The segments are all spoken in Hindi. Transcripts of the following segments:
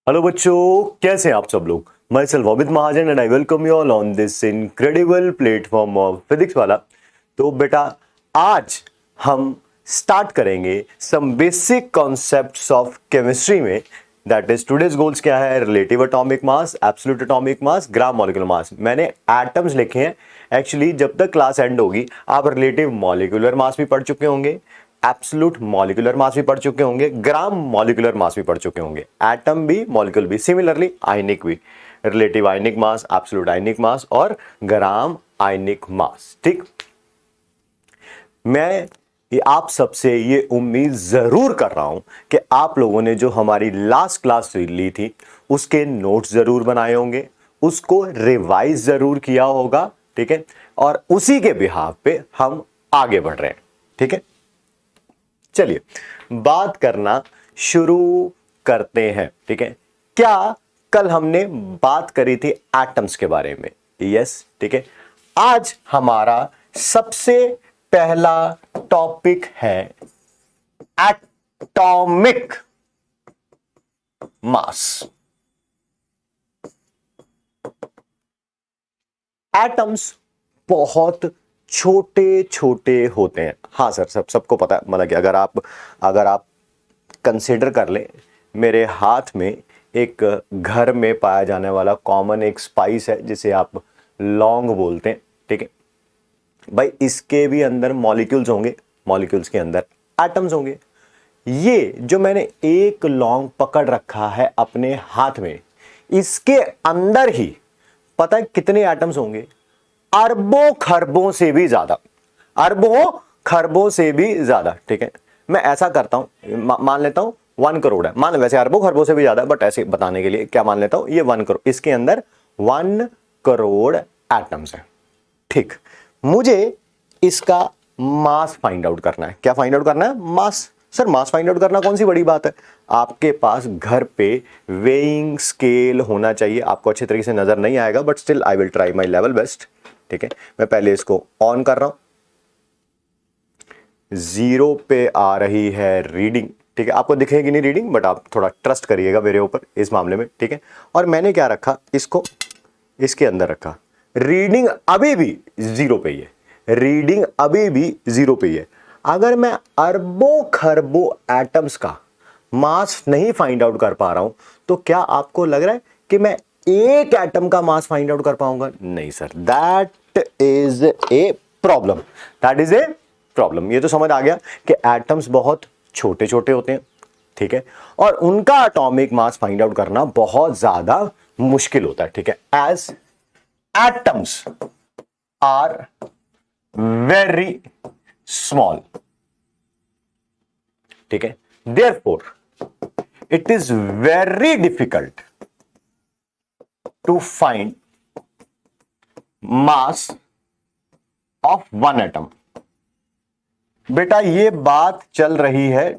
हेलो बच्चों, कैसे हैं आप सब लोग। Myself Amit Mahajan and I welcome you all on this incredible platform of Physics Wallah. तो बेटा, आज हम स्टार्ट करेंगे some basic concepts of chemistry में। दैट इज टुडेज गोल्स क्या है, relative atomic mass, absolute atomic mass, gram molecular mass. मैंने एटम्स लिखे हैं। एक्चुअली जब तक क्लास एंड होगी आप रिलेटिव मॉलिक्यूलर मास भी पढ़ चुके होंगे, एब्सोल्यूट मॉलिक्यूलर मास भी पढ़ चुके होंगे, ग्राम मॉलिक्यूलर मास भी पढ़ चुके होंगे, एटम भी, मॉलिक्यूल भी, सिमिलरली आयनिक भी, रिलेटिव आयनिक मास, एब्सोल्यूट आयनिक मास और ग्राम आयनिक मास। ठीक, मैं आप सबसे ये उम्मीद जरूर कर रहा हूं कि आप लोगों ने जो हमारी लास्ट क्लास ली थी उसके नोट्स जरूर बनाए होंगे, उसको रिवाइज जरूर किया होगा। ठीक है, और उसी के बिहाफ पे हम आगे बढ़ रहे हैं। ठीक है, चलिए बात करना शुरू करते हैं। ठीक है, क्या कल हमने बात करी थी एटम्स के बारे में? यस, ठीक है। आज हमारा सबसे पहला टॉपिक है एटॉमिक मास। एटम्स बहुत छोटे छोटे होते हैं। हाँ सर, सबको पता है। मतलब कि अगर आप कंसिडर कर ले, मेरे हाथ में एक घर में पाया जाने वाला कॉमन एक स्पाइस है जिसे आप लौंग बोलते हैं। ठीक है भाई, इसके भी अंदर मॉलिक्यूल्स होंगे, मॉलिक्यूल्स के अंदर एटम्स होंगे। ये जो मैंने एक लौंग पकड़ रखा है अपने हाथ में, इसके अंदर ही पता है कितने एटम्स होंगे? अरबों खरबों से भी ज्यादा, अरबों खरबों से भी ज्यादा। ठीक है, मैं ऐसा करता हूं, मान लेता हूं 1 करोड़ है। मान, वैसे अरबों खरबों से भी ज्यादा, बट ऐसे बताने के लिए क्या मान लेता हूं, ये 1 करोड़, इसके अंदर 1 करोड़ एटम्स है। ठीक, मुझे इसका मास फाइंड आउट करना है। क्या फाइंड आउट करना है? मास। सर मास फाइंड आउट करना कौन सी बड़ी बात है? आपके पास घर पे वेइंग स्केल होना चाहिए। आपको अच्छे तरीके से नजर नहीं आएगा, but still I will try my level best. ठीक है, मैं पहले इसको ऑन कर रहा हूं। 0 पे आ रही है रीडिंग। ठीक है, आपको दिखेगी नहीं रीडिंग, बट आप थोड़ा ट्रस्ट करिएगा मेरे ऊपर इस मामले में। ठीक है, और मैंने क्या रखा, इसको इसके अंदर रखा। रीडिंग अभी भी 0 पे ही है, रीडिंग अभी भी 0 पे ही है। अगर मैं अरबों खरबों एटम्स का मास नहीं फाइंड आउट कर पा रहा हूं, तो क्या आपको लग रहा है कि मैं एक एटम का मास फाइंड आउट कर पाऊंगा? नहीं sir, that is a problem, that is a problem. ये तो समझ आ गया कि एटम्स बहुत छोटे छोटे होते हैं। ठीक है, और उनका एटॉमिक मास फाइंड आउट करना बहुत ज्यादा मुश्किल होता है। ठीक है, as atoms are very small. ठीक है, therefore it is very difficult to find mass of one atom. बेटा ये बात चल रही है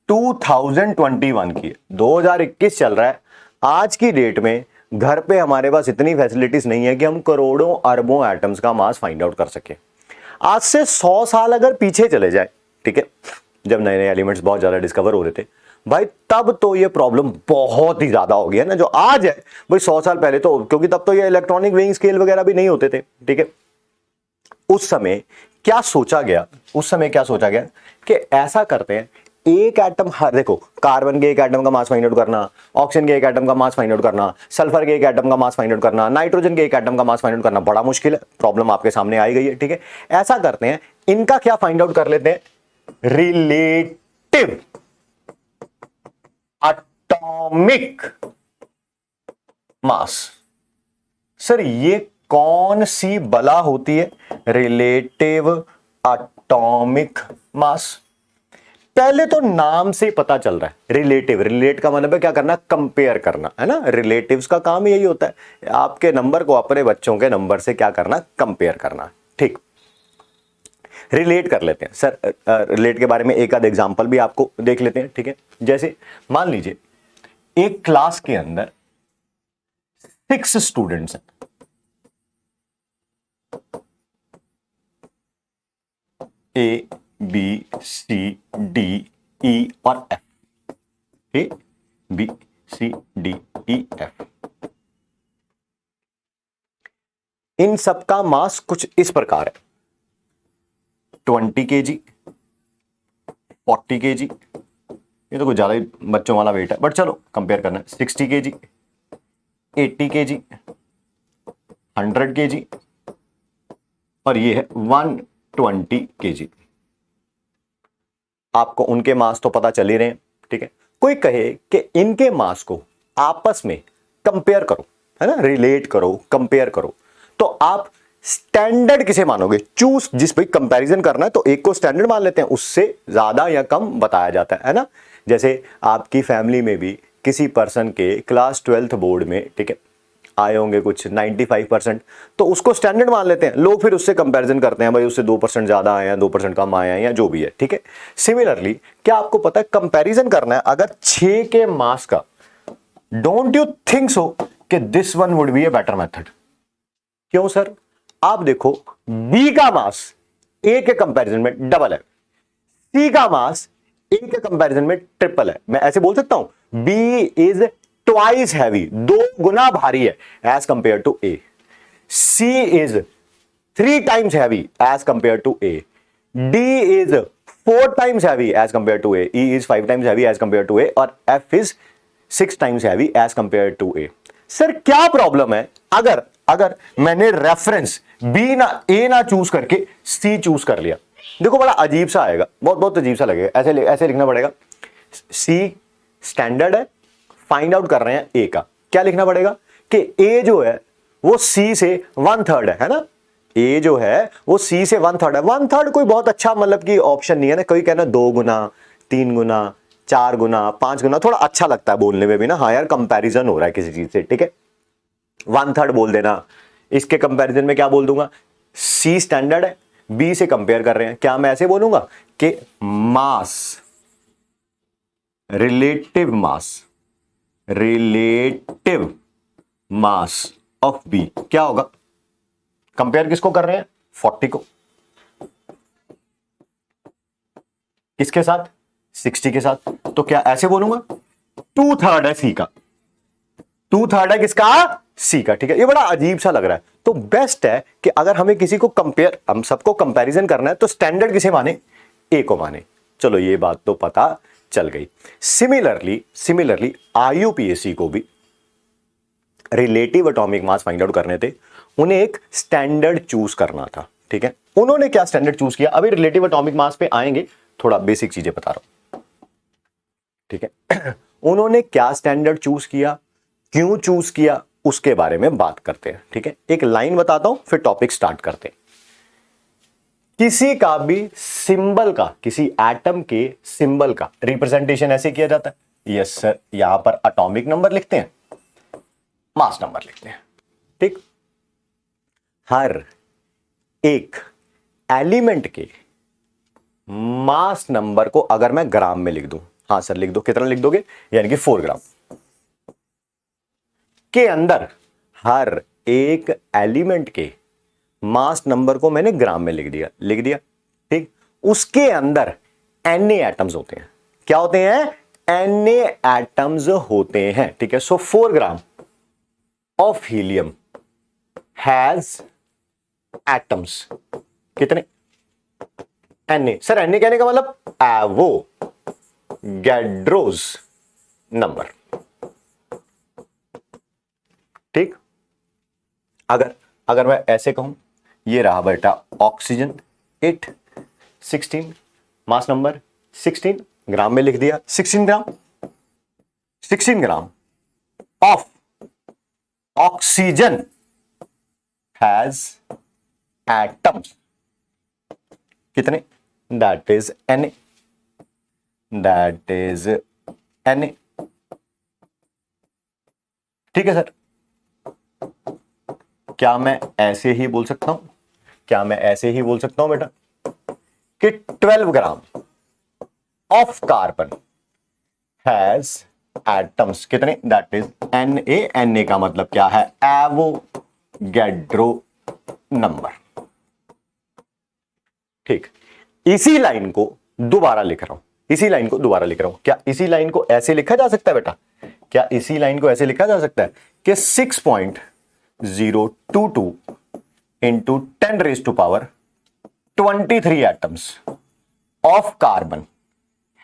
2021 की, 2021 चल रहा है। आज की डेट में घर पे हमारे पास इतनी फैसिलिटीज नहीं है कि हम करोड़ों अरबों एटम्स का मास फाइंड आउट कर सके। आज से 100 साल अगर पीछे चले जाए, ठीक है, जब नए नए एलिमेंट्स बहुत ज्यादा डिस्कवर हो रहे थे भाई, तब तो ये प्रॉब्लम बहुत ही ज्यादा हो गया ना। जो आज है भाई, 100 साल पहले तो, क्योंकि तब तो ये इलेक्ट्रॉनिक वेइंग स्केल वगैरह भी नहीं होते थे। ठीक है, उस समय क्या सोचा गया, उस समय क्या सोचा गया कि ऐसा करते हैं, एक एटम, हर देखो, कार्बन के एक एटम का मास फाइंड आउट करना, ऑक्सीजन के एक एटम का मास फाइंड आउट करना, सल्फर के एक एटम का मास फाइंड आउट करना, नाइट्रोजन के एक एटम का मास फाइंड आउट करना बड़ा मुश्किल है। प्रॉब्लम आपके सामने आई गई है। ठीक है, ऐसा करते हैं, इनका क्या फाइंड आउट कर लेते हैं, रिलेटिव एटॉमिक मास। सर ये कौन सी बला होती है रिलेटिव एटॉमिक मास? पहले तो नाम से पता चल रहा है रिलेटिव, रिलेट का मतलब है क्या करना, कंपेयर करना, है ना। रिलेटिव्स का काम यही होता है, आपके नंबर को अपने बच्चों के नंबर से क्या करना, कंपेयर करना। ठीक, रिलेट कर लेते हैं। सर रिलेट के बारे में एक आध एग्जांपल भी आपको देख लेते हैं। ठीक है, जैसे मान लीजिए एक क्लास के अंदर 6 स्टूडेंट्स हैं, ए बी सी डी ई और F. A B C D E F. इन सबका मास कुछ इस प्रकार है, 20 kg, 40 kg, ये तो कुछ ज्यादा ही बच्चों वाला वेट है बट चलो कंपेयर करना है, 60 kg, 80 kg, 100 kg और ये है 120 kg। आपको उनके मास तो पता चल ही रहे हैं, ठीक है। कोई कहे कि इनके मास को आपस में कंपेयर करो, है ना, रिलेट करो, कंपेयर करो, तो आप स्टैंडर्ड किसे मानोगे? चूज, जिस पे कंपैरिजन करना है तो एक को स्टैंडर्ड मान लेते हैं, उससे ज्यादा या कम बताया जाता है ना। जैसे आपकी फैमिली में भी किसी पर्सन के क्लास 12th बोर्ड में, ठीक है, आए होंगे कुछ 95%, तो उसको स्टैंडर्ड मान लेते हैं, लोग फिर उससे कंपैरिजन करते हैं, भाई उससे 2% ज्यादा आए हैं, 2% कम आए हैं या जो भी है, ठीक है। सिमिलरली क्या आपको पता है कंपैरिजन करना है अगर 6 के मास का, डोंट यू थिंक सो कि this one would be a better method? क्यों सर? आप देखो बी का मास ए के कंपैरिजन में डबल है, सी का मास ए के कंपैरिजन में ट्रिपल है। मैं ऐसे बोल सकता हूं बी इज ट्वाइस हैवी, 2 गुना भारी है as compare to A. C is 3 times heavy as compare to A. D is 4 times heavy as compare to A. E is 5 times heavy as compare to A और F is 6 times heavy as compare to A. Sir क्या प्रॉब्लम है अगर मैंने रेफरेंस बी ना ए ना चूज करके सी चूज कर लिया? देखो बड़ा अजीब सा आएगा, बहुत अजीब सा लगेगा। ऐसे लिखना पड़ेगा, सी स्टैंडर्ड है, फाइंड आउट कर रहे हैं ए का। क्या लिखना पड़ेगा कि ए जो है वो सी से 1/3 है ना। ए जो है वो सी से 1/3 है। 1/3 कोई बहुत अच्छा मतलब कि ऑप्शन नहीं है ना। कोई कहना 2 गुना, 3 गुना, 4 गुना, 5 गुना, थोड़ा अच्छा लगता है बोलने में भी ना। हाँ यार, कंपैरिजन हो रहा है किसी चीज से, ठीक है। 1/3 बोल देना। इसके कंपैरिजन में क्या बोल दूंगा? सी स्टैंडर्ड है, बी से कंपेयर कर रहे हैं, क्या मैं ऐसे बोलूंगा कि मास, रिलेटिव मास ऑफ बी क्या होगा? कंपेयर किसको कर रहे हैं? 40 को। किसके साथ? 60 के साथ। तो क्या ऐसे बोलूंगा 2/3 है सी का, 2/3 है किसका? सी का, ठीक है। ये बड़ा अजीब सा लग रहा है, तो बेस्ट है कि अगर हमें किसी को कंपेयर, हम सबको कंपैरिजन करना है तो स्टैंडर्ड किसे माने? ए को माने। चलो ये बात तो पता चल गई। सिमिलरली आईयूपीएसी को भी relative atomic mass find out करने थे, उन्हें एक स्टैंडर्ड चूज करना था, ठीक है। उन्होंने क्या स्टैंडर्ड चूज किया? अभी रिलेटिव एटॉमिक मास पे आएंगे, थोड़ा बेसिक चीजें बता रहा हूं, ठीक है। उन्होंने क्या स्टैंडर्ड चूज किया, क्यों चूज किया, उसके बारे में बात करते हैं, ठीक है। एक लाइन बताता हूं फिर टॉपिक स्टार्ट करते हैं। किसी का भी सिंबल का, किसी एटम के सिंबल का रिप्रेजेंटेशन ऐसे किया जाता है। यस सर, यहां पर एटॉमिक नंबर लिखते हैं, मास नंबर लिखते हैं, ठीक। हर एक एलिमेंट के मास नंबर को अगर मैं ग्राम में लिख दूं, हाँ सर लिख दो, कितना लिख दोगे? यानी कि 4 ग्राम के अंदर हर एक एलिमेंट के मास नंबर को मैंने ग्राम में लिख दिया, ठीक। उसके अंदर Na एटम्स होते हैं। क्या होते हैं? Na एटम्स होते हैं, ठीक है। सो 4 ग्राम ऑफ हीलियम हैज एटम्स कितने? Na। सर Na कहने का मतलब एवोगैड्रोस नंबर, ठीक। अगर मैं ऐसे कहूं, ये रहा बेटा ऑक्सीजन 8, 16 मास नंबर 16, ग्राम में लिख दिया 16 gram of oxygen has atoms कितने? दैट इज Na, ठीक है सर। क्या मैं ऐसे ही बोल सकता हूं? बेटा कि 12 gram of carbon has atoms कितने? दैट इज Na का मतलब क्या है? एवोगैड्रो नंबर, ठीक। इसी लाइन को दोबारा लिख रहा हूं, क्या इसी लाइन को ऐसे लिखा जा सकता है बेटा क्या इसी लाइन को ऐसे लिखा जा सकता है कि 6.022 into 10⁻23 atoms of carbon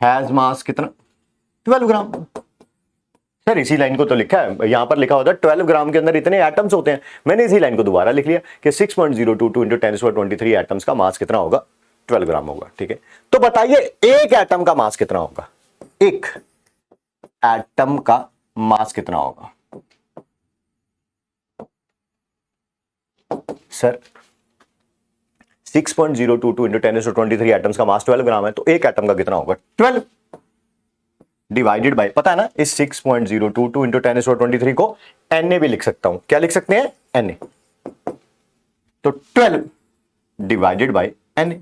has मास कितना, 12 ग्राम। सर इसी लाइन को तो लिखा है, यहां पर लिखा होता है 12 ग्राम के अंदर इतने एटम्स होते हैं, मैंने इसी लाइन को दोबारा लिख लिया कि 6.022 इंटू 10⁻23 एटम्स का मास कितना होगा, 12 ग्राम होगा। ठीक है, तो बताइए एक एटम का मास कितना होगा, एक एटम का मास कितना होगा। सर 6.022 इंटू 10⁻23 एटम्स का मास 12 ग्राम है, तो एक एटम का कितना होगा, 12 डिवाइडेड बाय, पता है ना, इस 6.022 इंटू 10⁻23 को Na भी लिख सकता हूं, क्या लिख सकते हैं, Na, तो 12 डिवाइडेड बाय Na।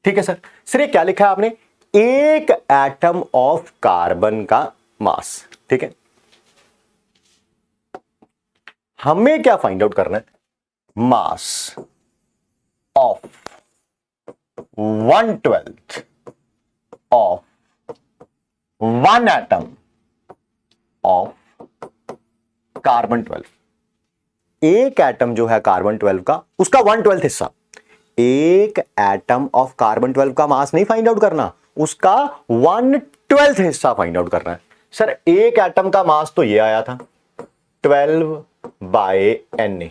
ठीक है सर ये क्या लिखा है आपने, एक एटम ऑफ कार्बन का मास। ठीक है, हमें क्या फाइंड आउट करना है, mass of 1/12 of 1 atom of carbon 12। एक एटम जो है कार्बन 12 का, उसका 1/12 हिस्सा, एक एटम ऑफ कार्बन 12 का मास नहीं फाइंड आउट करना, उसका 1/12 हिस्सा फाइंड आउट करना है। सर एक एटम का मास तो ये आया था 12/Na,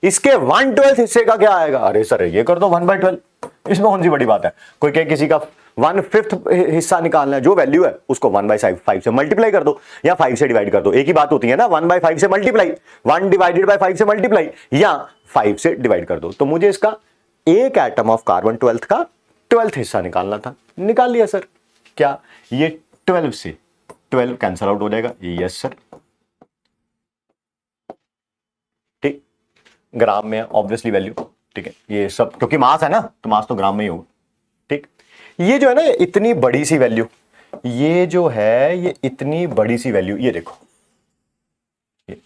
इसके 1/12 हिस्से का क्या आएगा, अरे सर ये कर दो 1/12, इसमें कौन सी बड़ी बात है, कोई कहे किसी का 1/5 हिस्सा निकालना है, जो वैल्यू है उसको 1/5 से मल्टीप्लाई कर दो या 5 से डिवाइड कर दो, एक ही बात होती है ना, 1/5 से मल्टीप्लाई, 1 डिवाइडेड बाय 5 से मल्टीप्लाई या 5 से डिवाइड कर दो। तो मुझे इसका एक एटम ऑफ कार्बन 12 का 12th हिस्सा निकालना था, निकाल लिया सर। क्या ये 12 से 12 कैंसल आउट हो जाएगा, यस सर। ठीक, ग्राम में ऑब्वियसली वैल्यू, ठीक है, ये सब क्योंकि मास है ना, तो मास तो ग्राम में ही होगा। ठीक, ये जो है ना इतनी बड़ी सी वैल्यू, ये जो है ये इतनी बड़ी सी वैल्यू, ये देखो, ये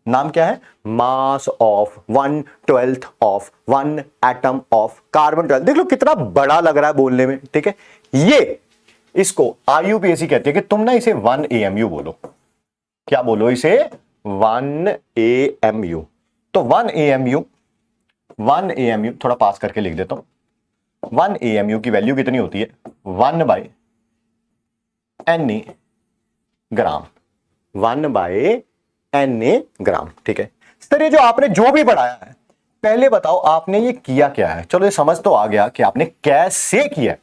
नाम क्या है, mass of 1/12 of 1 atom of carbon 12। देख लो कितना बड़ा लग रहा है बोलने में। ठीक है, ये इसको IUPAC कहती है कि तुम ना इसे 1 AMU बोलो, क्या बोलो इसे, 1 AMU। तो 1 AMU थोड़ा पास करके लिख देता हूं, 1 AMU की वैल्यू कितनी होती है, 1/Na ग्राम, 1/Na ग्राम। ठीक है सर, ये जो आपने जो भी पढ़ाया है, पहले बताओ आपने ये किया क्या है। चलो ये समझ तो आ गया कि आपने कैसे किया,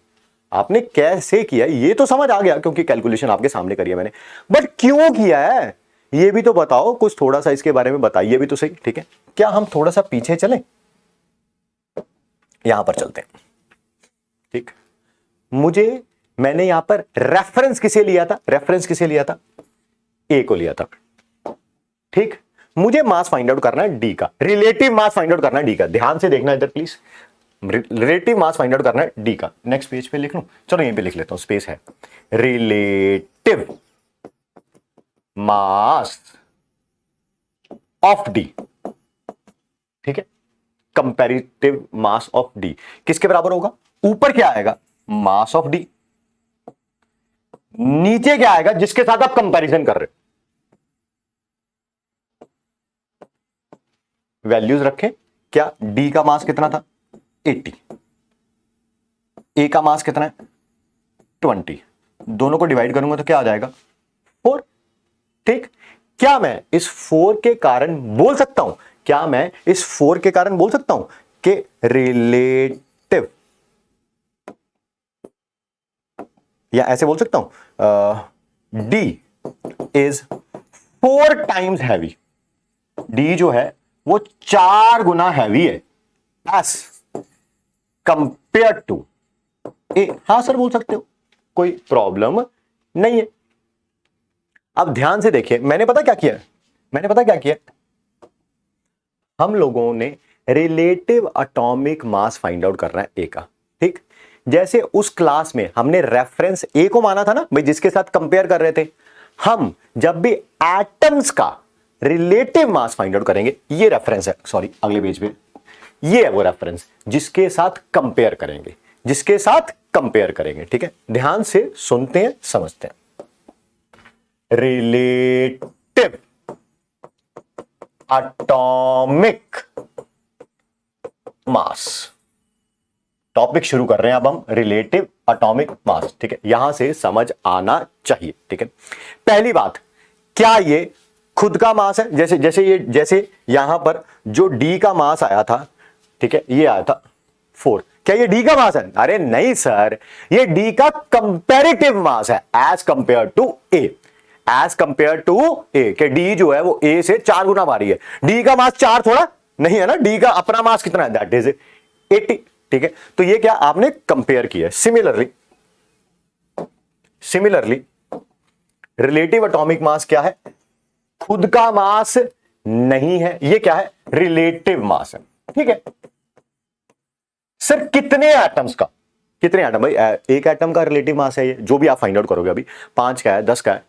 आपने कैसे किया ये तो समझ आ गया क्योंकि कैलकुलेशन आपके सामने करी है मैंने, बट क्यों किया है ये भी तो बताओ, कुछ थोड़ा सा इसके बारे में बताइए भी तो सही। ठीक है, क्या हम थोड़ा सा पीछे चलें, यहां पर चलते हैं। ठीक, मैंने यहां पर रेफरेंस किसे लिया था, ए को लिया था। ठीक, मुझे मास फाइंड आउट करना है डी का, रिलेटिव मास फाइंड आउट करना है डी का, ध्यान से देखना इधर please, relative mass find out करना है डी का। नेक्स्ट पेज पे लिख लूं, चलो यहीं पे लिख लेता हूं, स्पेस है, रिलेटिव मास ऑफ डी। ठीक है, कंपैरेटिव मास ऑफ डी किसके बराबर होगा, ऊपर क्या आएगा, मास ऑफ डी, नीचे क्या आएगा जिसके साथ आप कंपैरिजन कर रहे हो। वैल्यूज रखें, क्या डी का मास कितना था 80, ए का मास कितना है 20, दोनों को डिवाइड करूंगा तो क्या आ जाएगा 4। ठीक, क्या मैं इस 4 के कारण बोल सकता हूं, कि रिलेटिव, या ऐसे बोल सकता हूं D is 4 times heavy, D जो है वो 4 गुना हैवी है एस कंपेयर टू ए। हां सर बोल सकते हो, कोई प्रॉब्लम नहीं है। अब ध्यान से देखिए, मैंने पता क्या किया, हम लोगों ने relative atomic mass find out करना है ए का। ठीक, जैसे उस क्लास में हमने रेफरेंस ए को माना था ना भाई, जिसके साथ कंपेयर कर रहे थे हम, जब भी एटम्स का रिलेटिव मास फाइंड आउट करेंगे, ये रेफरेंस है, सॉरी अगले पेज पे, ये है वो रेफरेंस जिसके साथ कंपेयर करेंगे, ठीक है, ध्यान से सुनते हैं समझते हैं। रिलेटिव एटॉमिक मास। टॉपिक शुरू कर रहे हैं अब हम, रिलेटिव एटॉमिक मास। ठीक है, यहां से समझ आना चाहिए। ठीक है, पहली बात, क्या ये खुद का मास है? जैसे यहां पर जो डी का मास आया था, ठीक है, ये आया था 4, क्या ये डी का मास है? अरे नहीं सर, ये डी का कंपैरेटिव मास है as compare to A. As compare to A, के डी जो है वो ए से 4 गुना भारी है। डी का मास 4 थोड़ा नहीं है ना, डी का अपना मास कितना है? That is 80। ठीक है, तो ये क्या आपने कंपेयर किया है। सिमिलरली रिलेटिव एटॉमिक मास क्या है? खुद का मास नहीं है, ये क्या है? रिलेटिव मास है। ठीक है सर, कितने एटम्स का? कितने एटम? भाई एक एटम का रिलेटिव मास है ये, जो भी आप फाइंड आउट करोगे अभी, 5 का है, 10 का है,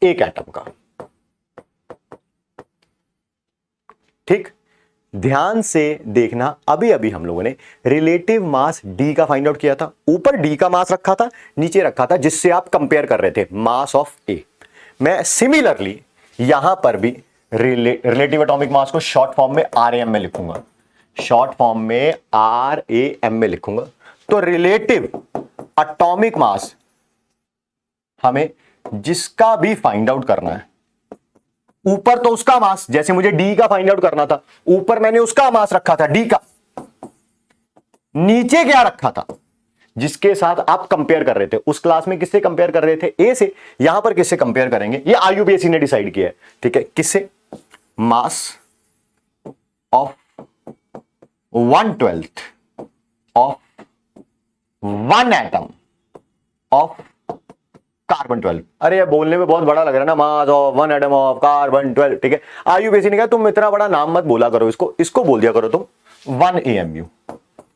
एक एटम का। ठीक, ध्यान से देखना, अभी अभी हम लोगों ने रिलेटिव मास डी का फाइंड आउट किया था। ऊपर डी का मास रखा था, नीचे रखा था जिससे आप कंपेयर कर रहे थे मास ऑफ ए। मैं सिमिलरली यहां पर भी रिलेटिव एटॉमिक मास को शॉर्ट फॉर्म में आरएएम में लिखूंगा, शॉर्ट फॉर्म में आरएएम में लिखूंगा। तो रिलेटिव एटॉमिक मास हमें जिसका भी फाइंड आउट करना है, ऊपर तो उसका मास, जैसे मुझे डी का फाइंड आउट करना था, ऊपर मैंने उसका मास रखा था डी का, नीचे क्या रखा था? जिसके साथ आप कंपेयर कर रहे थे। उस क्लास में किससे कंपेयर कर रहे थे? ए से। यहां पर किससे कंपेयर करेंगे? ये आईयूपीएससी ने डिसाइड किया है। ठीक है, किससे? Mass of 1/12 of 1 atom of carbon 12। अरे ये बोलने में बहुत बड़ा लग रहा है ना, मास ऑफ 1 एटम ऑफ कार्बन 12। ठीक है, आईयूपीएससी ने कहा तुम इतना बड़ा नाम मत बोला करो, इसको बोल दिया करो तुम 1 AMU।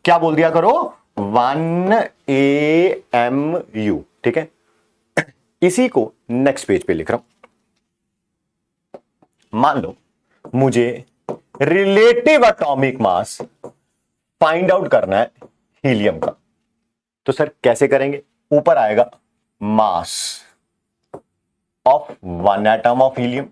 क्या बोल दिया करो? 1 AMU। ठीक है, इसी को नेक्स्ट पेज पे लिख रहा हूं। मान लो मुझे relative atomic mass find out करना है हीलियम का, तो सर कैसे करेंगे? ऊपर आएगा मास of 1 atom of helium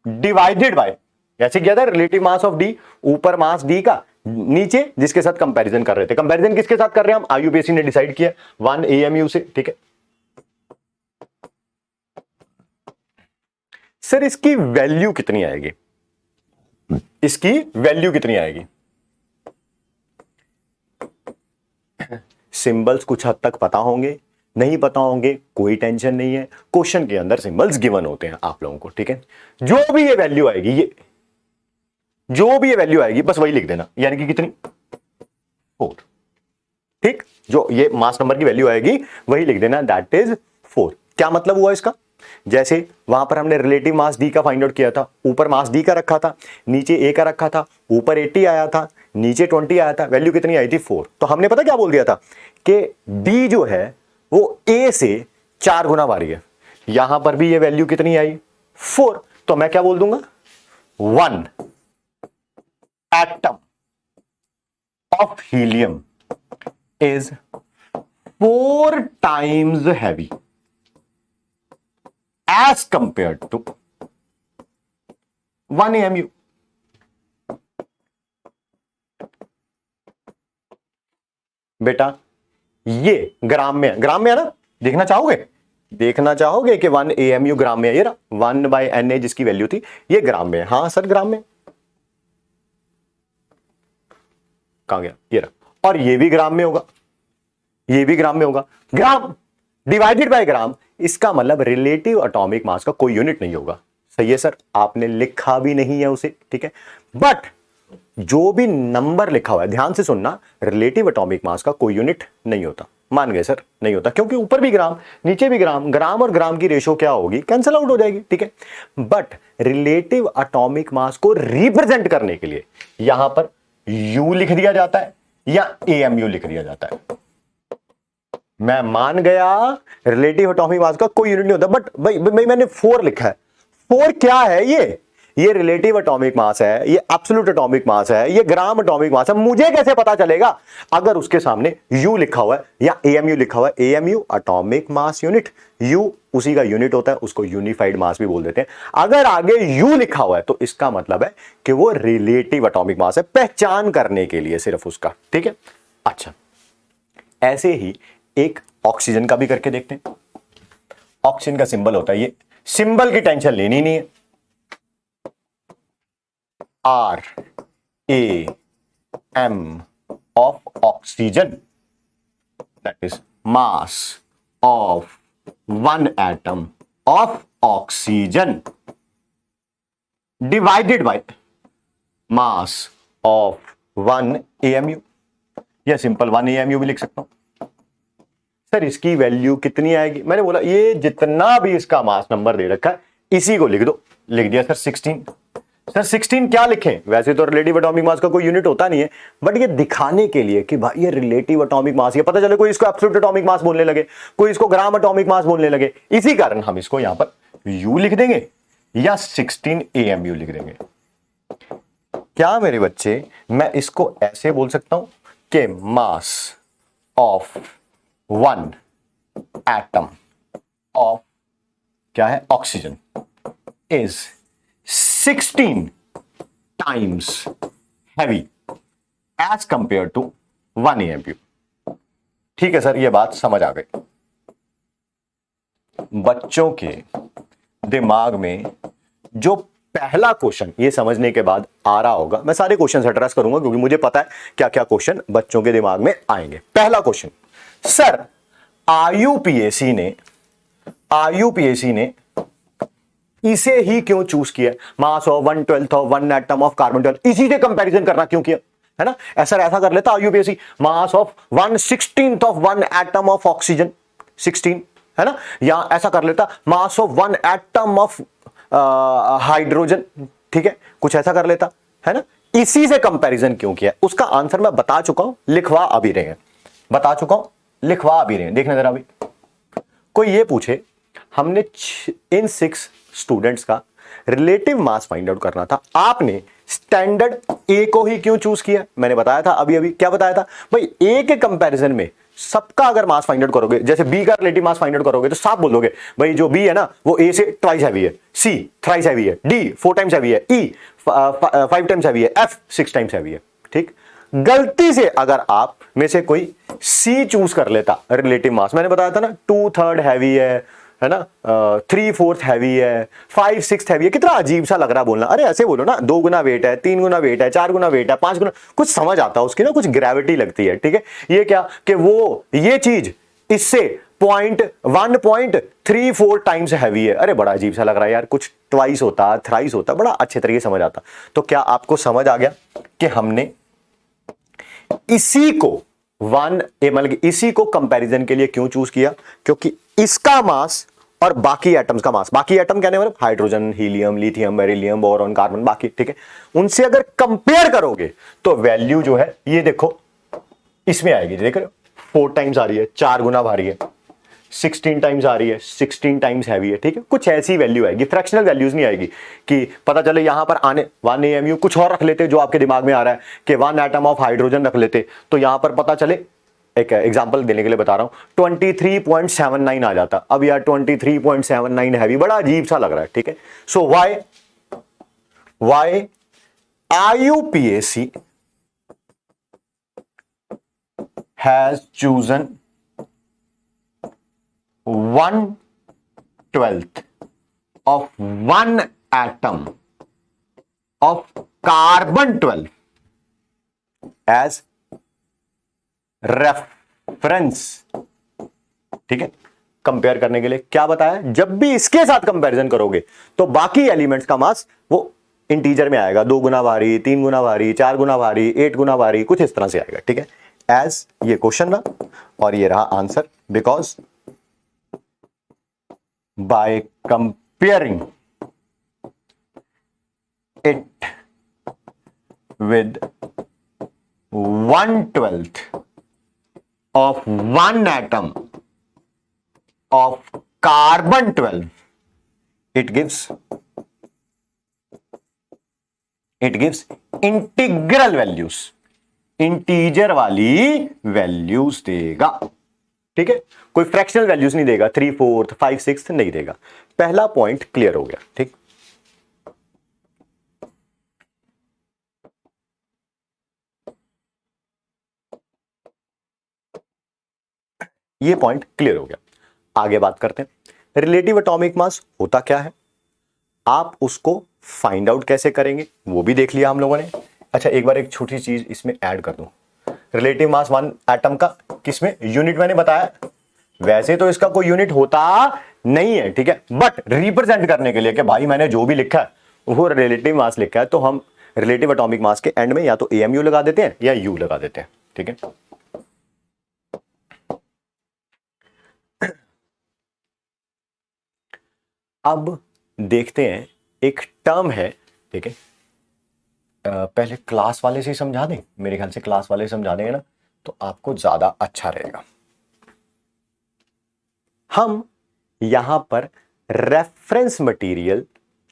divided by, कैसे किया था? रिलेटिव मास ऑफ डी, ऊपर मास डी का, नीचे जिसके साथ कंपैरिजन कर रहे थे। कंपैरिजन किसके साथ कर रहे हैं हम? आईयूपीएससी ने डिसाइड किया 1 AMU से। ठीक है सर, इसकी वैल्यू कितनी आएगी? इसकी वैल्यू कितनी आएगी? सिंबल्स कुछ हद तक पता होंगे, नहीं पता होंगे कोई टेंशन नहीं है, क्वेश्चन के अंदर सिंबल्स गिवन होते हैं आप लोगों को। ठीक है, जो भी ये वैल्यू आएगी, जो भी ये वैल्यू आएगी बस वही लिख देना, यानी कि कितनी? 4। ठीक, जो ये मास नंबर की वैल्यू आएगी वही लिख देना, दैट इज 4। क्या मतलब हुआ इसका? जैसे वहां पर हमने रिलेटिव मास डी का फाइंड आउट किया था, ऊपर मास डी का रखा था, नीचे ए का रखा था, ऊपर 80 आया था, नीचे 20 आया था, वैल्यू कितनी आई थी? 4। तो हमने पता क्या बोल दिया था कि डी जो है वो ए से 4 गुना भारी है। यहां पर भी ये वैल्यू कितनी आई? 4। तो मैं क्या बोल दूंगा? 1 atom of helium is 4 times heavy as compared to 1 AMU। बेटा ये ग्राम में है, ग्राम में है ना? देखना चाहोगे कि 1 AMU ग्राम में है? ये रहा 1/Na जिसकी वैल्यू थी, ये ग्राम में है। हाँ सर ग्राम में। कहां गया? ये रहा। और ये भी ग्राम में होगा, ये भी ग्राम में होगा। ग्राम डिवाइडेड बाय ग्राम, इसका मतलब रिलेटिव एटॉमिक मास का कोई यूनिट नहीं होगा। सही है सर, आपने लिखा भी नहीं है उसे। ठीक है, बट जो भी नंबर लिखा हुआ है ध्यान से सुनना, रिलेटिव एटॉमिक मास का कोई यूनिट नहीं होता। मान गए सर? नहीं होता, क्योंकि ऊपर भी ग्राम नीचे भी ग्राम, ग्राम और ग्राम की रेशो क्या होगी? कैंसिल आउट हो जाएगी। ठीक है, बट रिलेटिव एटॉमिक मास को रिप्रेजेंट करने के लिए यहां पर यू लिख दिया जाता है या AMU लिख दिया जाता है। मैं मान गया रिलेटिव एटॉमिक मास का कोई यूनिट नहीं होता, बट भाई मैंने 4 लिखा है। 4 क्या है? ये रिलेटिव एटॉमिक मास है, ये एब्सोल्यूट एटॉमिक मास है, ये ग्राम एटॉमिक मास है, मुझे कैसे पता चलेगा? अगर उसके सामने U लिखा हुआ है या AMU लिखा हुआ है। AMU atomic mass unit, U उसी का यूनिट होता है, उसको यूनिफाइड मास भी बोल देते हैं। अगर आगे U लिखा हुआ है तो इसका मतलब है कि वो रिलेटिव एटॉमिक मास है, पहचान करने के लिए सिर्फ उसका, ठीक है। अच्छा, ऐसे ही एक ऑक्सीजन का भी करके देखते हैं। ऑक्सीजन का सिंबल होता है ये, सिंबल की टेंशन लेनी नहीं है, RAM of oxygen, that is mass of one atom of oxygen divided by mass of one AMU, या सिंपल 1 AMU भी लिख सकता हूं। सर इसकी वैल्यू कितनी आएगी? मैंने बोला ये जितना भी इसका मास नंबर दे रखा है इसी को लिख दो। लिख दिया सर 16। सर 16 क्या लिखें? वैसे तो रिलेटिव एटॉमिक मास का कोई यूनिट होता नहीं है, बट ये दिखाने के लिए कि भाई ये रिलेटिव एटॉमिक मास, ये पता चले कोई इसको एब्सोल्यूट एटॉमिक मास बोलने लगे, कोई इसको ग्राम एटॉमिक मास बोलने लगे, इसी कारण हम इसको यहां पर U लिख देंगे या 16 AMU लिख देंगे। क्या मेरे बच्चे मैं इसको ऐसे बोल सकता हूं कि mass of one atom of क्या है oxygen is 16 times heavy as compare to 1 AMU। ठीक है सर, ये बात समझ आ गई। बच्चों के दिमाग में जो पहला क्वेश्चन ये समझने के बाद आ रहा होगा, मैं सारे क्वेश्चन एड्रेस करूंगा क्योंकि मुझे पता है क्या क्या क्वेश्चन बच्चों के दिमाग में आएंगे। पहला क्वेश्चन, सर IUPAC ने इसे ही क्यों चूज किया? Mass of 1/12 of one atom of carbon 12, इसी से कंपैरिजन करना क्यों किया? है ना, ऐसा कर लेता IUPAC mass of 1/16 of one atom of oxygen 16, है ना, या ऐसा कर लेता मास ऑफ 1 एटम ऑफ हाइड्रोजन, ठीक है, कुछ ऐसा कर लेता, है ना। इसी से कंपैरिजन क्यों किया? उसका आंसर मैं बता चुका हूं, लिखवा अभी रहे हैं, बता चुका हूं, लिखवा अभी रहे हैं। देखना जरा अभी कोई ये पूछे, हमने इन 6 स्टूडेंट्स का रिलेटिव मास फाइंड आउट करना था, आपने स्टैंडर्ड A को ही क्यों चूज किया? मैंने बताया था अभी क्या बताया था भाई, A के कंपैरिजन में सबका अगर मास फाइंड आउट करोगे, जैसे B का रिलेटिव मास फाइंड आउट करोगे तो साफ बोलोगे भाई जो B है ना वो A से ट्वाइस हैवी है, C थ्राइस हैवी है, D 4 टाइम्स हैवी है, E 5 टाइम्स हैवी है, F 6 टाइम्स हैवी है। ठीक, गलती से अगर आप में से कोई C चूज कर लेता रिलेटिव मास, मैंने बताया था ना 2/3 हैवी है ना, 3/4 हैवी है, 5/6 हैवी है। कितना अजीब सा लग रहा बोलना, अरे ऐसे बोलो ना 2 गुना वेट है, 3 गुना वेट है, 4 गुना वेट है, 5 गुना, कुछ समझ आता है उसकी ना, कुछ ग्रेविटी लगती है। ठीक है, ये क्या कि वो ये चीज इससे 1.34 टाइम्स हैवी है, अरे बड़ा अजीब सा लग रहा है यार, कुछ ट्वाइस होता, थ्राइस होता, बड़ा अच्छे तरीके समझ आता। तो क्या आपको समझ आ गया कि हमने इसी को इसी को कंपैरिजन के लिए क्यों चूज किया? क्योंकि इसका मास और बाकी एटम्स का मास, बाकी एटम कहने मतलब hydrogen, helium, lithium, beryllium, boron, carbon, बाकी, ठीक है, उनसे अगर कंपेयर करोगे तो वैल्यू जो है ये देखो इसमें आएगी, देख रहे हो 4 टाइम्स आ रही है, 4 गुना भारी है, 16 टाइम्स आ रही है, 16 टाइम्स हैवी है। ठीक है, कुछ ऐसी वैल्यू आएगी, फ्रैक्शनल वैल्यूज नहीं आएगी कि पता चले यहां पर आने 1 AMU कुछ और रख लेते जो आपके दिमाग में आ रहा है कि 1 एटम ऑफ हाइड्रोजन रख लेते, तो यहां पर पता चले, एक एग्जांपल देने के लिए बता रहा हूं, 23.79 आ जाता। अब यार 23.79 हैवी, बड़ा अजीब सा लग रहा है। ठीक है, सो Y IUPAC has chosen 1/12 of one atom of carbon 12 as reference. ठीक है, कंपेयर करने के लिए क्या बताया, जब भी इसके साथ कंपैरिजन करोगे तो बाकी एलिमेंट्स का मास वो इंटीजर में आएगा, 2 गुना भारी, 3 गुना भारी, 4 गुना भारी, 8 गुना भारी, कुछ इस तरह से आएगा। ठीक है, एज ये क्वेश्चन रहा और ये रहा answer, because by comparing it with 1/12 of one atom of carbon 12, it gives it gives integral values, integer वाली वैल्यूज देगा। ठीक है, कोई फ्रैक्शनल वैल्यूज नहीं देगा, 3/4 5/6 नहीं देगा। पहला पॉइंट क्लियर हो गया। ठीक, ये पॉइंट क्लियर हो गया। आगे बात करते हैं रिलेटिव एटॉमिक मास होता क्या है, आप उसको फाइंड आउट कैसे करेंगे वो भी देख लिया हम लोगों ने। अच्छा, एक बार एक छोटी चीज इसमें ऐड कर दूं, रिलेटिव मास वन एटम का किसमें यूनिट मैंने बताया, वैसे तो इसका कोई यूनिट होता नहीं है, ठीक है, बट रिप्रेजेंट करने के लिए कि भाई मैंने जो भी लिखा है वो रिलेटिव मास लिखा है, तो हम रिलेटिव एटॉमिक मास के एंड में या तो एएमयू लगा देते हैं या यू लगा देते हैं। ठीक है, अब देखते हैं एक टर्म है। ठीक है, पहले क्लास वाले से समझा दें, मेरे ख्याल से क्लास वाले समझा देंगे ना तो आपको ज्यादा अच्छा रहेगा। हम यहां पर रेफरेंस मटेरियल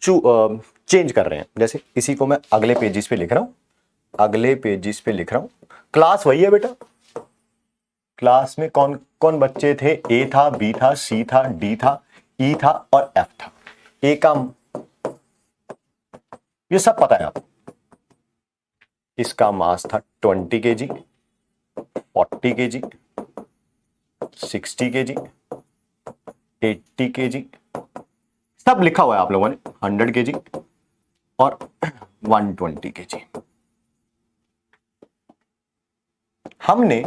चेंज कर रहे हैं। जैसे इसी को मैं अगले पेजेस पे लिख रहा हूं, अगले पेजेस पे लिख रहा हूं, क्लास वही है बेटा। क्लास में कौन कौन बच्चे थे, ए था, बी था, सी था, डी था, ई था और एफ था। ए का ये सब पता है आपको। इसका मास था 20 kg, 40 kg, 60 kg, 80 kg, सब लिखा हुआ है आप लोगों ने, 100 kg और 120 kg। हमने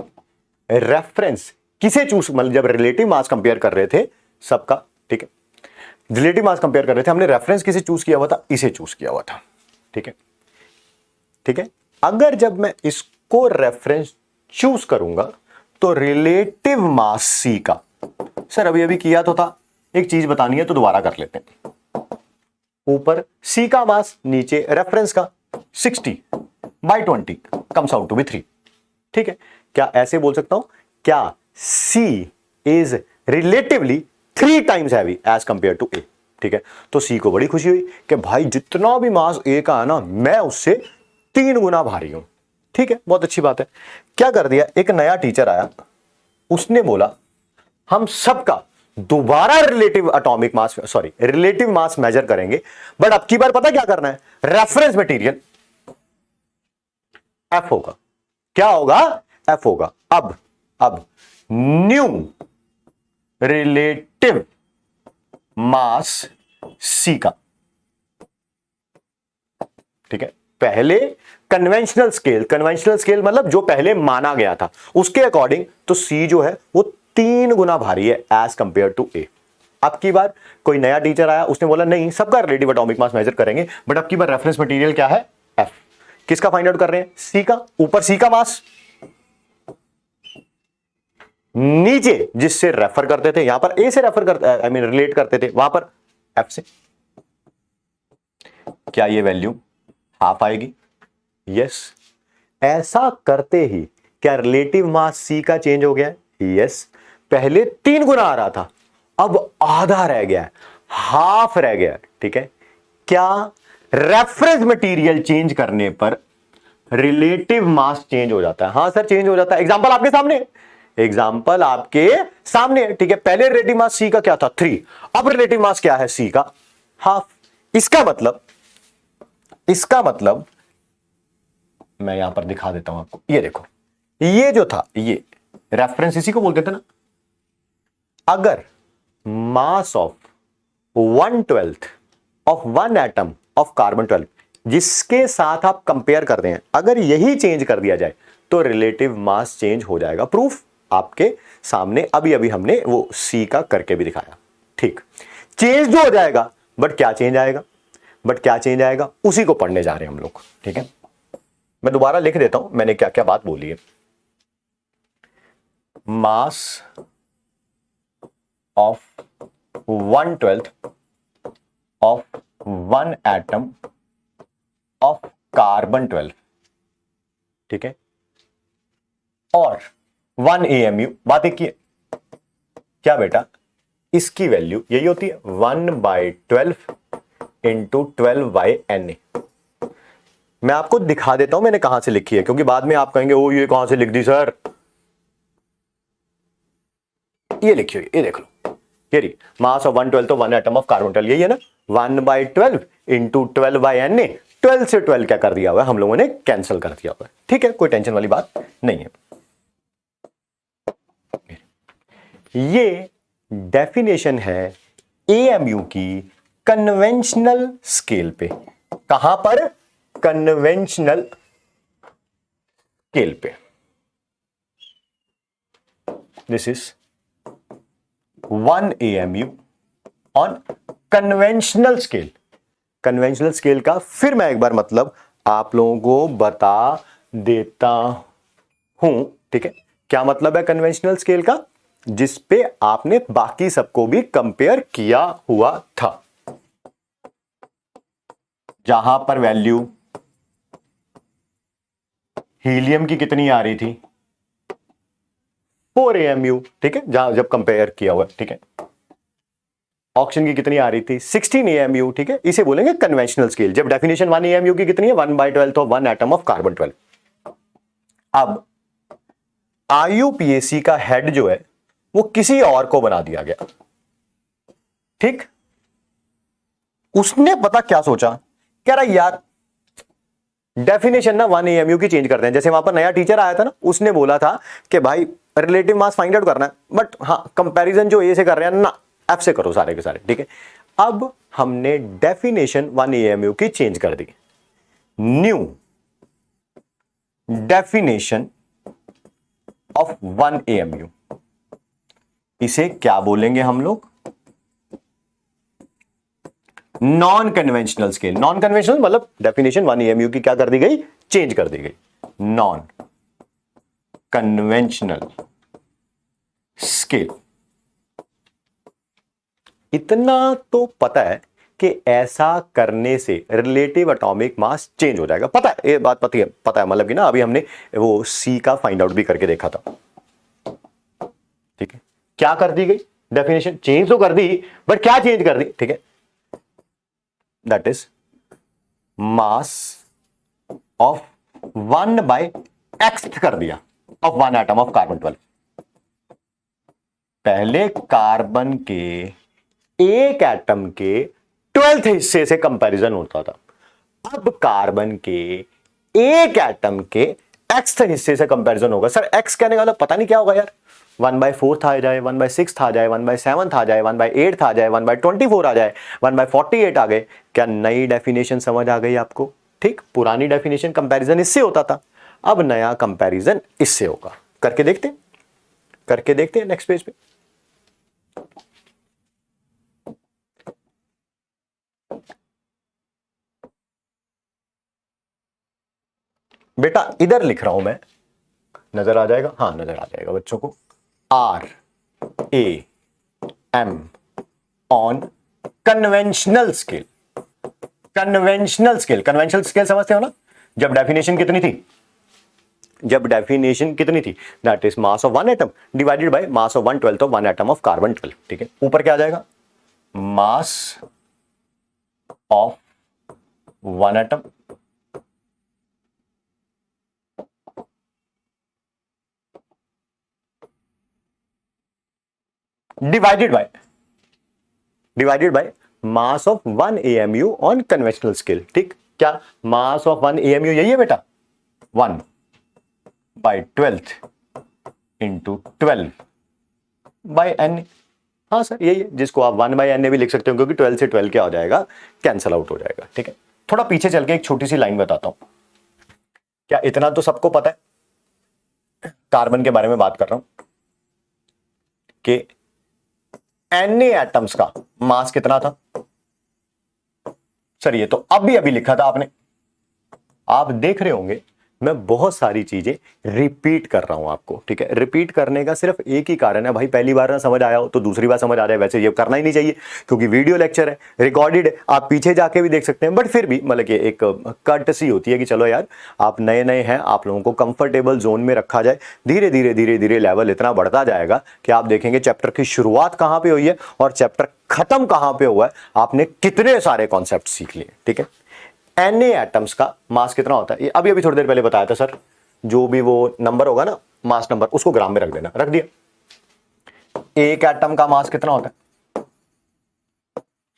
रेफरेंस किसे चूज, मतलब जब रिलेटिव मास कंपेयर कर रहे थे सबका, ठीक है, रिलेटिव मास कंपेयर कर रहे थे, हमने रेफरेंस किसे चूज किया हुआ था, इसे चूज किया हुआ था। ठीक है, ठीक है, अगर जब मैं इसको रेफरेंस चूज करूंगा तो रिलेटिव मास सी का, सर अभी अभी किया तो था, एक चीज बतानी है तो दोबारा कर लेते हैं। ऊपर सी का मास, नीचे रेफरेंस का, 60/20 कम्स आउट टू बी 3। ठीक है, क्या ऐसे बोल सकता हूं, क्या C is relatively 3 times heavy as compare to A. ठीक है, तो सी को बड़ी खुशी हुई कि भाई जितना भी मास ए का है ना, मैं उससे 3 गुना भारी हूं। ठीक है, बहुत अच्छी बात है। क्या कर दिया, एक नया टीचर आया, उसने बोला हम सबका दोबारा relative atomic mass, sorry relative mass measure करेंगे, बट अब की बार पता क्या करना है, रेफरेंस मटेरियल एफ होगा। क्या होगा, एफ होगा। अब न्यू रिलेटिव मास सी का, ठीक है, पहले कन्वेंशनल स्केल मतलब जो पहले माना गया था उसके अकॉर्डिंग, तो सी जो है वो 3 गुना भारी है एज कंपेयर टू ए। अब की बार कोई नया टीचर आया, उसने बोला नहीं सबका रिलेटिव एटॉमिक मास मेजर करेंगे, बट अब की बार रेफरेंस मटेरियल क्या है, एफ। किसका फाइंड आउट कर रहे हैं, सी का। ऊपर सी का मास, नीचे जिससे रेफर करते थे, यहां पर ए से रेफर करते, आई मीन रिलेट करते थे, वहां पर एफ से। क्या ये वैल्यू हाफ आएगी, यस। ऐसा करते ही क्या रिलेटिव मास सी का चेंज हो गया है, यस। पहले 3 गुना आ रहा था, अब आधा रह गया है, हाफ रह गया है। ठीक है, क्या रेफरेंस मटेरियल चेंज करने पर रिलेटिव मास चेंज हो जाता है, हां सर चेंज हो जाता है। एग्जांपल आपके सामने, एग्जांपल आपके सामने। ठीक है, पहले रिलेटिव मास सी का क्या था, 3, अब रिलेटिव मास क्या है सी का, हाफ। इसका मतलब मैं यहां पर दिखा देता हूं आपको, ये देखो, ये जो था, ये रेफरेंस इसी को बोलते थे ना। अगर mass of 1/12 of 1 atom of carbon 12 जिसके साथ आप कंपेयर कर रहे हैं, अगर यही चेंज कर दिया जाए तो रिलेटिव मास चेंज हो जाएगा। प्रूफ आपके सामने अभी अभी हमने वो सी का करके भी दिखाया। ठीक, चेंज जो हो जाएगा, बट क्या चेंज आएगा, उसी को पढ़ने जा रहे हैं हम लोग। ठीक है, मैं दोबारा लिख देता हूं मैंने क्या क्या बात बोली है। Mass of 1/12 of 1 atom of carbon 12, ठीक है, और 1 AMU। बात एक की है क्या बेटा, इसकी वैल्यू यही होती है 1/12 इंटू 12/Na। मैं आपको दिखा देता हूं मैंने कहां से लिखी है, क्योंकि बाद में आप कहेंगे ओ ये कहां से लिख दी सर। ये लिखी हुई, ये देख लो, ये रही मास ऑफ 1/12 तो 1 एटम ऑफ कार्बन 12, यही है ना, 1/12 इंटू 12/Na। 12 से 12 क्या कर दिया हुआ है हम लोगों ने, कैंसिल कर दिया हुआ है, ठीक है, कोई टेंशन वाली बात नहीं है। ये डेफिनेशन है एएमयू की कन्वेंशनल स्केल पे। कहां पर, कन्वेंशनल स्केल पे। This is 1 AMU on conventional scale. Conventional scale का फिर मैं एक बार मतलब आप लोगों को बता देता हूं, ठीक है। क्या मतलब है कन्वेंशनल स्केल का, जिस पे आपने बाकी सबको भी कंपेयर किया हुआ था, जहां पर वैल्यू हीलियम की कितनी आ रही थी, 4 AMU, ठीक है, जहां जब कंपेयर किया हुआ, ठीक है। ऑक्सीजन की कितनी आ रही थी, 16 AMU, ठीक है, इसे बोलेंगे कन्वेंशनल स्केल। जब डेफिनेशन 1 AMU की कितनी है, 1/12 तो 1 एटम ऑफ कार्बन 12। अब IUPAC का हेड जो है वो किसी और को बना दिया गया, ठीक। उसने पता क्या सोचा, कह रहा यार डेफिनेशन ना 1 AMU की चेंज करते हैं। जैसे वहां पर नया टीचर आया था ना, उसने बोला था कि भाई रिलेटिव मास फाइंड आउट करना है, बट हाँ कंपैरिजन जो ए से कर रहे हैं ना, एफ से करो सारे के सारे, ठीक है। अब हमने डेफिनेशन 1 AMU की चेंज कर दी। न्यू डेफिनेशन ऑफ 1 AMU, इसे क्या बोलेंगे हम लोग, non conventional scale. Non conventional मतलब डेफिनेशन 1 AMU की क्या कर दी गई, चेंज कर दी गई, नॉन कन्वेंशनल स्केल। इतना तो पता है कि ऐसा करने से रिलेटिव एटॉमिक मास चेंज हो जाएगा, पता है, ये बात पता है मतलब कि ना, अभी हमने वो सी का फाइंड आउट भी करके देखा था, ठीक है। क्या कर दी गई, डेफिनेशन चेंज तो कर दी, बट क्या चेंज कर दी, ठीक है, that is mass of 1/x कर दिया ऑफ 1 एटम ऑफ कार्बन 12। पहले कार्बन के एक एटम के 12th हिस्से से कंपैरिजन होता था, अब कार्बन के एक एटम के एक्स हिस्से से कंपैरिजन होगा। सर एक्स कहने वाला पता नहीं क्या होगा यार, 1/4 आ जाए, 1/6 आ जाए, 1/7 आ जाए, 1/8 आ जाए, 1/24 आ जाए, 1/48 आ गए। क्या नई डेफिनेशन समझ आ गई आपको, ठीक। पुरानी डेफिनेशन कंपैरिजन इससे होता था, अब नया कंपैरिजन इससे होगा। करके देखते हैं नेक्स्ट पेज पे। बेटा इधर लिख रहा हूं मैं, नजर आ जाएगा, हाँ नजर आ जाएगा बच्चों को। RAM on conventional scale. Conventional scale समझते हो ना, जब डेफिनेशन कितनी थी, that is mass of 1 atom divided by mass of 1/12 तो 1 एटम ऑफ कार्बन 12, ठीक है। ऊपर क्या आ जाएगा, मास of 1 atom divided by mass of 1 AMU on conventional scale, ठीक। क्या मास ऑफ 1 AMU यही है बेटा, 1/12 इंटू 12/Na। हाँ सर यही है, जिसको आप 1/Na भी लिख सकते हो, क्योंकि 12 से 12 क्या हो जाएगा, कैंसल आउट हो जाएगा, ठीक है। थोड़ा पीछे चल के एक छोटी सी लाइन बताता हूं। क्या इतना तो सबको पता है, कार्बन के बारे में बात कर रहा हूं कि Na एटम्स का मास कितना था। सर ये तो अभी लिखा था आपने, आप देख रहे होंगे मैं बहुत सारी चीजें रिपीट कर रहा हूं आपको, ठीक है। रिपीट करने का सिर्फ एक ही कारण है भाई, पहली बार ना समझ आया हो तो दूसरी बार समझ आ जाए। वैसे ये करना ही नहीं चाहिए क्योंकि वीडियो लेक्चर है, रिकॉर्डेड है, आप पीछे जाके भी देख सकते हैं, बट फिर भी मतलब कि एक कर्टसी होती है कि चलो यार आप नए हैं, आप लोगों को कंफर्टेबल जोन में रखा जाए। धीरे धीरे लेवल इतना बढ़ता जाएगा कि आप देखेंगे चैप्टर की शुरुआत कहां पर हुई है और चैप्टर खत्म कहां पर हुआ है, आपने कितने सारे कॉन्सेप्ट सीख लिए, ठीक है। Na एटम्स का मास कितना होता है, ये अभी अभी थोड़ी देर पहले बताया था सर, जो भी वो नंबर होगा ना मास नंबर, उसको ग्राम में रख देना, रख दिया। एक एटम का मास कितना होता है,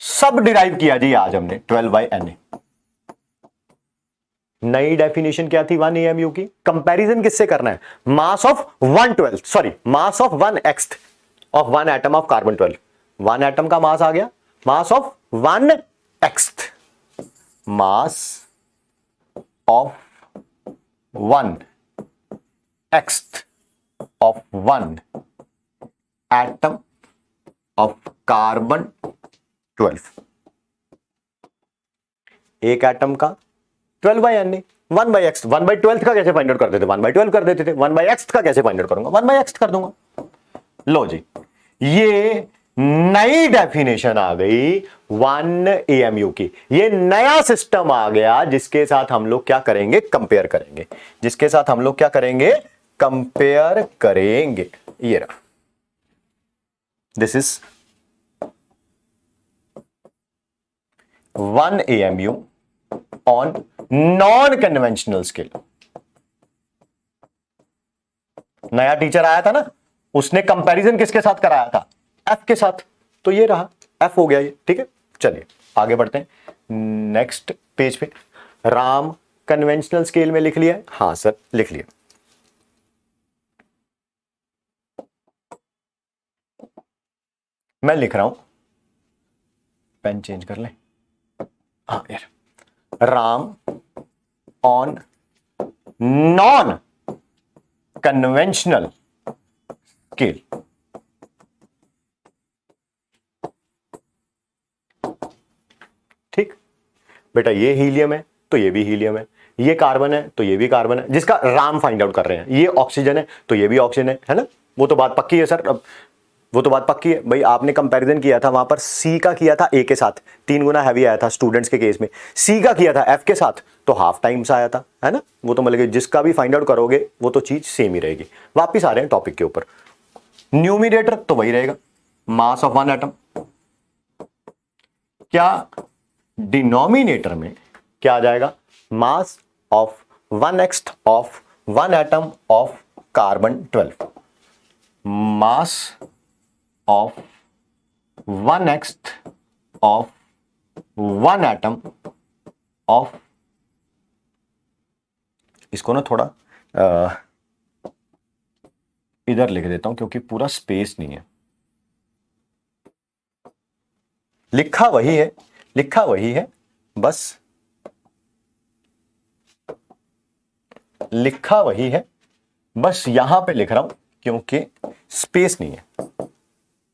सब डिराइव किया जी आज हमने 12/Na। नई डेफिनेशन क्या थी 1 AMU की, कंपैरिजन किससे करना है, mass of 1/12 sorry mass of 1/x of 1 atom of carbon 12। 1 atom का मास आ गया, mass of 1/x, mass of 1/x of 1 atom of carbon 12। एक एटम का 12/Na, 1/x, 1/12 का कैसे फाइंड आउट कर देते, 1/12 कर देते थे, 1/x का कैसे फाइंड आउट करूंगा, 1/x कर दूंगा। लो जी, ये नई डेफिनेशन आ गई 1 AMU की, ये नया सिस्टम आ गया जिसके साथ हम लोग क्या करेंगे, कंपेयर करेंगे, जिसके साथ हम लोग क्या करेंगे, कंपेयर करेंगे। ये रहा, this is 1 AMU on non conventional scale. नया टीचर आया था ना, उसने कंपैरिजन किसके साथ कराया था, एफ के साथ, तो ये रहा एफ हो गया ये, ठीक है। चलिए आगे बढ़ते हैं नेक्स्ट पेज पे। राम कन्वेंशनल स्केल में लिख लिया, हाँ सर लिख लिया। मैं लिख रहा हूं, पेन चेंज कर ले, हाँ यार, Ram on non conventional scale. ठीक बेटा, ये हीलियम है तो ये भी हीलियम है, ये कार्बन है तो ये भी कार्बन है, जिसका राम फाइंड आउट कर रहे हैं, ये ऑक्सीजन है तो ये भी ऑक्सीजन है ना। वो तो बात पक्की है सर, अब वो तो बात पक्की है भाई। आपने कंपैरिजन किया था वहां पर, सी का किया था ए के साथ, 3 गुना हैवी आया था स्टूडेंट्स के केस में, सी का किया था एफ के साथ तो हाफ टाइम्स आया था, है ना। वो तो मतलब जिसका भी फाइंड आउट करोगे वो तो चीज सेम ही रहेगी। वापिस आ रहे हैं टॉपिक के ऊपर, न्यूमिनेटर तो वही रहेगा, मास ऑफ 1 एटम। क्या डिनोमिनेटर में क्या आ जाएगा, mass of 1x of 1 atom of carbon 12, mass of 1x of 1 atom of, इसको ना थोड़ा इधर लिख देता हूं क्योंकि पूरा स्पेस नहीं है। लिखा वही है, लिखा वही है, बस लिखा वही है, बस यहां पे लिख रहा हूं क्योंकि स्पेस नहीं है।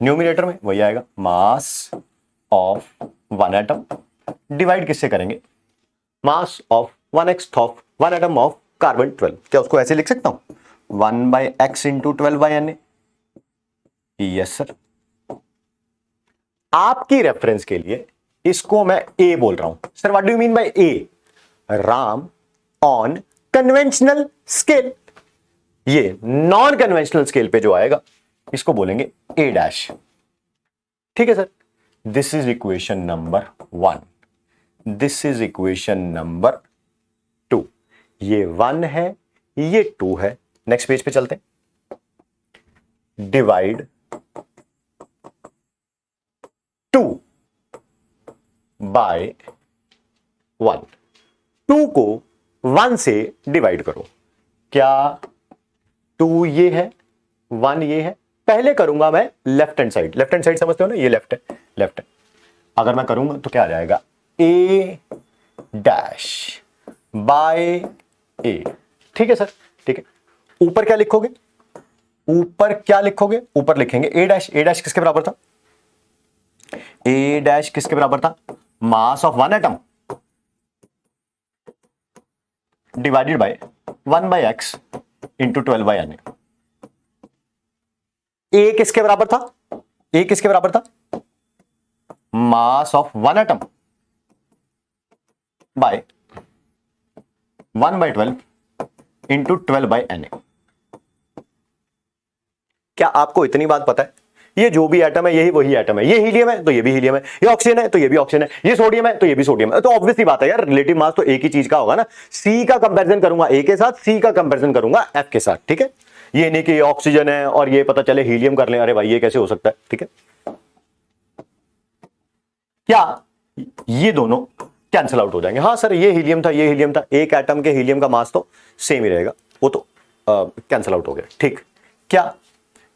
न्यूमिनेटर में वही आएगा, मास ऑफ 1 एटम डिवाइड किससे करेंगे, mass of 1x of 1 atom of carbon 12। क्या उसको ऐसे लिख सकता हूं, 1/x into 12/Na। Yes sir, आपकी रेफरेंस के लिए इसको मैं ए बोल रहा हूं। Sir what do you mean by A, Ram on conventional scale. ये नॉन कन्वेंशनल स्केल पे जो आएगा इसको बोलेंगे ए डैश। ठीक है sir, this is equation number 1, this is equation number 2। ये 1 है, ये 2 है। नेक्स्ट पेज पे चलते हैं। डिवाइड 2 बाय 1, 2 को 1 से डिवाइड करो। क्या 2 ये है, 1 ये है। पहले करूंगा मैं left hand side, left hand side समझते हो ना, ये लेफ्ट है, लेफ्ट है। अगर मैं करूंगा तो क्या आ जाएगा, ए डैश बाय ए। ठीक है सर, ठीक है। ऊपर क्या लिखोगे, ऊपर क्या लिखोगे, ऊपर लिखेंगे ए डैश। ए डैश किसके बराबर था, ए डैश किसके बराबर था, मास of 1 atom divided bye 1/x into 12/Na। ए किसके बराबर था, ए किसके बराबर था, मास of 1 atom by 1/12 into 12/Na। क्या आपको इतनी बात पता है ये जो भी एटम है यही वही एटम है, ये हीलियम है तो ये भी हीलियम है, ये ऑक्सीजन है तो ये भी ऑक्सीजन है, ये सोडियम है तो ये भी सोडियम है। तो ऑब्वियसली बात है यार, रिलेटिव मास तो एक ही चीज का होगा ना। सी का कंपैरिजन करूंगा ए के साथ, सी का कंपैरिजन करूंगा एफ के साथ, ठीक है। ये नहीं कि ये ऑक्सीजन है और ये पता चले हीलियम कर लें, अरे भाई ये कैसे हो सकता है, ठीक है। क्या ये दोनों कैंसिल आउट हो जाएंगे? हाँ सर, ये हीलियम था ये हीलियम था, एक एटम के हीलियम का मास तो सेम ही रहेगा, वो तो कैंसिल आउट हो गया, ठीक। क्या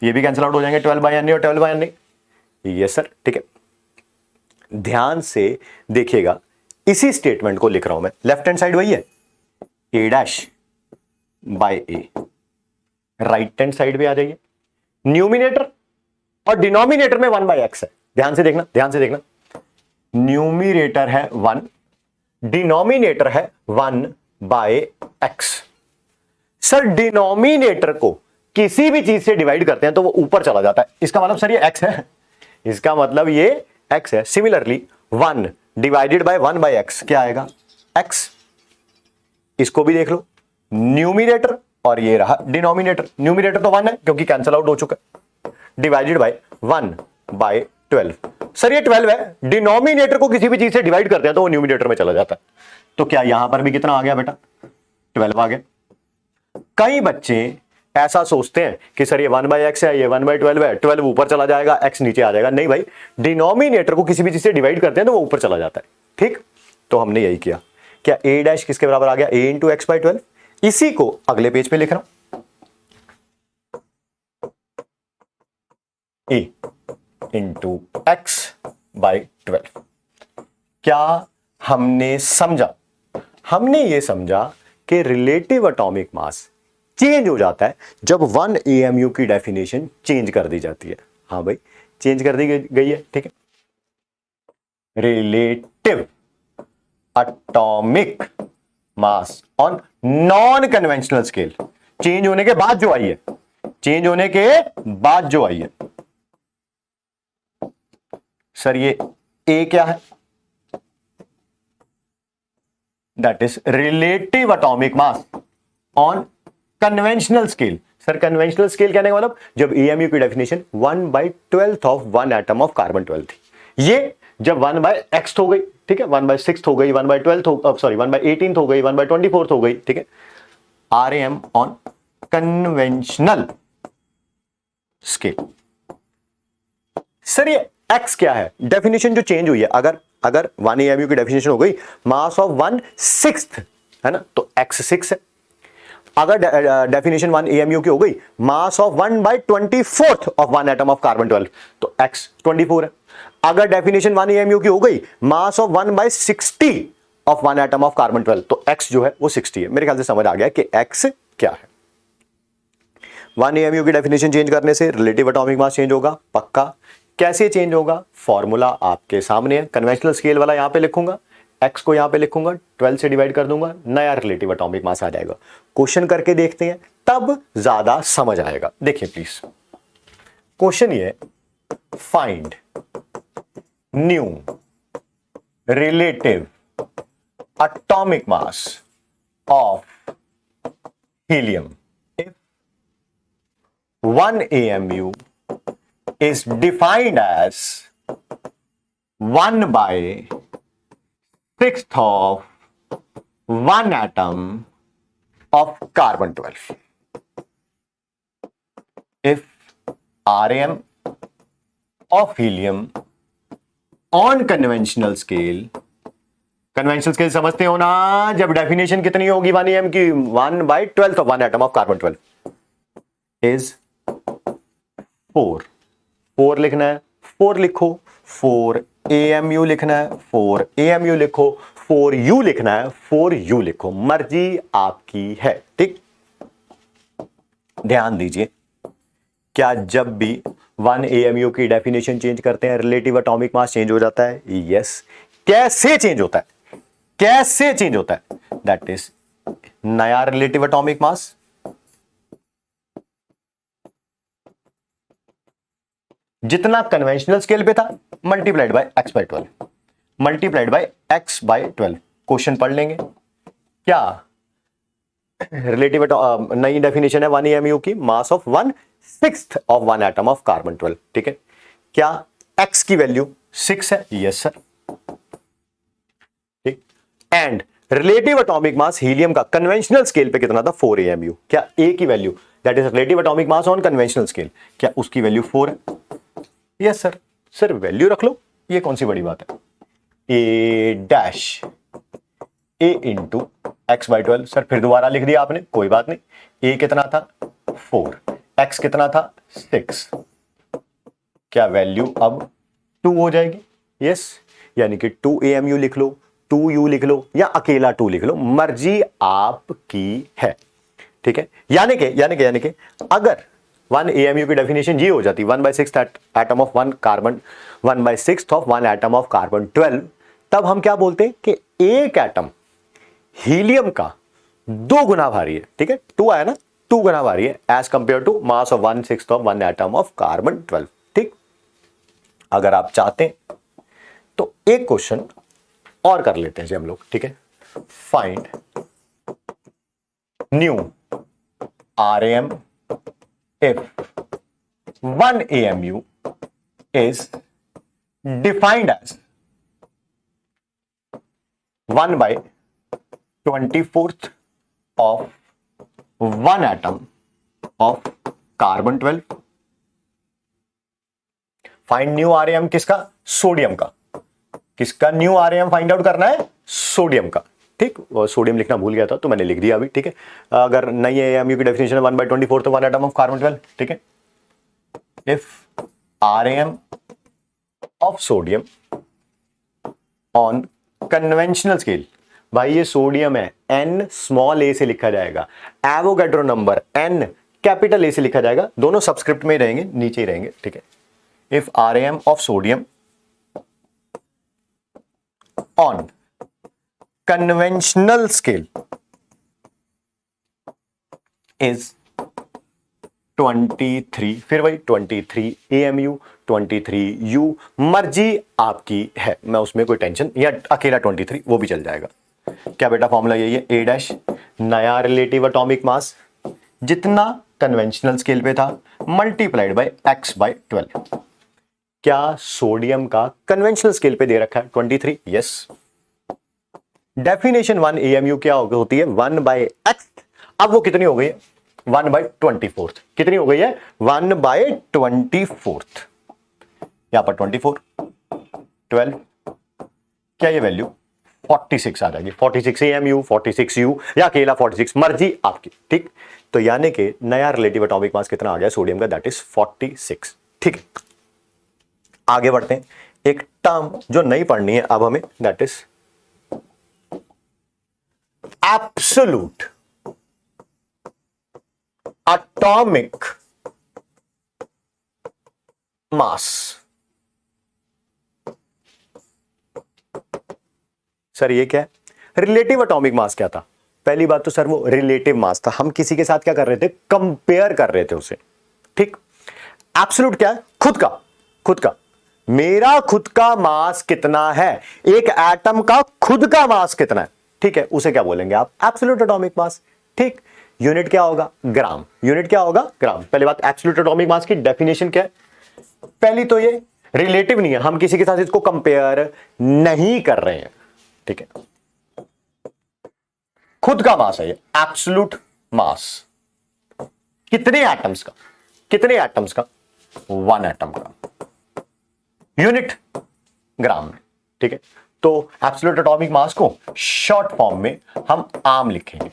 ये भी कैंसिल आउट हो जाएंगे 12/Na और 12/Na? यस सर, ठीक है। ध्यान से देखिएगा, इसी स्टेटमेंट को लिख रहा हूं मैं, लेफ्ट हैंड साइड वही है A'/A, राइट हैंड साइड पे आ जाइए, न्यूमिनेटर और डिनोमिनेटर में 1/x है। ध्यान से देखना, ध्यान से देखना, न्यूमिनेटर है 1, डिनोमिनेटर है 1/x। सर डिनोमिनेटर को किसी भी चीज से डिवाइड करते हैं तो वो ऊपर चला जाता है, इसका मतलब सर ये x है, इसका मतलब ये x है। सिमिलरली 1 डिवाइडेड बाय 1/x क्या आएगा? x। इसको भी देख लो, न्यूमिनेटर और ये रहा डिनोमिनेटर, न्यूमिनेटर तो 1 है क्योंकि कैंसिल आउट हो चुका है, डिवाइडेड बाय 1/12। सर ये 12 है, डिनोमिनेटर को किसी भी चीज से डिवाइड करते हैं तो वो न्यूमिनेटर में चला जाता है। तो क्या यहां पर भी कितना आ गया बेटा? 12 आ गया। कई बच्चे ऐसा सोचते हैं कि सर ये 1/x है, ये 1/12 है, 12 ऊपर चला जाएगा, x नीचे आ जाएगा। नहीं भाई, डिनोमिनेटर को किसी भी चीज से डिवाइड करते हैं तो वो ऊपर चला जाता है, ठीक। तो हमने यही किया। क्या a' किसके बराबर आ गया? a × x/12। इसी को अगले पेज पे लिख रहा हूं, a × x/12। क्या हमने समझा? हमने ये समझा कि रिलेटिव एटॉमिक मास चेंज हो जाता है जब 1 AMU की डेफिनेशन चेंज कर दी जाती है। हाँ भाई, चेंज कर दी गई है, ठीक है। Relative atomic mass on non conventional scale change होने के बाद जो आई है, चेंज होने के बाद जो आई है। सर ये A क्या है? That is relative atomic mass on conventional scale. Sir conventional scale कहने का मतलब जब AMU की definition 1/12 of 1 atom of carbon 12 थी, ये जब 1/x हो गई, ठीक है, 1/6 हो गई, 1/12 हो, सॉरी 1/18 हो गई, 1/24 हो गई, ठीक है। RAM on conventional scale. Sir ये x क्या है? डेफिनेशन जो चेंज हुई है, अगर 1 AMU की डेफिनेशन हो गई मास ऑफ 1/6 है ना, तो x 6 है। अगर डेफिनेशन 1 AMU की हो गई mass of 1/24 of 1 atom of carbon 12, तो x 24 है। अगर डेफिनेशन 1 AMU की हो गई mass of 1/60 of 1 atom of carbon 12, तो x जो है वो 60 है। मेरे ख्याल से समझ आ गया कि x क्या है। 1 AMU की डेफिनेशन चेंज करने से रिलेटिव एटॉमिक मास चेंज होगा, पक्का। कैसे चेंज होगा? फॉर्मूला आपके सामने है, कन्वेंशनल स्केल वाला यहां पे लिखूंगा, x को यहां पे लिखूंगा, 12 से डिवाइड कर दूंगा, नया रिलेटिव एटॉमिक मास आ जाएगा। क्वेश्चन करके देखते हैं, तब ज्यादा समझ आएगा। देखिए प्लीज, क्वेश्चन ये, find new relative atomic mass of helium if 1 AMU is defined as 1/6 of 1 atom of carbon 12. If RM of helium on conventional scale, conventional scale समझते हो ना, जब डेफिनेशन कितनी होगी 1 AM की? 1/12 of 1 atom of carbon 12 is 4 लिखना है, 4 लिखो, 4 AMU लिखना है, 4 AMU लिखो, 4U लिखना है, 4U लिखो, मर्जी आपकी है, ठीक। ध्यान दीजिए, क्या जब भी 1 AMU की डेफिनेशन चेंज करते हैं रिलेटिव एटॉमिक मास चेंज हो जाता है? यस। कैसे चेंज होता है? कैसे चेंज होता है? दैट इज नया रिलेटिव एटॉमिक मास जितना कन्वेंशनल स्केल पे था multiplied by x/12, multiplied by x/12। Question पढ़ लेंगे। क्या रिलेटिव नई डेफिनेशन है 1 AMU की, mass of 1/6 sixth of one atom of carbon 12। ठीक है, क्या x की वैल्यू 6 है? Yes sir. ठीक, and relative atomic mass helium का कन्वेंशनल स्केल पे कितना था? 4 AMU। क्या a की value that is relative atomic mass on conventional scale, क्या उसकी वैल्यू 4 है? Yes sir. सर वैल्यू रख लो, ये कौन सी बड़ी बात है। a dash a into x by 12। Sir फिर दोबारा लिख दिया आपने, कोई बात नहीं। a कितना था? 4, x कितना था? 6। क्या वैल्यू अब 2 हो जाएगी? यस, यानी कि 2 AMU लिख लो, 2U लिख लो या अकेला 2 लिख लो, मर्जी आपकी है। ठीक है, यानी कि अगर 1 AMU की डेफिनेशन ये हो जाती 1/6 atom of 1 carbon 1/6 of 1 atom of carbon 12, तब हम क्या बोलते हैं कि एक एटम हीलियम का 2 गुना भारी है। ठीक है, 2 आया ना, 2 गुना भारी है as compare to mass of 1/6 of 1 atom of carbon 12। ठीक, अगर आप चाहते हैं तो एक क्वेश्चन और कर लेते हैं जी हम लोग। ठीक है, find new RAM if 1 AMU is defined as 1/24 of 1 atom of carbon 12। Find new RAM किसका? सोडियम का। किसका न्यू RAM फाइंड आउट करना है? सोडियम का। ठीक, सोडियम लिखना भूल गया था तो मैंने लिख दिया अभी। ठीक है, अगर नई AMU की डेफिनेशन है 1/24 तो 1 एटम ऑफ कार्बन 12। ठीक है, if RM of sodium on conventional scale, भाई ये सोडियम है, N स्मॉल a से लिखा जाएगा, Avogadro number N capital A से लिखा जाएगा, दोनों सबस्क्रिप्ट में ही रहेंगे, नीचे ही रहेंगे। ठीक है, if RM of sodium on conventional scale is 23, फिर वही 23 AMU 23U, मर्जी आपकी है, मैं उसमें कोई टेंशन, या अकेला 23 वो भी चल जाएगा। क्या बेटा फॉर्मूला यही है, A डैश नया रिलेटिव एटॉमिक मास जितना कन्वेंशनल स्केल पे था मल्टीप्लाइड बाय x बाय 12। क्या सोडियम का कन्वेंशनल स्केल पे दे रखा है 23? यस। डेफिनेशन 1 AMU क्या होती है? 1/x। अब वो कितनी हो गई है? 1/24। कितनी हो गई है? 1/24। यहां पर 24 12, क्या ये वैल्यू 46 आ जाएगी। 46 AMU 46U या अकेला 46, मर्जी आपकी। ठीक, तो यानी कि नया रिलेटिव एटॉमिक मास कितना आ गया सोडियम का? That is 46। ठीक है, आगे बढ़ते हैं। एक टर्म जो नहीं पढ़नी है अब हमें, that is absolute atomic mass. Sir ये क्या है? रिलेटिव एटॉमिक मास क्या था? पहली बात तो सर वो रिलेटिव मास था, हम किसी के साथ क्या कर रहे थे? कंपेयर कर रहे थे उसे। ठीक, एब्सोल्यूट क्या है? खुद का। खुद का, मेरा खुद का मास कितना है, एक एटम का खुद का मास कितना है, ठीक है, उसे क्या बोलेंगे आप? एब्सोल्यूट एटॉमिक मास। ठीक, यूनिट क्या होगा? ग्राम। यूनिट क्या होगा? ग्राम। पहली बात, एब्सोल्यूट एटॉमिक मास की डेफिनेशन क्या है? पहली तो ये रिलेटिव नहीं है, हम किसी के साथ इसको कंपेयर नहीं कर रहे हैं। ठीक है, खुद का मास है ये, एब्सोल्यूट मास। कितने एटम्स का? कितने एटम्स का? 1 एटम का। यूनिट ग्राम में। ठीक है, तो एब्सोल्यूट एटॉमिक मास को शॉर्ट फॉर्म में हम आम लिखेंगे।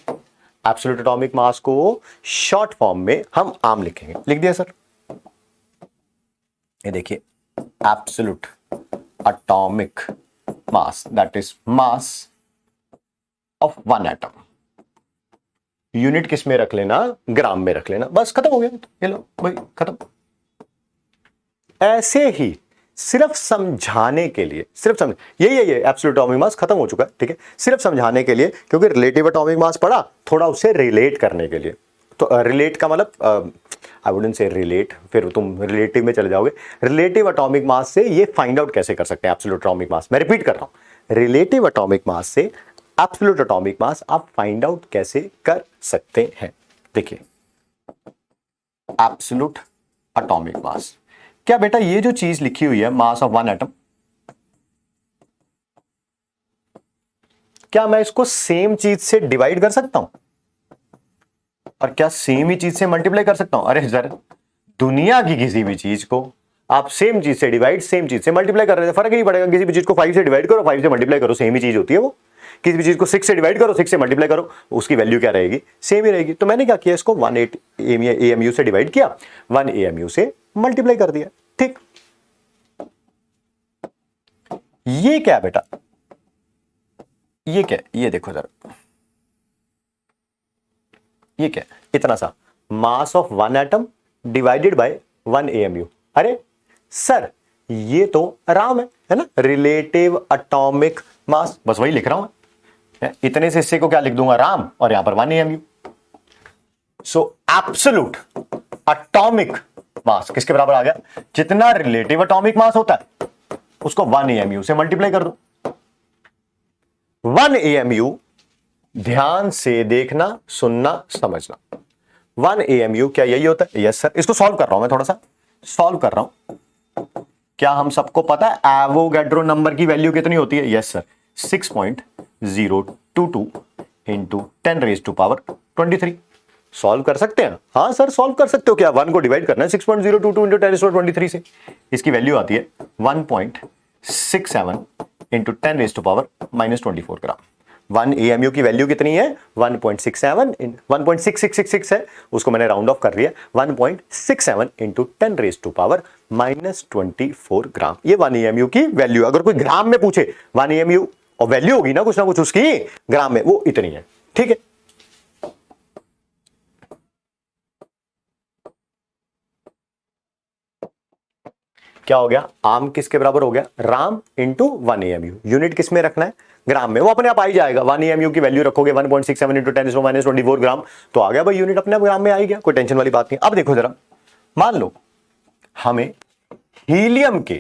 एब्सोल्यूट एटॉमिक मास को शॉर्ट फॉर्म में हम आम लिखेंगे। लिख दिया सर? ये देखिए, absolute atomic mass that is mass of 1 atom. Unit किस में रख लेना? ग्राम में रख लेना, बस खत्म हो गया। ये लो भाई, खत्म। ऐसे ही सिर्फ समझाने के लिए, सिर्फ समझ, यही एब्सोल्यूट एटॉमिक मास खत्म हो चुका है। ठीक है, सिर्फ समझाने के लिए, क्योंकि रिलेटिव एटॉमिक मास पढ़ा, थोड़ा उससे रिलेट करने के लिए। तो रिलेट का मतलब आई वुडंट से रिलेट, फिर तुम रिलेटिव में चले जाओगे। रिलेटिव एटॉमिक मास से ये फाइंड आउट कैसे कर सकते हैं एब्सोल्यूट एटॉमिक मास? मैं रिपीट कर रहा हूं, रिलेटिव एटॉमिक मास से एब्सोल्यूट एटॉमिक मास आप फाइंड आउट कैसे कर सकते हैं? देखिए, एब्सोल्यूट एटॉमिक मास। क्या बेटा ये जो चीज लिखी हुई है मास ऑफ वन एटम, क्या मैं इसको सेम चीज से डिवाइड कर सकता हूं और क्या सेम ही चीज से मल्टीप्लाई कर सकता हूं? अरे सर, दुनिया की किसी भी चीज को आप सेम चीज से डिवाइड सेम चीज से मल्टीप्लाई कर रहे थे, फर्क नहीं पड़ेगा। किसी भी चीज को 5 से डिवाइड करो, 5 से मल्टीप्लाई करो, सेम ही चीज होती है वो। किसी भी चीज को 6 से डिवाइड करो, 6 से मल्टीप्लाई करो, उसकी वैल्यू क्या रहेगी? सेम ही रहेगी। तो मैंने क्या किया, इसको 1 AMU से डिवाइड किया, 1 AMU से मल्टीप्लाई कर दिया। ठीक, ये क्या है बेटा, ये क्या है? ये देखो जरा, ये क्या है? इतना सा मास of one atom divided by 1 AMU। अरे सर, ये तो राम है ना, रिलेटिव एटॉमिक मास, बस वही लिख रहा हूं। इतने से हिस्से को क्या लिख दूंगा, राम, और यहां पर 1 AMU। सो एब्सोल्यूट एटॉमिक मास किसके बराबर आ गया? जितना रिलेटिव एटॉमिक मास होता है उसको 1 AMU से मल्टीप्लाई कर दो। 1 AMU, ध्यान से देखना, सुनना, समझना। 1 AMU क्या यही होता है? Yes sir. इसको सॉल्व कर रहा हूं मैं, थोड़ा सा सॉल्व कर रहा हूं। क्या हम सबको पता है एवोगैड्रो नंबर की वैल्यू कितनी होती है? Yes sir, 6.022 into 10⁻23। सॉल्व कर सकते हैं? हाँ सर, सॉल्व कर सकते हो। क्या 1 को डिवाइड करना है 6.022 इंटू 10⁻23 से? इसकी वैल्यू आती है 1.67 इंटू 10⁻24 ग्राम। 1 AMU की वैल्यू कितनी है? 1.67 1.6666 है, उसको मैंने राउंड ऑफ कर लिया। 1.67 इंटू 10⁻24 ग्राम, ये 1 AMU की वैल्यू। अगर कोई ग्राम में पूछे 1 AMU और वैल्यू होगी ना कुछ उसकी ग्राम में, वो इतनी है। ठीक है, क्या हो गया? आम किसके बराबर हो गया? Ram into 1 AMU। यूनिट किस में रखना है? ग्राम में। वो अपने आप आ ही जाएगा। 1 AMU की वैल्यू रखोगे 1.67 इंटू 10⁻24 ग्राम, तो आ गया भाई यूनिट, अपने आप ग्राम में आ ही गया। कोई टेंशन वाली बात नहीं। अब देखो जरा, मान लो हमें हीलियम के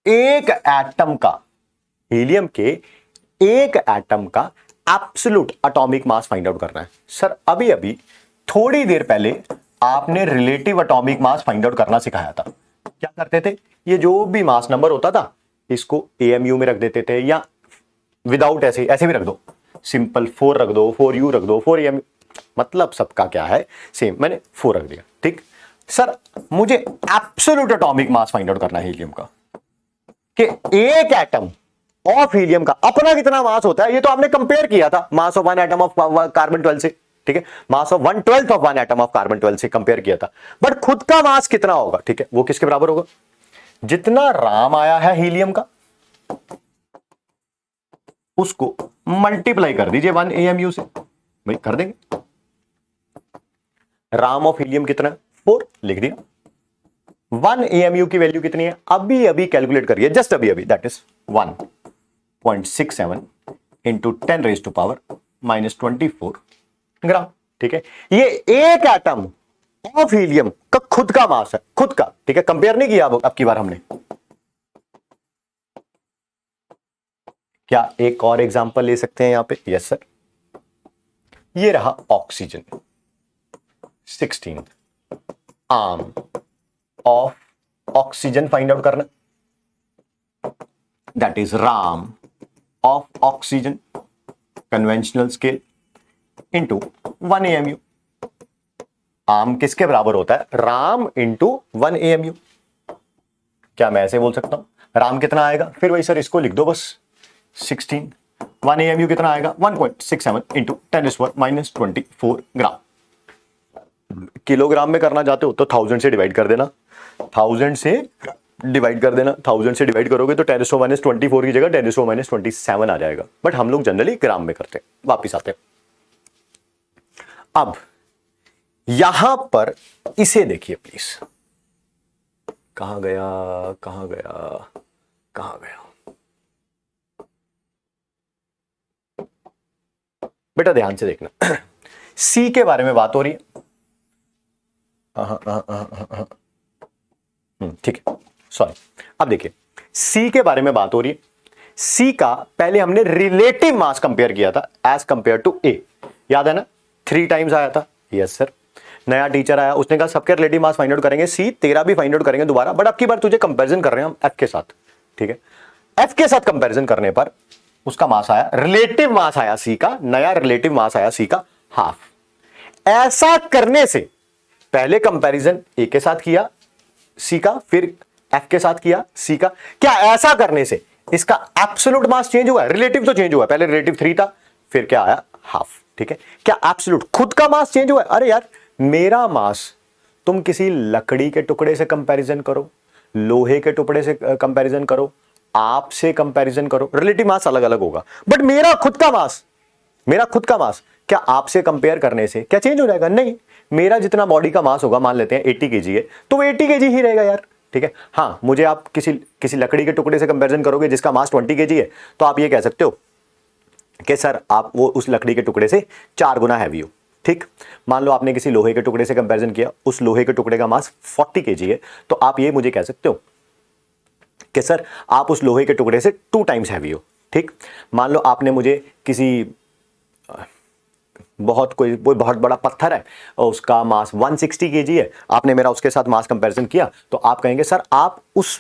एक एटम का, हीलियम के एक एटम का absolute atomic mass find out करना है। सर अभी अभी थोड़ी देर पहले आपने relative atomic mass find out करना सिखाया था। क्या करते थे? ये जो भी मास नंबर होता था इसको AMU में रख देते थे, या विदाउट ऐसे भी रख दो, सिंपल 4 रख दो, 4U रख दो, 4 AMU, मतलब सबका क्या है सेम। मैंने 4 रख दिया। ठीक सर, मुझे absolute atomic mass find out करना है हीलियम का, कि एक एटम ऑफ हीलियम का अपना कितना मास होता है। ये तो आपने कंपेयर किया था मास ऑफ 1 एटम ऑफ कार्बन 12 से। ठीक है, mass of 1/12 of 1 atom of carbon 12 से कंपेयर किया था। बट खुद का मास कितना होगा? ठीक है, वो किसके बराबर होगा? जितना राम आया है हीलियम का, उसको मल्टीप्लाई कर दीजिए 1 AMU से। भाई कर देंगे। राम ऑफ हीलियम कितना है? 4 लिख दिया। 1 AMU की वैल्यू कितनी है? अभी अभी कैलकुलेट करिए, जस्ट अभी अभी, दैट इज 1.67 इंटू 10⁻24 ग्राम। ठीक है, ये एक एटम ऑफ हीलियम का खुद का मास है, खुद का। ठीक है, कंपेयर नहीं किया अब की बार हमने। क्या एक और एग्जांपल ले सकते हैं यहां पे? यस सर, ये रहा oxygen. 16 RAM of oxygen find out करना, that is RAM of oxygen conventional scale into 1 AMU। RAM किसके बराबर होता है? RAM into 1 AMU। क्या मैं ऐसे बोल सकता हूं? राम कितना आएगा? फिर वही सर, इसको लिख दो बस, 16। 1 AMU कितना आएगा? 1.67 इंटू 10⁻24 ग्राम। किलोग्राम में करना चाहते हो तो 1000 से डिवाइड कर देना, 1000 से डिवाइड कर देना। 1000 से डिवाइड करोगे तो 10⁻24 की जगह 10⁻27 आ जाएगा। बट हम लोग जनरली ग्राम में करते हैं। वापिस आते हैं। अब यहां पर इसे देखिए प्लीज, कहां गया कहां गया कहां गया बेटा, ध्यान से देखना। सी के बारे में बात हो रही है। ठीक है, सॉरी। अब देखिए, सी के बारे में बात हो रही है। सी का पहले हमने रिलेटिव मास कंपेयर किया था एज कंपेयर टू ए, याद है ना? 3 टाइम्स आया था। Yes sir. नया टीचर आया, उसने कहा सबके रिलेटिव मास फाइंड आउट करेंगे, सी तेरा भी फाइंड आउट करेंगे दोबारा, बट अब की बार तुझे कंपैरिजन कर रहे हैं हम एफ के साथ, ठीक है। एफ के साथ कंपैरिजन करने पर उसका मास आया, रिलेटिव मास आया सी का, नया रिलेटिव मास आया सी का हाफ। ऐसा करने से पहले कंपैरिजन ए के साथ किया सी का, फिर एफ के साथ किया सी का, क्या ऐसा करने से इसका एब्सोल्यूट मास चेंज हुआ? रिलेटिव तो चेंज हुआ, पहले रिलेटिव 3 था, फिर क्या आया हाफ, ठीक है। क्या एब्सोल्यूट खुद का मास चेंज हुआ? अरे यार मेरा मास तुम किसी लकड़ी के टुकड़े से कंपैरिजन करो, लोहे के टुकड़े से कंपैरिजन करो, आपसे कंपैरिजन करो, रिलेटिव मास अलग अलग होगा, बट मेरा खुद का मास क्या आपसे कंपेयर करने से क्या चेंज हो जाएगा? नहीं। मेरा जितना बॉडी का मास होगा, मान लेते हैं 80 केजी है, तो वो 80 केजी ही रहेगा यार, ठीक है। हाँ, मुझे आप किसी लकड़ी के टुकड़े से कंपैरिजन करोगे जिसका मास 20 केजी है, तो आप ये कह सकते हो कि सर आप वो उस लकड़ी के टुकड़े से 4 गुना हैवी हो, ठीक। मान लो आपने किसी लोहे के टुकड़े से कंपैरिजन किया, उस लोहे के टुकड़े का मास 40 केजी है, तो आप ये मुझे कह सकते हो कि सर आप उस लोहे के टुकड़े से 2 टाइम्स हैवी हो, ठीक। मान लो आपने मुझे किसी कोई बहुत बड़ा पत्थर है और उसका मास 160 केजी है, आपने मेरा उसके साथ मास कंपैरिजन किया, तो आप कहेंगे सर आप उस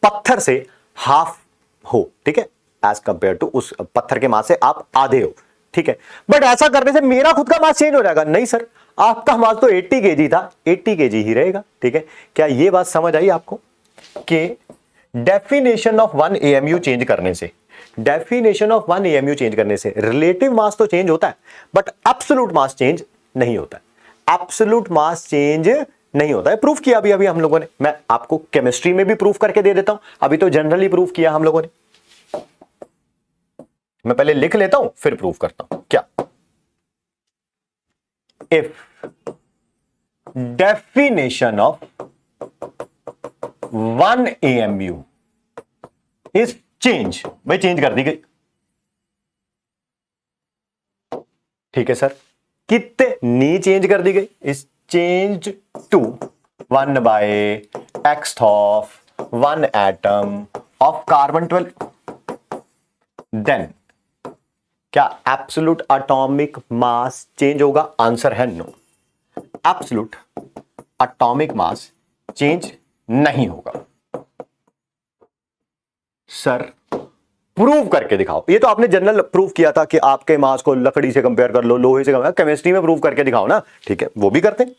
पत्थर से हाफ हो, ठीक है, एज कंपेयर टू उस पत्थर के मास से आप आधे हो, ठीक है। बट ऐसा करने से मेरा खुद का मास चेंज हो जाएगा? नहीं सर, आपका मास तो 80 केजी था, 80 केजी ही रहेगा, ठीक है। क्या ये बात समझ आई आपको कि डेफिनेशन ऑफ 1 AMU चेंज करने से, डेफिनेशन ऑफ 1 AMU चेंज करने से रिलेटिव मास तो चेंज होता है, बट एब्सोल्यूट मास चेंज नहीं होता है। एब्सोल्यूट मास चेंज नहीं होता है, प्रूफ किया अभी हम लोगों ने। मैं आपको केमिस्ट्री में भी प्रूफ करके दे देता हूं, अभी तो जनरली प्रूफ किया हम लोगों ने। मैं पहले लिख लेता हूं फिर प्रूफ करता हूं। क्या? If definition of 1 AMU is change, भाई चेंज कर दी गई, ठीक है सर। कितनी चेंज कर दी गई? Is change to 1 by X of 1 atom of carbon 12, then क्या एब्सोल्यूट एटॉमिक मास चेंज होगा? आंसर है no, absolute atomic mass change नहीं होगा। सर प्रूव करके दिखाओ। ये तो आपने जनरल प्रूव किया था कि आपके मास को लकड़ी से कंपेयर कर लो, लोहे से कंपेयर, केमिस्ट्री में प्रूव करके दिखाओ ना, ठीक है, वो भी करते हैं,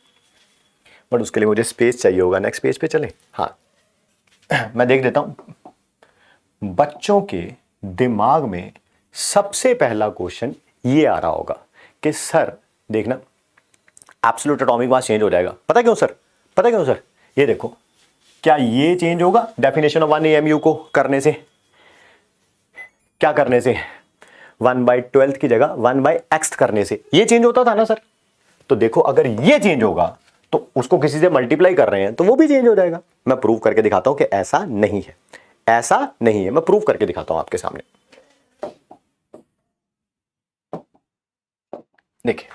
बट उसके लिए मुझे स्पेस चाहिए होगा। नेक्स्ट पेज पे चलें। हाँ, मैं देख देता हूं। बच्चों के दिमाग में सबसे पहला क्वेश्चन ये आ रहा होगा कि सर देखना एब्सोल्यूट एटॉमिक मास चेंज हो जाएगा। पता क्यों सर? पता क्यों सर? ये देखो, क्या ये चेंज होगा डेफिनेशन ऑफ 1 AMU को करने से? क्या करने से? 1/12 की जगह 1/x करने से ये चेंज होता था ना सर। तो देखो अगर ये चेंज होगा तो उसको किसी से मल्टीप्लाई कर रहे हैं तो वो भी चेंज हो जाएगा। मैं प्रूव करके दिखाता हूं कि ऐसा नहीं है, ऐसा नहीं है। मैं प्रूव करके दिखाता हूं आपके सामने। देखिए,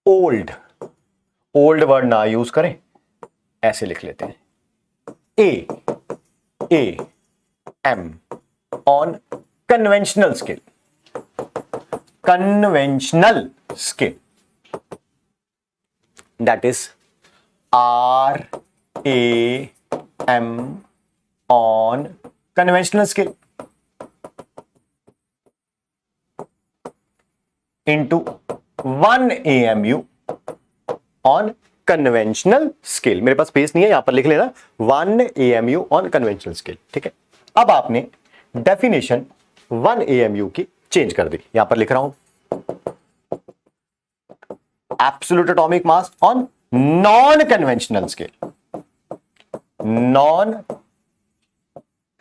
ओल्ड वर्ड ना यूज करें, ऐसे लिख लेते हैं, A M on conventional scale, conventional scale, that is RAM on conventional scale into 1 AMU on conventional scale। मेरे पास स्पेस नहीं है, यहां पर लिख लेना 1 AMU on conventional scale, ठीक है। अब आपने डेफिनेशन 1 AMU की चेंज कर दी, यहां पर लिख रहा हूं absolute atomic mass on non conventional scale, non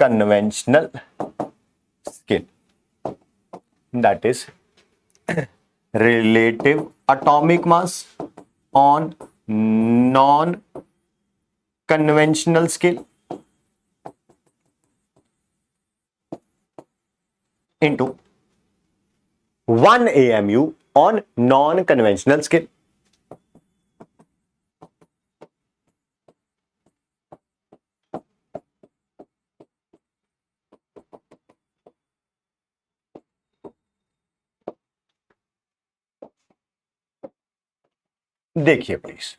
conventional scale, that is relative atomic mass on non conventional scale into 1 AMU on non-conventional scale। देखिए प्लीज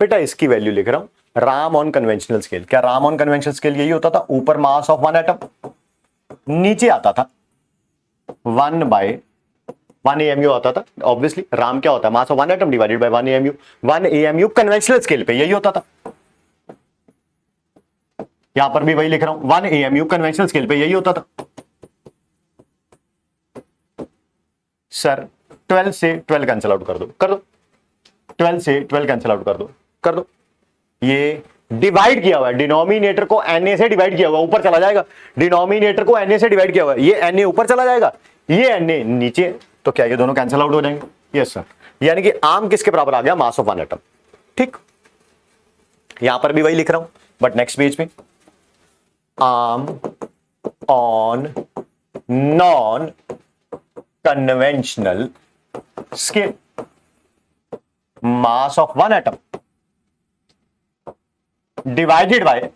बेटा, इसकी वैल्यू लिख रहा हूं राम ऑन कन्वेंशनल स्केल। क्या राम ऑन कन्वेंशनल स्केल यही होता था, ऊपर मास ऑफ वन एटम, नीचे आता था 1/1 AMU आता था। ऑब्वियसली राम क्या होता है, मास of one atom divided by 1 AMU। 1 AMU conventional scale पे यही होता था। यहां पर भी वही लिख रहा हूं, 1 AMU कन्वेंशनल स्केल पे यही होता था। सर 12 से 12 कैंसिल आउट कर दो, कर दो। 12 से 12 कैंसिल आउट कर दो, कर दो। ये डिवाइड किया हुआ है, डिनोमिनेटर को Na से डिवाइड किया हुआ, ऊपर चला जाएगा। डिनोमिनेटर को Na से डिवाइड किया हुआ है, ये Na ऊपर चला जाएगा, ये Na नीचे, तो क्या ये दोनों कैंसिल आउट हो जाएंगे? Yes sir. यानी कि आर्म किसके बराबर आ गया, मास ऑफ वन एटम। ठीक, यहां पर भी वही लिख रहा हूं, बट नेक्स्ट पेज में RAM on non conventional scale, mass of one atom divided by,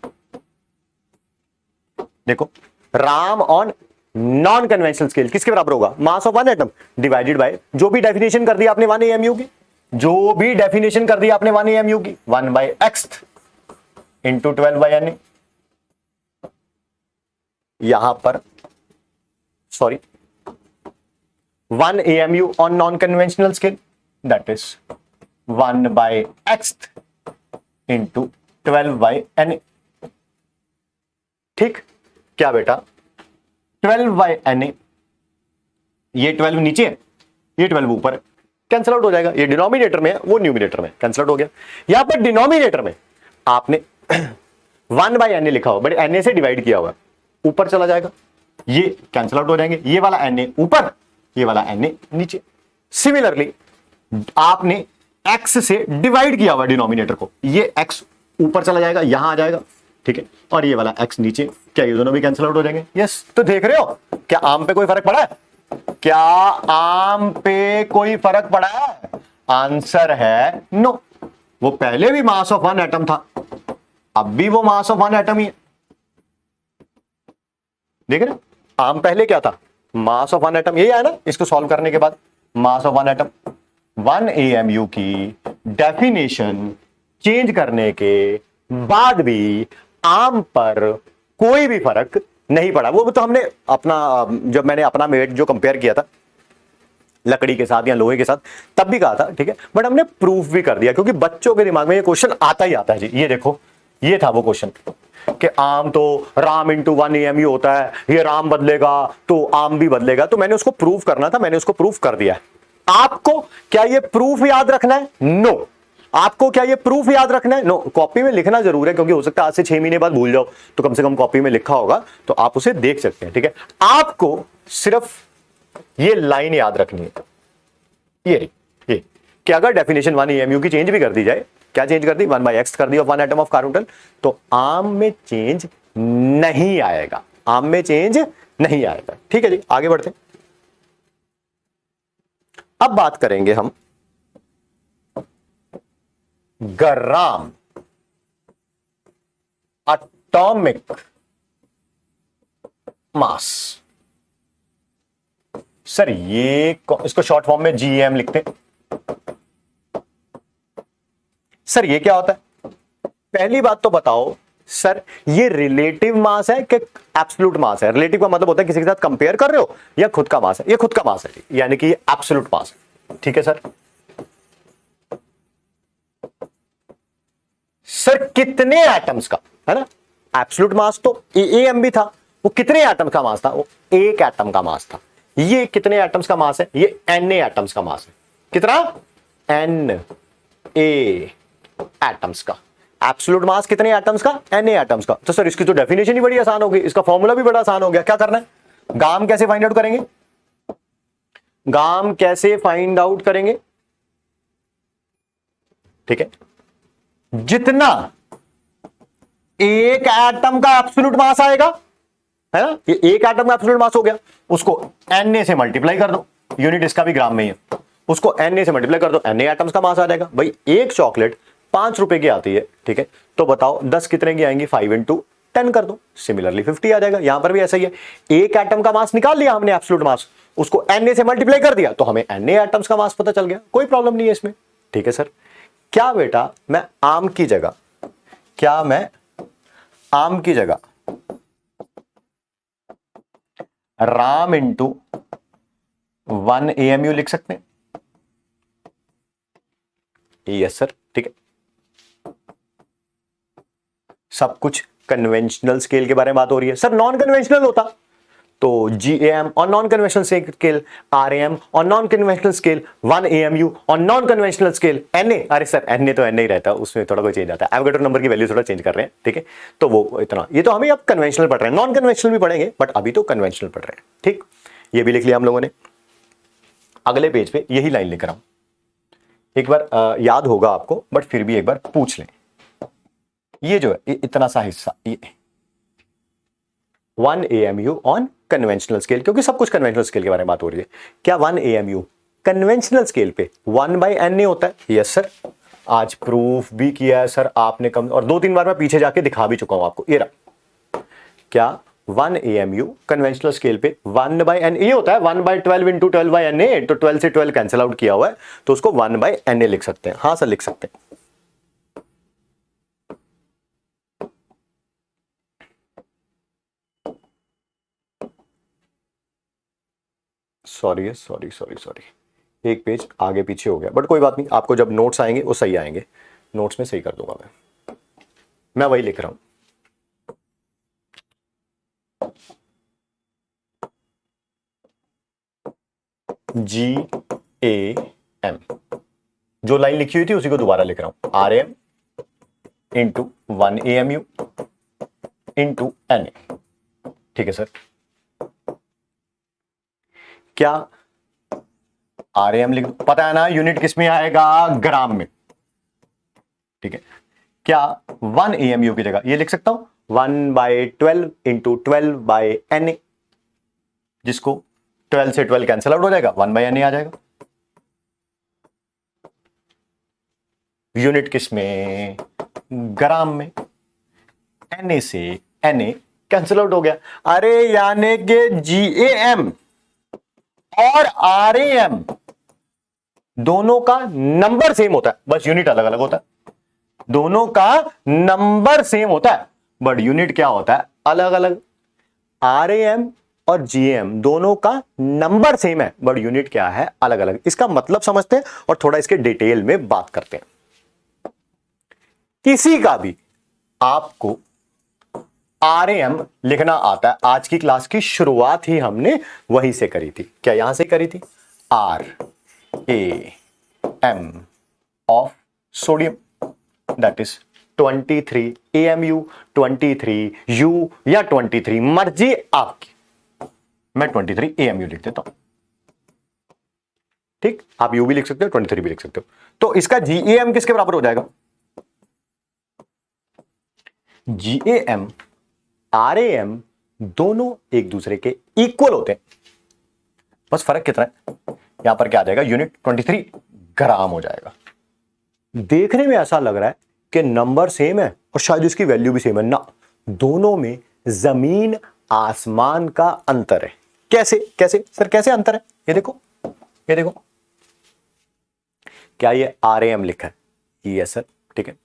देखो RAM on non conventional scale किसके बराबर होगा, mass of one atom divided by, जो भी डेफिनेशन कर दी आपने 1 AMU की, जो भी डेफिनेशन कर दी आपने 1 AMU की, 1/x इंटू 12/Na। यहां पर sorry 1 AMU on non conventional scale, that is 1/x into 12/Na। ठीक, क्या बेटा 12/Na, ये 12 नीचे है, ये 12 ऊपर है, कैंसिल आउट हो जाएगा। ये डिनोमिनेटर में है, वो न्यूमिनेटर में, कैंसिल आउट हो गया। यहां पर डिनोमिनेटर में आपने 1/Na लिखा हो, बट Na से डिवाइड किया हुआ, ऊपर चला जाएगा, ये कैंसिल आउट हो जाएंगे। ये वाला Na ऊपर, ये वाला Na नीचे। सिमिलरली आपने x से डिवाइड किया हुआ डिनोमिनेटर को, ये x ऊपर चला जाएगा, यहां आ जाएगा, ठीक है, और ये वाला x नीचे। क्या ये दोनों भी कैंसिल आउट हो जाएंगे? यस। तो देख रहे हो क्या आम पे कोई फर्क पड़ा है? क्या आम पे कोई फर्क पड़ा है? आंसर है नो। वो पहले भी मास ऑफ वन एटम था, अब भी वो मास ऑफ वन एटम ही है। देख रहे, आम पहले क्या था, मास ऑफ वन एटम, यही है ना। इसको सॉल्व करने के बाद मास ऑफ वन एटम, 1 AMU की डेफिनेशन चेंज करने के बाद भी आम पर कोई भी फर्क नहीं पड़ा। वो तो हमने अपना, जब मैंने अपना वेट जो कंपेयर किया था लकड़ी के साथ या लोहे के साथ, तब भी कहा था, ठीक है, बट हमने प्रूफ भी कर दिया, क्योंकि बच्चों के दिमाग में ये क्वेश्चन आता ही आता है जी। ये देखो, ये था वो क्वेश्चन कि आम तो राम इंटू 1 AMU होता है, ये राम बदलेगा तो आम भी बदलेगा। तो मैंने उसको प्रूफ करना था, मैंने उसको प्रूफ कर दिया है। आपको क्या ये प्रूफ याद रखना है? नो। आपको क्या ये प्रूफ याद रखना है? नो। कॉपी में लिखना जरूर है, क्योंकि हो सकता है आज से 6 महीने बाद भूल जाओ, तो कम से कम कॉपी में लिखा होगा तो आप उसे देख सकते हैं, ठीक है। आपको सिर्फ ये लाइन याद रखनी है, ये कि अगर डेफिनेशन 1 AMU की चेंज भी कर दी जाए, क्या चेंज कर दी, 1/x कर the of 1 atom of carbon, तो आम में चेंज नहीं आएगा, आम में चेंज नहीं आएगा। ठीक है जी, आगे बढ़ते हैं। अब बात करेंगे हम ग्राम एटॉमिक मास। सर ये इसको शॉर्ट फॉर्म में GEM लिखते हैं। सर ये क्या होता है? पहली बात तो बताओ सर, ये रिलेटिव मास है कि एब्सोल्यूट मास है? रिलेटिव का मतलब होता है किसी के साथ कंपेयर कर रहे हो, या खुद का मास है? ये खुद का मास है, यानी कि ये एब्सोल्यूट मास है। ठीक है सर। सर कितने एटम्स का है ना? एब्सोल्यूट मास तो AM भी था, वो कितने एटम का मास था? वो एक एटम का मास था। ये कितने एटम्स का मास है? ये Na एटम्स का मास है। कितना? Na एटम्स का। एब्सोल्यूट मास कितने एटम्स का? Na एटम्स का। तो सर इसकी तो डेफिनेशन ही बड़ी आसान हो गई, इसका फॉर्मूला भी बड़ा आसान हो गया। क्या करना है? गाम कैसे फाइंड आउट करेंगे? गाम कैसे फाइंड आउट करेंगे? ठीक है, जितना एक एटम का एब्सोल्यूट मास आएगा, है ना, ये एक एटम का एब्सोल्यूट मास हो गया, उसको Na से मल्टीप्लाई कर दो, यूनिट इसका भी ग्राम में ही है, उसको Na से मल्टीप्लाई कर दो, Na एटम्स का मास आ जाएगा। भाई एक चॉकलेट 5 रुपए की आती है, ठीक है, तो बताओ 10 कितने की आएंगी? 5 इंटू 10 कर दो, सिमिलरली 50 आ जाएगा। यहां पर भी ऐसा ही है, एक एटम का मास निकाल लिया हमने एब्सोल्यूट मास, उसको Na से मल्टीप्लाई कर दिया, तो हमें Na एटम्स का मास पता चल गया। कोई प्रॉब्लम नहीं है इसमें, ठीक है सर। क्या बेटा मैं आम की जगह, क्या मैं आम की जगह राम इंटू 1 AMU लिख सकते हैं? यस सर, ठीक है। सब कुछ कन्वेंशनल स्केल के बारे में बात हो रही है सर। नॉन कन्वेंशनल होता तो GAM और नॉन कन्वेंशनल स्केल RAM और नॉन कन्वेंशनल स्केल 1 AMU और नॉन कन्वेंशनल स्केल NA। अरे सर NA तो NA ही रहता है, उसमें थोड़ा कोई चेंज आता है, एवोगैड्रो नंबर की वैल्यू थोड़ा चेंज कर रहे हैं, ठीक है। तो वो इतना, ये तो हम अब कन्वेंशनल पढ़ रहे हैं, नॉन कन्वेंशनल भी पढ़ेंगे बट अभी तो कन्वेंशनल पढ़ रहे हैं, ठीक। ये भी लिख लिया हम लोगों ने। अगले पेज पे यही लाइन लिख रहा हूं, एक बार याद होगा आपको बट फिर भी एक बार पूछ लें। ये जो है ये इतना सा हिस्सा, ये 1 AMU ऑन कन्वेंशनल स्केल, क्योंकि सब कुछ कन्वेंशनल स्केल के बारे में बात हो रही है। क्या 1 AMU कन्वेंशनल स्केल पे 1/NA होता है? यस सर, आज प्रूफ भी किया है सर आपने, कम और 2-3 बार मैं पीछे जाके दिखा भी चुका हूं आपको। ये रहा, क्या 1 AMU कन्वेंशनल स्केल पे 1/NA ये होता है 1/12 इंटू 12/NA, तो 12 से 12 कैंसिल आउट किया हुआ है तो उसको 1/NA लिख सकते हैं। हाँ सर लिख सकते हैं। सॉरी, एक पेज आगे पीछे हो गया बट कोई बात नहीं, आपको जब नोट्स आएंगे वो सही आएंगे, नोट्स में सही कर दूंगा मैं वही लिख रहा हूं। GAM जो लाइन लिखी हुई थी उसी को दोबारा लिख रहा हूं, RM into 1 AMU into NA, ठीक है सर। क्या RM लिख, पता है ना यूनिट किस में आएगा? ग्राम में, ठीक है। क्या 1 AMU की जगह ये लिख सकता हूं 1/12 इंटू 12/NA, जिसको 12 से 12 कैंसिल आउट हो जाएगा, 1/NA आ जाएगा। यूनिट किस में? ग्राम में। NA से NA कैंसिल आउट हो गया। अरे यानी कि GAM और RAM दोनों का नंबर सेम होता है, बस यूनिट अलग अलग होता है। दोनों का नंबर सेम होता है बट यूनिट क्या होता है? अलग अलग। RAM और GAM दोनों का नंबर सेम है बट यूनिट क्या है? अलग अलग। इसका मतलब समझते हैं और थोड़ा इसके डिटेल में बात करते हैं। किसी का भी आपको RM लिखना आता है, आज की क्लास की शुरुआत ही हमने वहीं से करी थी। क्या यहां से करी थी? RAM of sodium that is 23 AMU, 23U या 23, मर्जी आपकी। मैं 23 AMU लिख देता हूं, ठीक। आप U भी लिख सकते हो, 23 भी लिख सकते हो। तो इसका GAM किसके बराबर हो जाएगा? GAM RAM दोनों एक दूसरे के इक्वल होते हैं, बस फर्क कितना है? यहां पर क्या आ जाएगा? यूनिट 23 ग्राम हो जाएगा। देखने में ऐसा लग रहा है कि नंबर सेम है और शायद इसकी वैल्यू भी सेम है, ना, दोनों में जमीन आसमान का अंतर है। कैसे कैसे सर, कैसे अंतर है? ये देखो, ये देखो, क्या ये RAM लिखा है? यस सर, ठीक है।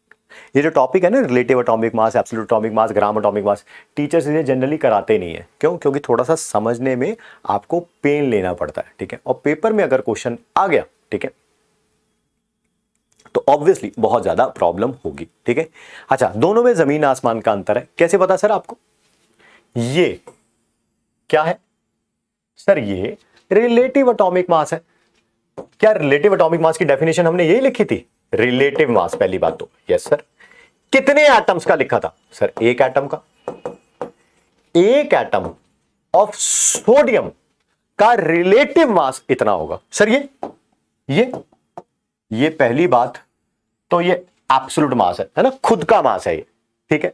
ये जो टॉपिक है ना, relative atomic mass, absolute atomic mass, ग्राम एटॉमिक मास, टीचर्स इसे जनरली कराते नहीं है। क्यों? क्योंकि थोड़ा सा समझने में आपको पेन लेना पड़ता है, ठीक है। और पेपर में अगर क्वेश्चन आ गया, ठीक है, तो ऑब्वियसली बहुत ज्यादा प्रॉब्लम होगी, ठीक है। अच्छा, दोनों में जमीन आसमान का अंतर है, कैसे पता सर आपको? ये क्या है सर? ये रिलेटिव एटॉमिक मास है। क्या रिलेटिव एटॉमिक मास की डेफिनेशन हमने यही लिखी थी? रिलेटिव मास, पहली बात तो। Yes sir. कितने एटम्स का लिखा था सर? एक एटम का। एक एटम ऑफ सोडियम का रिलेटिव मास इतना होगा सर। ये पहली बात तो ये एब्सोल्यूट मास है ना, खुद का मास है ये, ठीक है,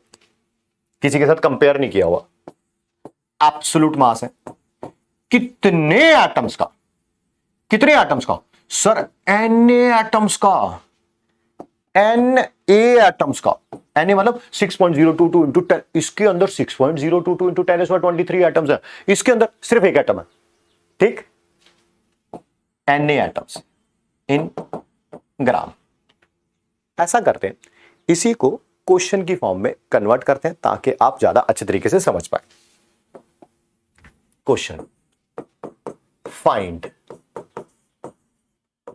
किसी के साथ कंपेयर नहीं किया हुआ, एब्सोल्यूट मास है। कितने एटम्स का? कितने एटम्स का सर? Na एटम्स का, Na एटम्स का। Na मतलब 6.022 इंटू 10, इसके अंदर 6.022 इंटू 10⁻23 एटम्स है, इसके अंदर सिर्फ एक एटम है, ठीक। Na एटम्स इन ग्राम, ऐसा करते हैं, इसी को क्वेश्चन की फॉर्म में कन्वर्ट करते हैं ताकि आप ज्यादा अच्छे तरीके से समझ पाए। Question, find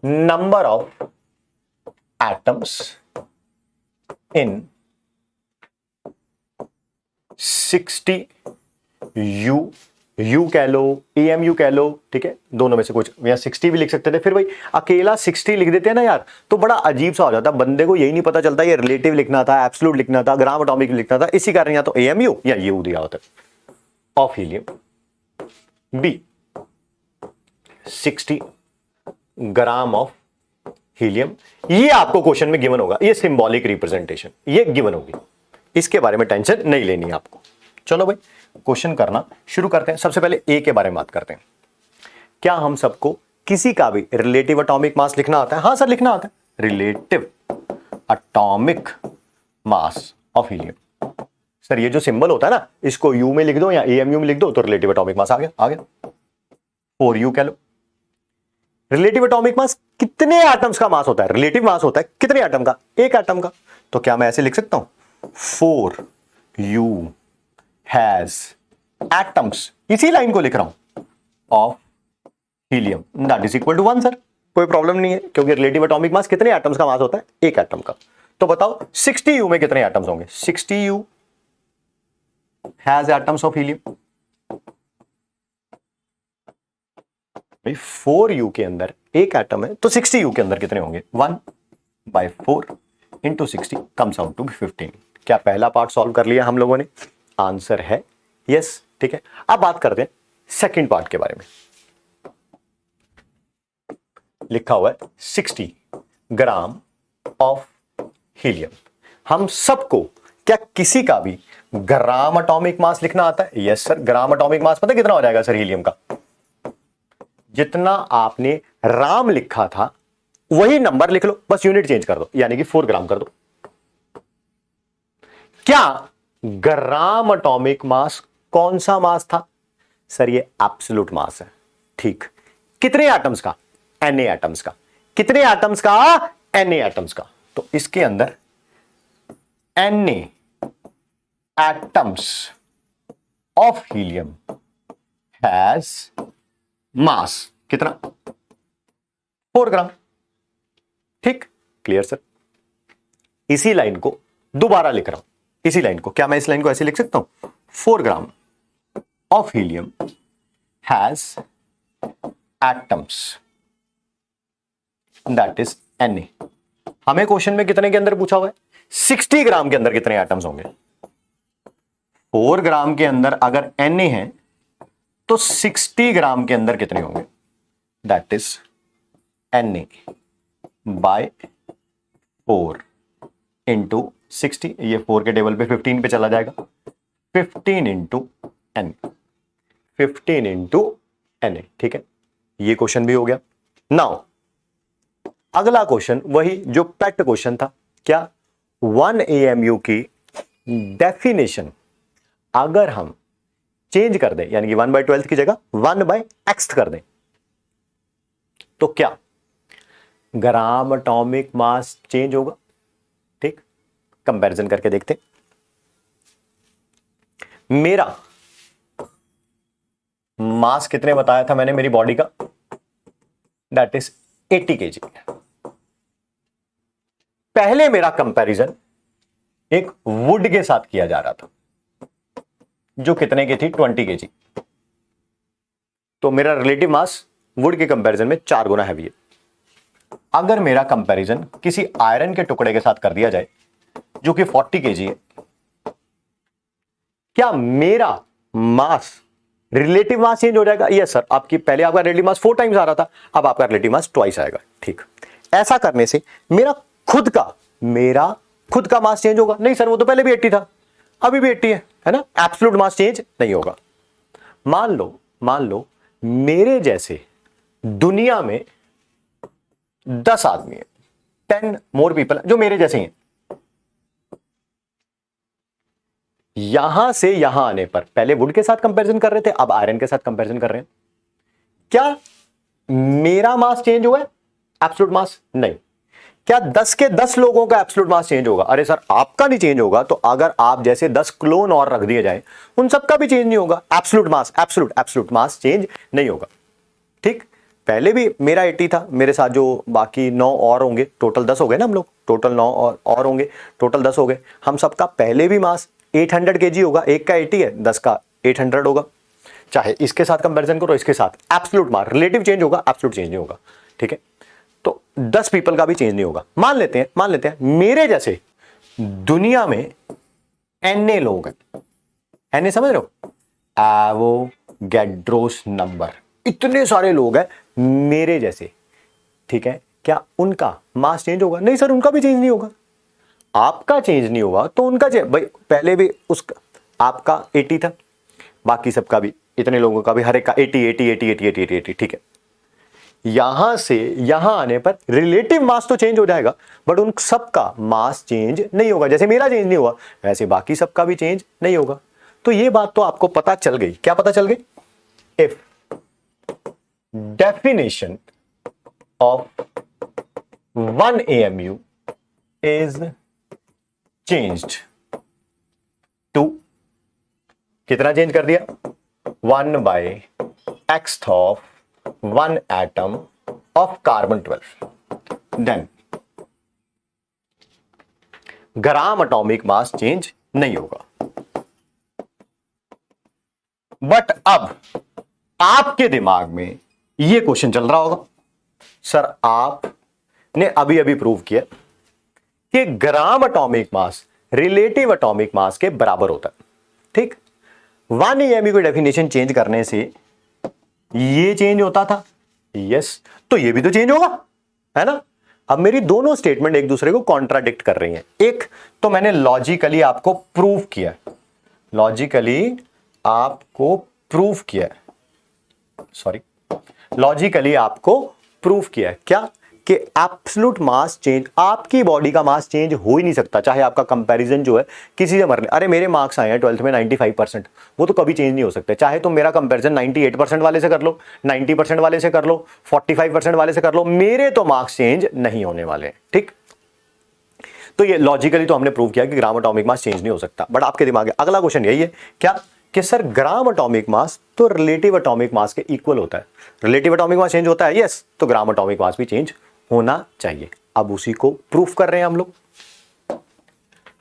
number of atoms in 60 you कह लो, एएमयू कह लो, ठीक है, दोनों में से कुछ, या 60 भी लिख सकते थे। फिर भाई अकेला 60 लिख देते हैं ना यार, तो बड़ा अजीब सा हो जाता, बंदे को यही नहीं पता चलता ये रिलेटिव लिखना था, एब्सोल्यूट लिखना था, ग्राम एटॉमिक लिखना था। इसी कारण या तो एएमयू या यू दिया होता of helium, B 60 gram of helium. ये आपको क्वेश्चन में गिवन होगा, ये सिंबॉलिक रिप्रेजेंटेशन ये गिवन होगी, इसके बारे में टेंशन नहीं लेनी आपको। चलो भाई क्वेश्चन करना शुरू करते हैं। सबसे पहले ए के बारे में बात करते हैं। क्या हम सबको किसी का भी रिलेटिव एटॉमिक मास लिखना आता है? हाँ सर लिखना आता है, relative atomic mass of helium. Sir ये जो सिंबल होता है ना, इसको यू में लिख दो या एएमयू में लिख दो तो रिलेटिव एटॉमिक मास आ गया। 4u कह लो। रिलेटिव एटॉमिक मास कितने एटम्स का मास होता है? रिलेटिव मास होता है कितने एटम का? एक एटम का। तो क्या मैं ऐसे लिख सकता हूं, 4u हैज एटम्स, इसी लाइन को लिख रहा हूं, of helium, that is equal to 1। Sir कोई प्रॉब्लम नहीं है, क्योंकि रिलेटिव एटॉमिक मास कितने एटम्स का मास होता है? एक एटम का। तो बताओ 60u में कितने एटम्स होंगे? 60u has atoms of helium. 4u के अंदर एक एटम है, तो 60u के अंदर कितने होंगे? 1/4 इंटू 60 कम्स आउट टू 15। क्या पहला पार्ट सॉल्व कर लिया हम लोगों ने? आंसर है यस। ठीक है, अब बात करते हैं सेकंड पार्ट के बारे में। लिखा हुआ है 60 ग्राम ऑफ हीलियम। हम सबको क्या किसी का भी ग्राम एटॉमिक मास लिखना आता है? Yes sir. ग्राम एटॉमिक मास पता कितना हो जाएगा सर हीलियम का? जितना आपने राम लिखा था वही नंबर लिख लो, बस यूनिट चेंज कर दो, यानी कि 4 ग्राम कर दो। क्या ग्राम एटॉमिक मास कौन सा मास था? सर ये एब्सोल्यूट मास है। ठीक, कितने एटम्स का? Na एटम्स का। कितने एटम्स का? Na एटम्स का। तो इसके अंदर Na atoms of helium has मास कितना? 4 ग्राम। ठीक, क्लियर सर। इसी लाइन को दोबारा लिख रहा हूं, इसी लाइन को। क्या मैं इस लाइन को ऐसे लिख सकता हूं, 4 ग्राम of helium has atoms that is Na। हमें क्वेश्चन में कितने के अंदर पूछा हुआ है? 60 ग्राम के अंदर कितने एटम्स होंगे? 4 ग्राम के अंदर अगर Na है तो 60 ग्राम के अंदर कितने होंगे? That is Na by 4 into 60। ये 4 के टेबल पे 15 पे चला जाएगा। 15 इंटू N, 15 इंटू Na। ठीक है, ये क्वेश्चन भी हो गया। नाउ अगला क्वेश्चन वही जो पेट क्वेश्चन था। क्या 1 AMU की डेफिनेशन अगर हम चेंज कर दें, यानी कि 1/12 की जगह 1/x कर दें, तो क्या ग्राम एटॉमिक मास चेंज होगा? ठीक, कंपैरिजन करके देखते। मेरा मास कितने बताया था मैंने मेरी बॉडी का? That is 80 kg। पहले मेरा कंपैरिजन एक वुड के साथ किया जा रहा था, जो कितने की थी? 20 kg। तो मेरा रिलेटिव मास वुड के कंपैरिजन में 4 गुना हैवी है। अगर मेरा कंपैरिजन किसी आयरन के टुकड़े के साथ कर दिया जाए जो कि 40 kg है, क्या मेरा मास रिलेटिव मास चेंज हो जाएगा? Yes sir. आपकी पहले आपका रिलेटिव मास 4 टाइम्स आ रहा था, अब आपका रिलेटिव मास ट्वाइस आएगा। ठीक, ऐसा करने से मेरा खुद का मास चेंज होगा? नहीं सर, वो तो पहले भी 80 था, अभी भी 80 है ना। एब्सोल्यूट मास चेंज नहीं होगा। मान लो मेरे जैसे दुनिया में 10 आदमी है, 10 मोर पीपल जो मेरे जैसे हैं। यहां से यहां आने पर पहले वुड के साथ कंपैरिजन कर रहे थे, अब आयरन के साथ कंपैरिजन कर रहे हैं। क्या मेरा मास चेंज हुआ है? एब्सोल्यूट मास नहीं। क्या 10 के 10 लोगों का एब्सोल्यूट मास चेंज होगा? अरे सर आपका नहीं चेंज होगा, तो अगर आप जैसे 10 क्लोन और रख दिए जाए उन सबका भी चेंज नहीं होगा, एब्सोल्यूट मास चेंज नहीं होगा। ठीक, पहले भी मेरा 80 था, मेरे साथ जो बाकी 9 और होंगे, टोटल 10 हो गए ना हम लोग, टोटल 9 और होंगे, टोटल 10 हो गए। हम सबका पहले भी मास 800 kg होगा, एक का 80 है, 10 का 800 होगा। चाहे इसके साथ कंपैरिजन करो, इसके साथ एब्सोल्यूट मास रिलेटिव चेंज होगा, एब्सोल्यूट चेंज नहीं होगा। ठीक है, तो 10 पीपल का भी चेंज नहीं होगा। मान लेते हैं मेरे जैसे दुनिया में एनए लोग हैं, एनए समझ रहे हो, एवोगैड्रोस नंबर, इतने सारे लोग हैं मेरे जैसे। ठीक है, क्या उनका मास चेंज होगा? नहीं सर, उनका भी चेंज नहीं होगा। आपका चेंज नहीं होगा तो उनका चेंज, भाई पहले भी उसका आपका 80 था, बाकी सबका भी, इतने लोगों का भी हर एक का 80। ठीक है, यहां से यहां आने पर रिलेटिव मास तो चेंज हो जाएगा, बट उन सबका मास चेंज नहीं होगा। जैसे मेरा चेंज नहीं हुआ वैसे बाकी सबका भी चेंज नहीं होगा। तो ये बात तो आपको पता चल गई। क्या पता चल गई? If definition of 1 AMU is changed to, कितना चेंज कर दिया? 1/x of 1 atom of carbon 12, then gram atomic mass change नहीं होगा। बट अब आपके दिमाग में ये क्वेश्चन चल रहा होगा, सर आपने अभी अभी प्रूव किया कि ग्राम एटॉमिक मास रिलेटिव एटॉमिक मास के बराबर होता है। ठीक, 1 AMU की डेफिनेशन चेंज करने से ये चेंज होता था, यस, तो ये भी तो चेंज होगा, है ना। अब मेरी दोनों स्टेटमेंट एक दूसरे को कॉन्ट्राडिक्ट कर रही हैं। एक तो मैंने लॉजिकली आपको प्रूव किया, लॉजिकली आपको प्रूव किया क्या कि एब्सोल्यूट मास चेंज, आपकी बॉडी का मास चेंज हो ही नहीं सकता, चाहे आपका कंपैरिजन जो है किसी से मर ले। अरे मेरे मार्क्स आए हैं 12th में 95%, वो तो कभी चेंज नहीं हो सकते। चाहे तुम मेरा कंपैरिजन 98% वाले से कर लो, 90% वाले से कर लो, 45% वाले से कर लो, मेरे तो मार्क्स चेंज नहीं होने वाले। ठीक, तो ये लॉजिकली तो हमने प्रूव किया कि ग्राम एटॉमिक मास चेंज नहीं हो सकता। बट आपके दिमाग में अगला क्वेश्चन यही है क्या कि सर ग्राम एटॉमिक मास तो रिलेटिव एटॉमिक मास के इक्वल होता है, रिलेटिव एटॉमिक मास चेंज होता है, यस, तो ग्राम एटॉमिक मास भी चेंज होना चाहिए। अब उसी को प्रूफ कर रहे हैं हम लोग।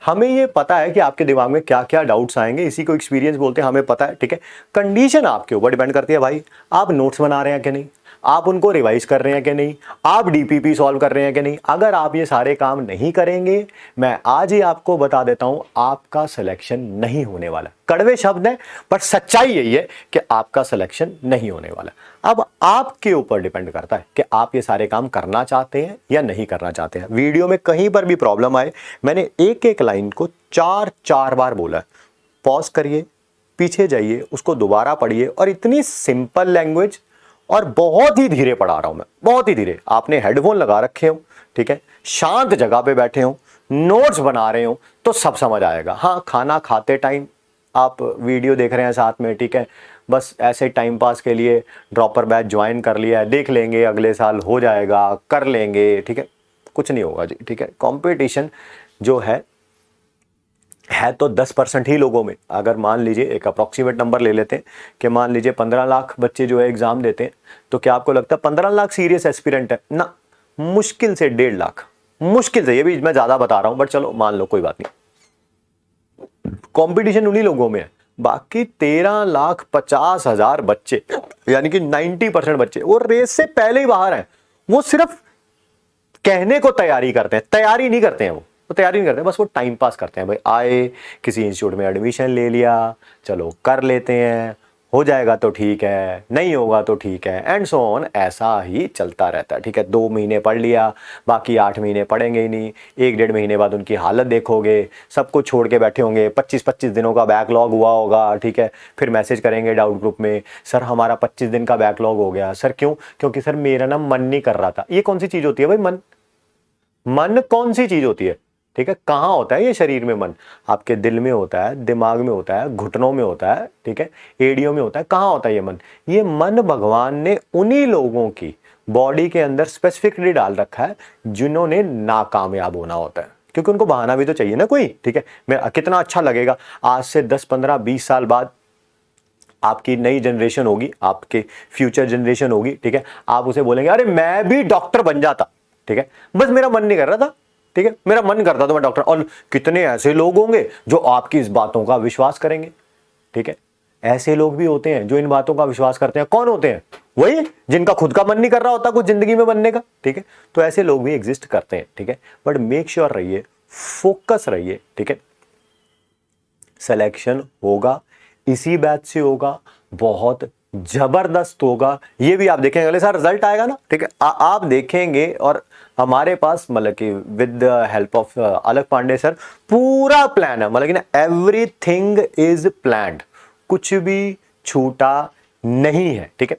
हमें ये पता है कि आपके दिमाग में क्या क्या डाउट्स आएंगे, इसी को एक्सपीरियंस बोलते हैं, हमें पता है। ठीक है, कंडीशन आपके ऊपर डिपेंड करती है भाई, आप नोट्स बना रहे हैं कि नहीं, आप उनको रिवाइज कर रहे हैं कि नहीं, आप डीपीपी सॉल्व कर रहे हैं कि नहीं। अगर आप ये सारे काम नहीं करेंगे, मैं आज ही आपको बता देता हूं, आपका सिलेक्शन नहीं होने वाला। कड़वे शब्द हैं पर सच्चाई यही है कि आपका सिलेक्शन नहीं होने वाला। अब आपके ऊपर डिपेंड करता है कि आप ये सारे काम करना चाहते हैं या नहीं करना चाहते हैं। वीडियो में कहीं पर भी प्रॉब्लम आए, मैंने एक एक लाइन को 4 बार बोला है, पॉज करिए, पीछे जाइए, उसको दोबारा पढ़िए, और इतनी सिंपल लैंग्वेज, और बहुत ही धीरे पढ़ा रहा हूं मैं, बहुत ही धीरे। आपने हेडफोन लगा रखे हो, ठीक है, शांत जगह पे बैठे हो, नोट्स बना रहे हो, तो सब समझ आएगा। हाँ, खाना खाते टाइम आप वीडियो देख रहे हैं साथ में, ठीक है, बस ऐसे टाइम पास के लिए ड्रॉपर बैच ज्वाइन कर लिया है, देख लेंगे, अगले साल हो जाएगा, कर लेंगे, ठीक है, कुछ नहीं होगा जी। ठीक है, कंपटीशन जो है तो 10% ही लोगों में। अगर मान लीजिए एक अप्रॉक्सीमेट नंबर ले लेते हैं कि मान लीजिए 15 लाख बच्चे जो है एग्जाम देते हैं, तो क्या आपको लगता है 15 लाख सीरियस एस्पिरेंट है? ना, मुश्किल से 1.5 लाख, मुश्किल से। ये भी मैं ज्यादा बता रहा हूं, बट चलो मान लो, कोई बात नहीं। कंपटीशन उन्हीं लोगों में है। बाकी 13,50,000 बच्चे, यानी कि 90% बच्चे वो रेस से पहले ही बाहर हैं। वो सिर्फ कहने को तैयारी करते हैं, तैयारी नहीं करते हैं, वो तैयारी नहीं करते, बस वो टाइम पास करते हैं। भाई आए, किसी इंस्टीट्यूट में एडमिशन ले लिया, चलो कर लेते हैं, हो जाएगा तो ठीक है, नहीं होगा तो ठीक है, एंड सो ऑन। ऐसा ही चलता रहता है। ठीक है, 2 महीने पढ़ लिया, बाकी 8 महीने पढ़ेंगे ही नहीं। 1-1.5 महीने बाद उनकी हालत देखोगे, सब कुछ छोड़ के बैठे होंगे, 25-25 दिनों का बैकलॉग हुआ होगा। ठीक है, फिर मैसेज करेंगे डाउट ग्रुप में, सर हमारा 25 दिन का बैकलॉग हो गया। सर क्यों? क्योंकि सर मेरा ना मन नहीं कर रहा था। ये कौन सी चीज होती है भाई? मन कौन सी चीज होती है? ठीक है, कहाँ होता है ये शरीर में मन? आपके दिल में होता है, दिमाग में होता है, घुटनों में होता है, ठीक है, एड़ियों में होता है। कहाँ होता है ये मन? ये मन भगवान ने उन्हीं लोगों की बॉडी के अंदर स्पेसिफिकली डाल रखा है जिन्होंने नाकामयाब होना होता है, क्योंकि उनको बहाना भी तो चाहिए ना कोई, ठीक है। मैं कितना अच्छा लगेगा आज से 10 15 20 साल बाद आपकी नई जनरेशन होगी, आपके फ्यूचर जनरेशन होगी, ठीक है, आप उसे बोलेंगे अरे मैं भी डॉक्टर बन जाता, ठीक है, बस मेरा मन नहीं कर रहा था, ठीक है, मेरा मन करता तो मैं डॉक्टर। और कितने ऐसे लोग होंगे जो आपकी इस बातों का विश्वास करेंगे, ठीक है। ऐसे लोग भी होते हैं जो इन बातों का विश्वास करते हैं। कौन होते हैं? वही जिनका खुद का मन नहीं कर रहा होता कुछ जिंदगी में बनने का, ठीक है। तो ऐसे लोग भी एग्जिस्ट करते हैं, ठीक है। बट मेक श्योर रहिए, फोकस रहिए, ठीक है। सिलेक्शन होगा, इसी बैच से होगा, बहुत जबरदस्त होगा। ये भी आप देखेंगे अगले साल रिजल्ट आएगा ना, ठीक है, आप देखेंगे। और हमारे पास मतलब कि विद द हेल्प ऑफ अलग पांडे सर पूरा प्लान है, मतलब कि ना एवरीथिंग इज प्लान्ड, कुछ भी छूटा नहीं है, ठीक है।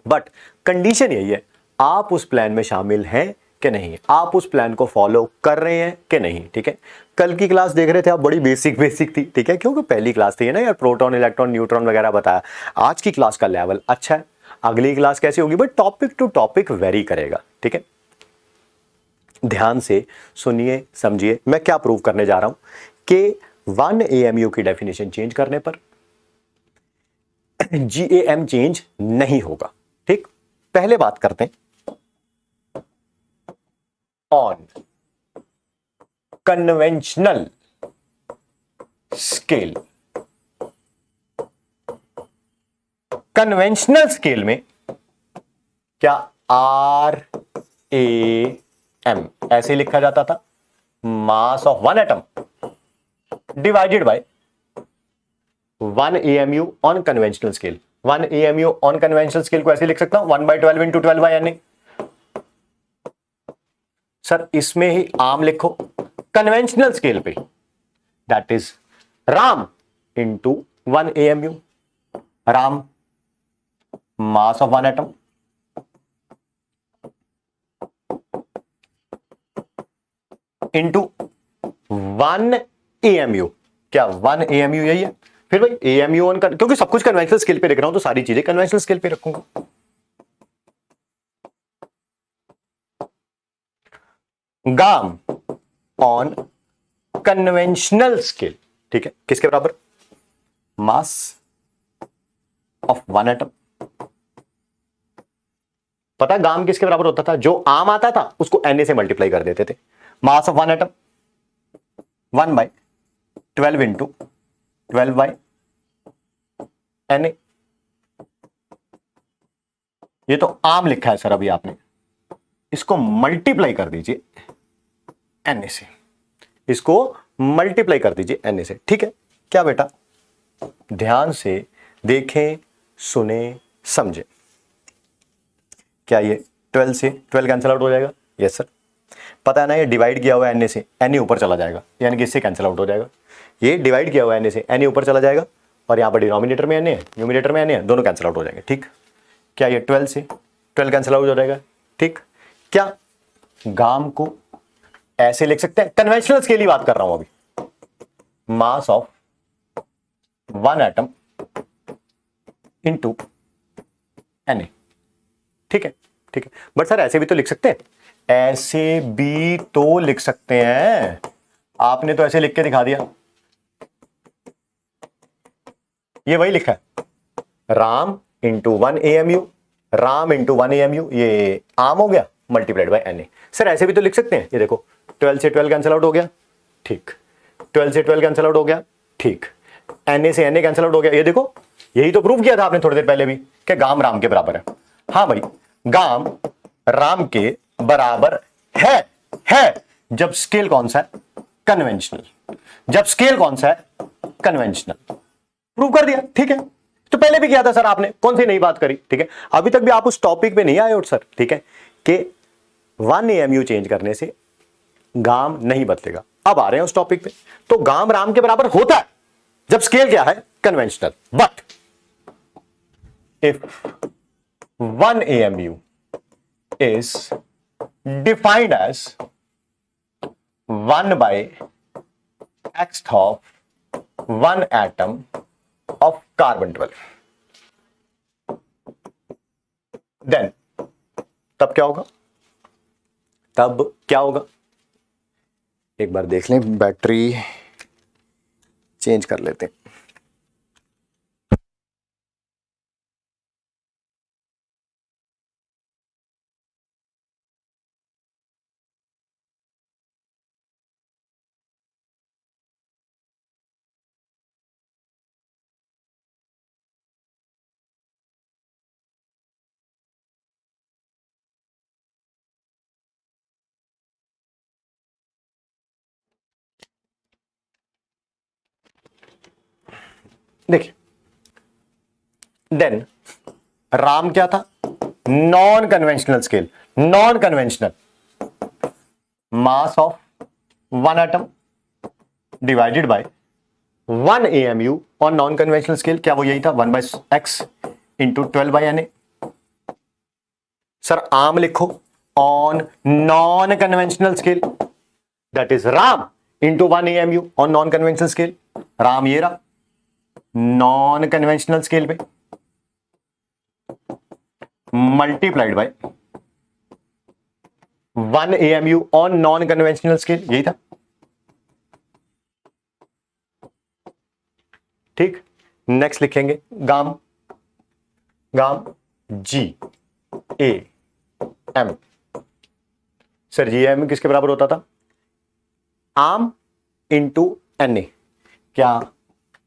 बट कंडीशन यही है, आप उस प्लान में शामिल हैं कि नहीं है, आप उस प्लान को फॉलो कर रहे हैं कि नहीं, ठीक है। कल की क्लास देख रहे थे आप, बड़ी बेसिक थी, ठीक है, क्योंकि पहली क्लास थी ना यार, प्रोटॉन इलेक्ट्रॉन न्यूट्रॉन वगैरह बताया। आज की क्लास का लेवल अच्छा है, अगली क्लास कैसी होगी but topic to topic vary करेगा, ठीक है। ध्यान से सुनिए, समझिए मैं क्या प्रूव करने जा रहा हूं कि 1 AMU की डेफिनेशन चेंज करने पर GAM चेंज नहीं होगा, ठीक। पहले बात करते हैं on conventional scale. Conventional scale में क्या RAM ऐसे लिखा जाता था, मास of one atom divided by 1 AMU on conventional scale. 1 AMU on conventional scale को ऐसे लिख सकता हूं 1/12 इंटू 12/Na। सर इसमें ही आम लिखो, कन्वेंशनल स्केल पे that is Ram into 1 AMU। Ram mass of one atom into 1 AMU। क्या 1 AMU यही है? फिर भाई AMU ऑन कर, क्योंकि सब कुछ कन्वेंशनल स्केल पे लिख रहा हूं तो सारी चीजें कन्वेंशनल स्केल पे रखूंगा। गाम ऑन कन्वेंशनल स्केल, ठीक है, किसके बराबर? मास ऑफ वन एटम। पता है गाम किसके बराबर होता था? जो आम आता था उसको Na से मल्टीप्लाई कर देते थे। मास of one atom 1/12 into 12/Na। ये तो आम लिखा है सर अभी आपने, इसको मल्टीप्लाई कर दीजिए Na से, इसको मल्टीप्लाई कर दीजिए Na से, ठीक है। क्या बेटा, ध्यान से देखें, सुने, समझे। क्या ये 12 से 12 कैंसिल आउट हो जाएगा? Yes sir. पता है ना ये डिवाइड किया हुआ है Na से, Na ऊपर चला जाएगा, यानी कि इससे कैंसिल आउट हो जाएगा। ये डिवाइड किया हुआ है Na से, Na ऊपर चला जाएगा, और यहां पर डिनोमिनेटर में Na है, न्यूमिनेटर में Na है, दोनों कैंसिल आउट हो जाएंगे, ठीक। क्या ये 12 से 12 कैंसिल आउट हो जाएगा, ठीक। क्या गाम को ऐसे लिख सकते हैं? कन्वेंशनल स्केल की बात कर रहा हूं अभी, मास of one atom into Na, ठीक है, ठीक है। बट सर ऐसे भी तो लिख सकते हैं, ऐसे भी तो लिख सकते हैं। आपने तो ऐसे लिख के दिखा दिया, ये वही लिखा है, RAM into 1 AMU, Ram into 1 AMU, ये आम हो गया मल्टीप्लाइड बाय Na। सर ऐसे भी तो लिख सकते हैं, ये देखो 12 से 12 कैंसिल आउट हो गया, ठीक। 12 से 12 कैंसिल आउट हो गया, ठीक। Na से Na कैंसिल आउट हो गया, ये देखो यही तो प्रूव किया था आपने थोड़ी देर पहले भी कि गाम राम के बराबर है। हाँ भाई, गाम राम के बराबर है जब स्केल कौन सा है? कन्वेंशनल। जब स्केल कौन सा है? कन्वेंशनल। प्रूव कर दिया, ठीक है। तो पहले भी किया था सर आपने, कौन सी नई बात करी, ठीक है। अभी तक भी आप उस टॉपिक पे नहीं आए हो सर, ठीक है, कि 1 AMU चेंज करने से गाम नहीं बदलेगा। अब आ रहे हैं उस टॉपिक पे। तो गाम राम के बराबर होता है जब स्केल क्या है? Conventional. But if 1 AMU is defined as 1/x of 1 atom of carbon 12, then तब क्या होगा, तब क्या होगा, एक बार देख लें, बैटरी चेंज कर लेते हैं। देखिए, देन राम क्या था, non conventional scale, non conventional, mass of one atom divided by 1 AMU और नॉन कन्वेंशनल स्केल क्या वो यही था, 1/x इंटू 12/Na। सर आम लिखो, on non conventional scale that is Ram into 1 AMU on non conventional scale, Ram ये रहा नॉन कन्वेंशनल स्केल पे, multiplied by 1 AMU on non conventional scale, यही था। ठीक, नेक्स्ट लिखेंगे गाम, गाम GAM। सर GAM किसके बराबर होता था, आम इंटू Na। क्या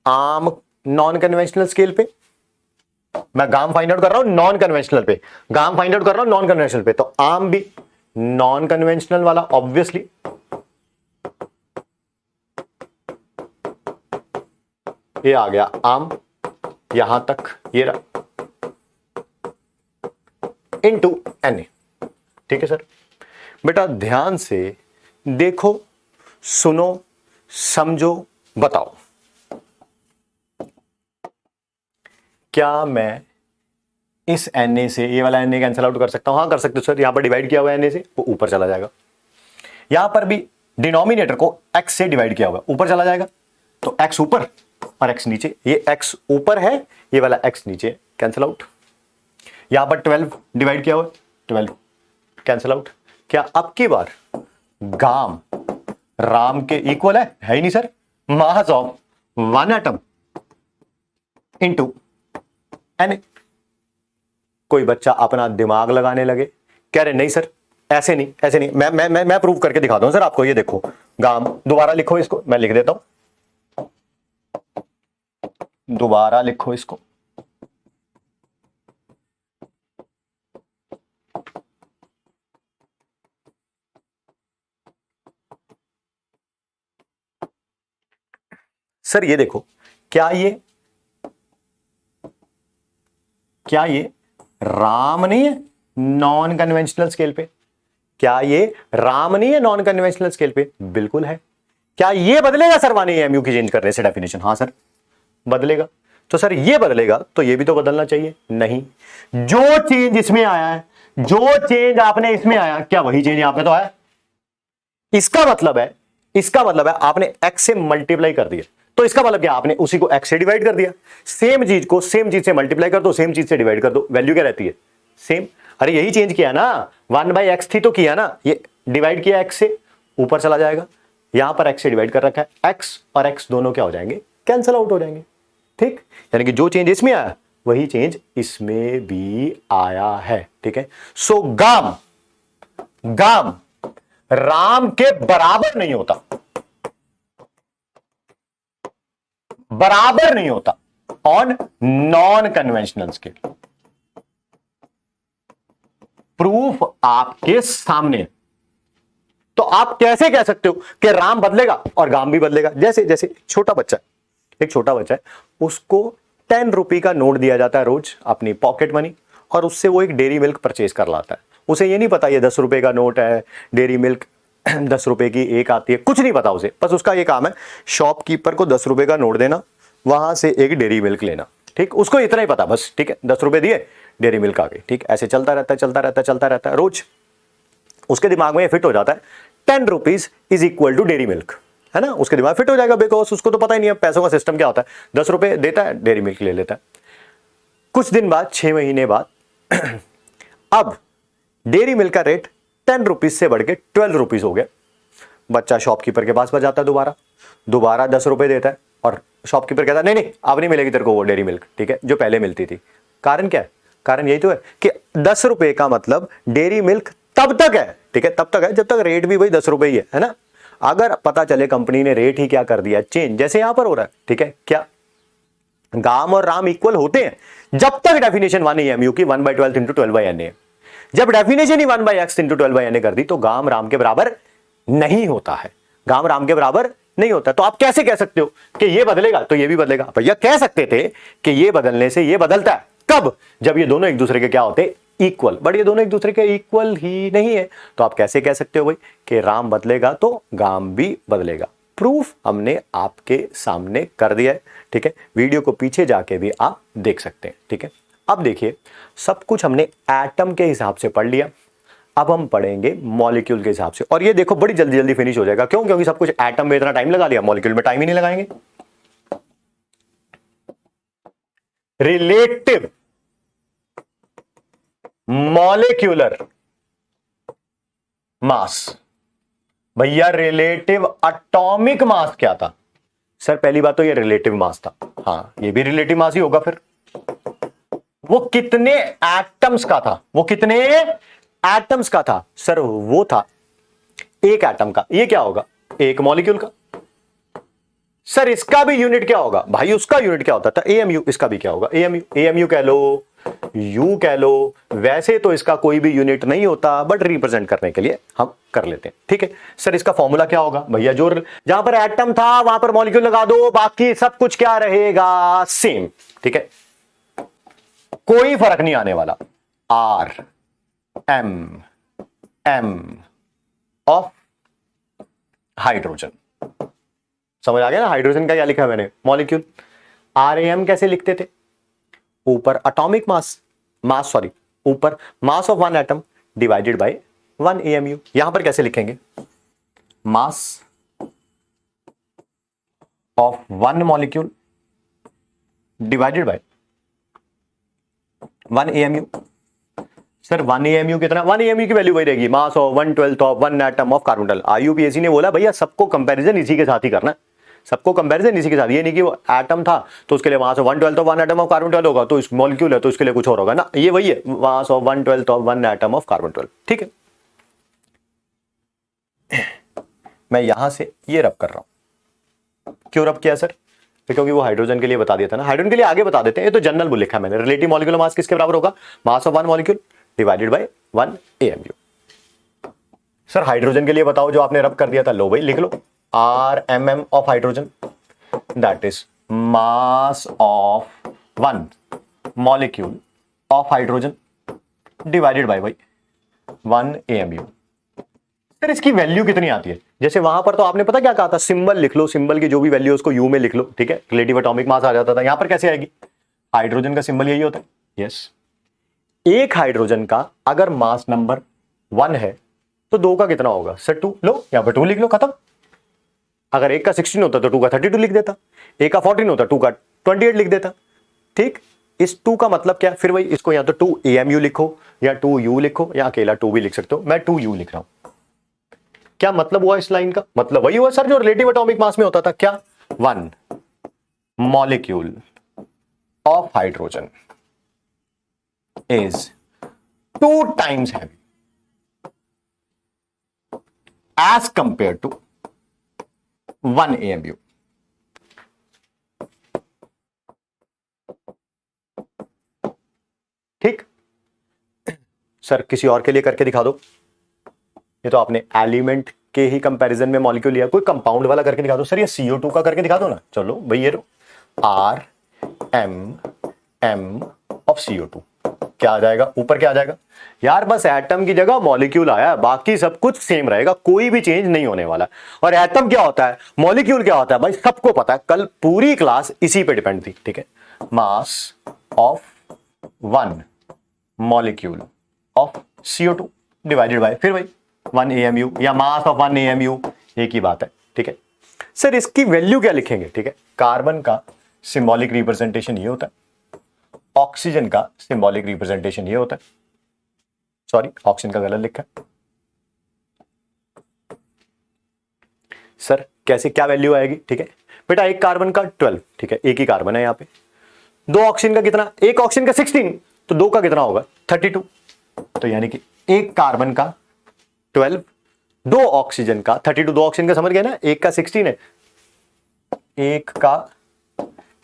आम नॉन कन्वेंशनल स्केल पे, मैं गाम फाइंड आउट कर रहा हूं नॉन कन्वेंशनल पे, गाम फाइंड आउट कर रहा हूं नॉन कन्वेंशनल पे, तो आम भी नॉन कन्वेंशनल वाला ऑब्वियसली, ये आ गया आम यहां तक, ये रहा इंटू Na। ठीक है सर, बेटा ध्यान से देखो, सुनो, समझो, बताओ, क्या मैं इस Na से ये वाला Na कैंसिल आउट कर सकता हूं, हाँ कर सकते हो सर, यहां पर डिवाइड किया हुआ है Na से, वो ऊपर चला जाएगा, यहां पर भी डिनोमिनेटर को x से डिवाइड किया हुआ है, ऊपर चला जाएगा, तो x ऊपर और x नीचे, ये x ऊपर है, ये वाला x नीचे, कैंसिल आउट। यहां पर 12 डिवाइड किया हुआ है, 12 कैंसिल आउट। क्या अब की बार गाम राम के इक्वल है ही नहीं sir, mass of 1 atom into Na। कोई बच्चा अपना दिमाग लगाने लगे, कह रहे नहीं सर ऐसे नहीं, ऐसे नहीं, मैं प्रूव करके दिखाता हूं सर आपको, ये देखो गाम, दोबारा लिखो इसको, मैं लिख देता हूं, दोबारा लिखो इसको, सर ये देखो, क्या ये राम नहीं है नॉन कन्वेंशनल स्केल पे, क्या ये राम नहीं है नॉन कन्वेंशनल स्केल पे, बिल्कुल है। क्या ये बदलेगा सर 1 AMU की चेंज करने से डेफिनेशन, हाँ सर बदलेगा, तो सर ये बदलेगा तो ये भी तो बदलना चाहिए, नहीं, जो चेंज इसमें आया है, जो चेंज आपने इसमें आया, क्या वही चेंज यहां पे तो आया, इसका मतलब है आपने x से मल्टीप्लाई कर दिया, तो इसका मतलब क्या, आपने उसी को x से डिवाइड कर दिया, सेम चीज को सेम चीज से मल्टीप्लाई कर दो, सेम चीज से डिवाइड कर दो, वैल्यू क्या रहती है सेम। अरे यही चेंज किया ना, 1/x थी तो किया ना, ये डिवाइड किया x से, ऊपर चला जाएगा, यहां पर x से डिवाइड कर रखा है, x और x दोनों क्या हो जाएंगे, कैंसिल आउट हो जाएंगे। ठीक, यानी कि जो चेंज इसमें आया वही चेंज इसमें भी आया है। ठीक है, सो गाम राम के बराबर नहीं होता, बराबर नहीं होता on non conventional scale. Proof आपके सामने, तो आप कैसे कह सकते हो कि राम बदलेगा और गाम भी बदलेगा, जैसे जैसे एक छोटा बच्चा है, उसको 10 रुपए का नोट दिया जाता है रोज, अपनी पॉकेट मनी, और उससे वो एक डेयरी मिल्क परचेज कर लाता है, उसे ये नहीं पता ये 10 रुपए का नोट है, डेयरी मिल्क 10 रुपए की एक आती है, कुछ नहीं पता उसे, बस उसका ये काम है शॉपकीपर को 10 रुपए का नोट देना, वहां से एक डेयरी मिल्क लेना। ठीक, उसको इतना ही पता बस, ठीक है, 10 रुपए दिए डेयरी मिल्क आ गई। ठीक, ऐसे चलता रहता है रोज, उसके दिमाग में फिट हो जाता है 10 rupees is equal to Dairy Milk, है ना, उसके दिमाग फिट हो जाएगा, बिकॉज उसको तो पता ही नहीं है पैसों का सिस्टम क्या होता है, 10 रुपए देता है डेयरी मिल्क ले लेता है। कुछ दिन बाद, 6 महीने बाद अब डेयरी मिल्क का रेट 10 रुपीज से बढ़ के 12 रुपीज हो गया। बच्चा शॉपकीपर के पास जाता है, दोबारा 10 रुपए देता है और शॉपकीपर कहता है नहीं नहीं अब नहीं मिलेगी तेरे को वो डेयरी मिल्क, ठीक है, जो पहले मिलती थी। कारण क्या है? कारण यही तो है कि 10 रुपए का मतलब डेयरी मिल्क तब तक है, ठीक है, तब तक है जब तक रेट भी भाई 10 रुपए ही है ना। अगर पता चले कंपनी ने रेट ही क्या कर दिया चेंज, जैसे यहां पर हो रहा है, ठीक है, क्या गाम और राम इक्वल होते हैं जब तक डेफिनेशन 1 एएमयू की 1/12 इंटू 12/NA। जब डेफिनेशन ही 1/x इंटू 12/NA कर दी तो गाम राम के बराबर नहीं होता है, गाम राम के बराबर नहीं होता। तो आप कैसे कह सकते हो कि ये बदलेगा तो ये भी बदलेगा? भैया कह सकते थे कि ये बदलने से ये बदलता है, कब? जब ये दोनों एक दूसरे के क्या होते? इक्वल। बट ये दोनों एक दूसरे के इक्वल ही नहीं है, तो आप कैसे कह सकते हो भाई कि राम बदलेगा तो गाम भी बदलेगा? प्रूफ हमने आपके सामने कर दिया है, ठीक है, वीडियो को पीछे जाके भी आप देख सकते हैं, ठीक है। अब देखिए, सब कुछ हमने एटम के हिसाब से पढ़ लिया, अब हम पढ़ेंगे मॉलिक्यूल के हिसाब से। और ये देखो बड़ी जल्दी जल्दी फिनिश हो जाएगा, क्यों? क्योंकि सब कुछ एटम में इतना टाइम लगा लिया, मॉलिक्यूल में टाइम ही नहीं लगाएंगे। रिलेटिव मॉलिक्यूलर मास, भैया रिलेटिव एटॉमिक मास क्या था? सर पहली बात तो ये रिलेटिव मास था, हाँ ये भी रिलेटिव मास ही होगा। फिर वो कितने एटम्स का था? वो कितने एटम्स का था? सर वो था एक एटम का। ये क्या होगा? एक मॉलिक्यूल का। सर इसका भी यूनिट क्या होगा? भाई उसका यूनिट क्या होता था? एएमयू। इसका भी क्या होगा? एएमयू। एएमयू कह लो, यू कह लो, वैसे तो इसका कोई भी यूनिट नहीं होता, बट रिप्रेजेंट करने के लिए हम कर लेते हैं, ठीक है। सर इसका फॉर्मूला क्या होगा? भैया जो जहां पर एटम था वहां पर मॉलिक्यूल लगा दो, बाकी सब कुछ क्या रहेगा? सेम, ठीक है, कोई फर्क नहीं आने वाला। R M M of hydrogen. समझ आ गया ना? हाइड्रोजन का क्या लिखा है मैंने? मॉलिक्यूल। आरएम कैसे लिखते थे? ऊपर एटॉमिक मास, ऊपर मास of one atom divided by 1 AMU. यहां पर कैसे लिखेंगे? मास of one molecule divided by 1 AMU. Sir 1 AMU कितना? 1 एएमयू की वैल्यू वही रहेगी, mass of 1/12 of 1 atom of carbon. IUPAC ने बोला भैया सबको कंपैरिजन इसी के साथ ही करना है, सबको कंपैरिजन इसी के साथ। ये नहीं कि वो एटम था तो उसके लिए mass of 1/12 of 1 atom of carbon होगा, तो इस मॉलिक्यूल है तो इसके लिए कुछ और होगा ना। ये वही है, mass of 1/12 of 1 atom of carbon, ठीक है। मैं यहां से ये रब कर रहा हूं, क्यों रब किया सर? क्योंकि वो हाइड्रोजन के लिए बता दिया था ना, हाइड्रोजन के लिए आगे बता देते हैं। ये तो जनरल बुल लिखा है मैंने। रिलेटिव मॉलिक्यूलर मास किसके बराबर होगा? Mass of one molecule divided by 1 AMU. Sir hydrogen के लिए बताओ, जो आपने रब कर दिया था, लो भाई लिख लो, R M M of hydrogen that is mass of one molecule of hydrogen divided by 1 AMU. Sir इसकी वैल्यू कितनी आती है? जैसे वहां पर तो आपने पता क्या कहा था, सिंबल लिख लो, सिंबल की जो भी वैल्यू उसको यू में लिख लो, ठीक है, रिलेटिव एटॉमिक मास आ जाता था। यहां पर कैसे आएगी? हाइड्रोजन का सिंबल यही होता है, यस। एक हाइड्रोजन का अगर मास नंबर 1 है तो 2 का कितना होगा? सर 2। लो यहां पर 2 लिख लो, खत्म। अगर एक का 16 होता तो 2 का 32 लिख देता, एक का 14 होता 2 का 28 लिख देता, ठीक। इस 2 का मतलब क्या? फिर वही, इसको या तो 2 एएमयू लिखो या 2 यू लिखो, या अकेला 2 भी लिख सकते हो। मैं 2 यू लिख रहा हूं। क्या मतलब हुआ इस लाइन का? मतलब वही हुआ सर जो रिलेटिव एटॉमिक मास में होता था। क्या? 1 molecule of hydrogen is 2 times heavy as compare to 1 AMU. ठीक सर, किसी और के लिए करके दिखा दो। ये तो आपने एलिमेंट के ही कंपैरिजन में मॉलिक्यूल लिया, कोई कंपाउंड वाला करके दिखा दो। सर ये CO2 का करके दिखा दो ना। चलो भाई ये लो, R M M of CO2 क्या आ जाएगा? ऊपर क्या आ जाएगा यार? बस एटम की जगह मॉलिक्यूल आया, बाकी सब कुछ सेम रहेगा, कोई भी चेंज नहीं होने वाला। और एटम क्या होता है, मॉलिक्यूल क्या होता है, भाई सबको पता है, कल पूरी क्लास इसी पे डिपेंड थी, ठीक है। मास of 1 molecule of CO2 divided by फिर भाई 1 एएमयू या मास ऑफ 1 एएमयू, एक ही बात है, ठीक है। सर इसकी वैल्यू क्या लिखेंगे? ठीक है, कार्बन का सिंबॉलिक रिप्रेजेंटेशन ये होता है, ऑक्सीजन का सिंबॉलिक रिप्रेजेंटेशन ये होता है, सॉरी ऑक्सीजन का गलत लिखा है सर। कैसे क्या वैल्यू आएगी? ठीक है बेटा, एक कार्बन का 12, ठीक है एक ही कार्बन है यहाँ पे। दो ऑक्सीजन का कितना? एक ऑक्सीजन का 16, तो दो का कितना होगा? 32। तो यानी कि एक कार्बन का 12, दो ऑक्सीजन का 32। दो ऑक्सीजन का समझ गए ना, एक का 16 है, एक का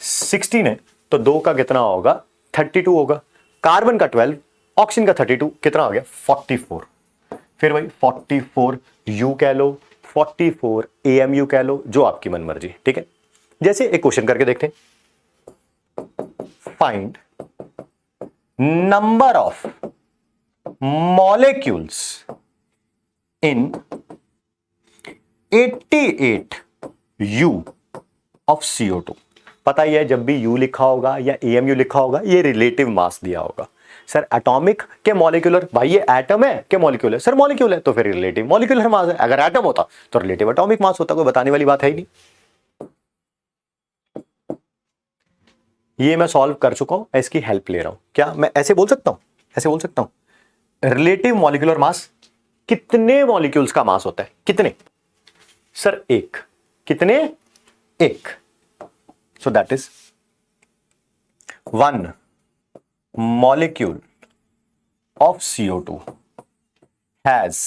16 है, तो दो का कितना होगा? 32 होगा। कार्बन का 12, ऑक्सीजन का 32, कितना हो गया? 44। फिर भाई 44 यू कह लो, 44 AMU कह लो, जो आपकी मन मर्जी। ठीक है, जैसे एक क्वेश्चन करके देखते हैं। Find number of molecules in 88 U of CO2। पता ही है, जब भी U लिखा होगा या AMU लिखा होगा, ये रिलेटिव मास दिया होगा। सर एटॉमिक के मॉलिक्यूलर, भाई ये एटम है के मॉलिक्यूल है? सर मॉलिक्यूल है, तो फिर रिलेटिव मॉलिक्यूलर मास है। अगर एटम होता तो रिलेटिव एटॉमिक मास होता, कोई बताने वाली बात है ही नहीं। ये मैं सॉल्व कर चुका हूं, इसकी हेल्प ले रहा हूं। क्या मैं ऐसे बोल सकता हूं? ऐसे बोल सकता हूं, रिलेटिव मॉलिक्यूलर मास कितने मॉलिक्यूल्स का मास होता है? कितने? सर एक। कितने? एक। So that is 1 molecule of CO2 has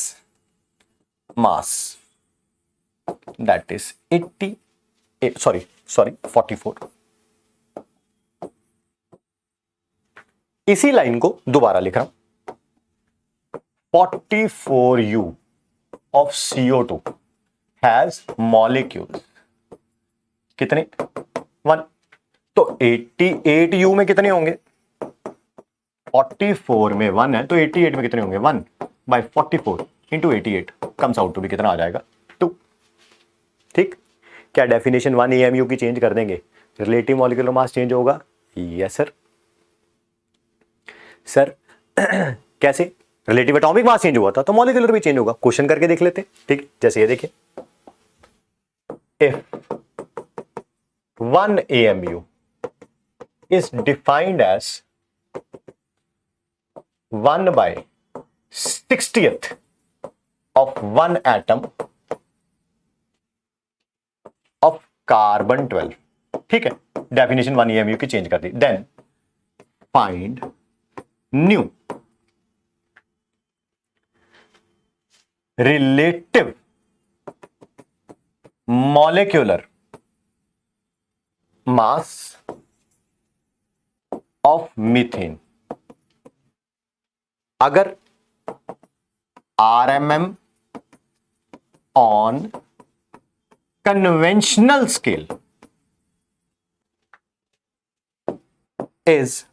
mass that is 44। इसी लाइन को दोबारा लिख रहा हूं, 44U of CO2 has molecules कितने? 1। तो 88U में कितने होंगे? 44 में 1 है, तो 88 में कितने होंगे? 1 by 44 into 88 comes out two भी कितना आ जाएगा? 2। ठीक, क्या डेफिनेशन 1 AMU की चेंज कर देंगे? रिलेटिव मॉलिक्यूलर मास चेंज होगा? Yes sir. सर कैसे? रिलेटिव एटॉमिक मास चेंज हुआ था तो मॉलिक्यूलर भी चेंज होगा। क्वेश्चन करके देख लेते हैं। ठीक, जैसे ये देखिए, if 1 AMU is defined as 1 by 60th of 1 atom of carbon 12। ठीक है, डेफिनेशन 1 AMU की चेंज कर दी। Then find new relative molecular mass of methane. अगर RMM on conventional scale is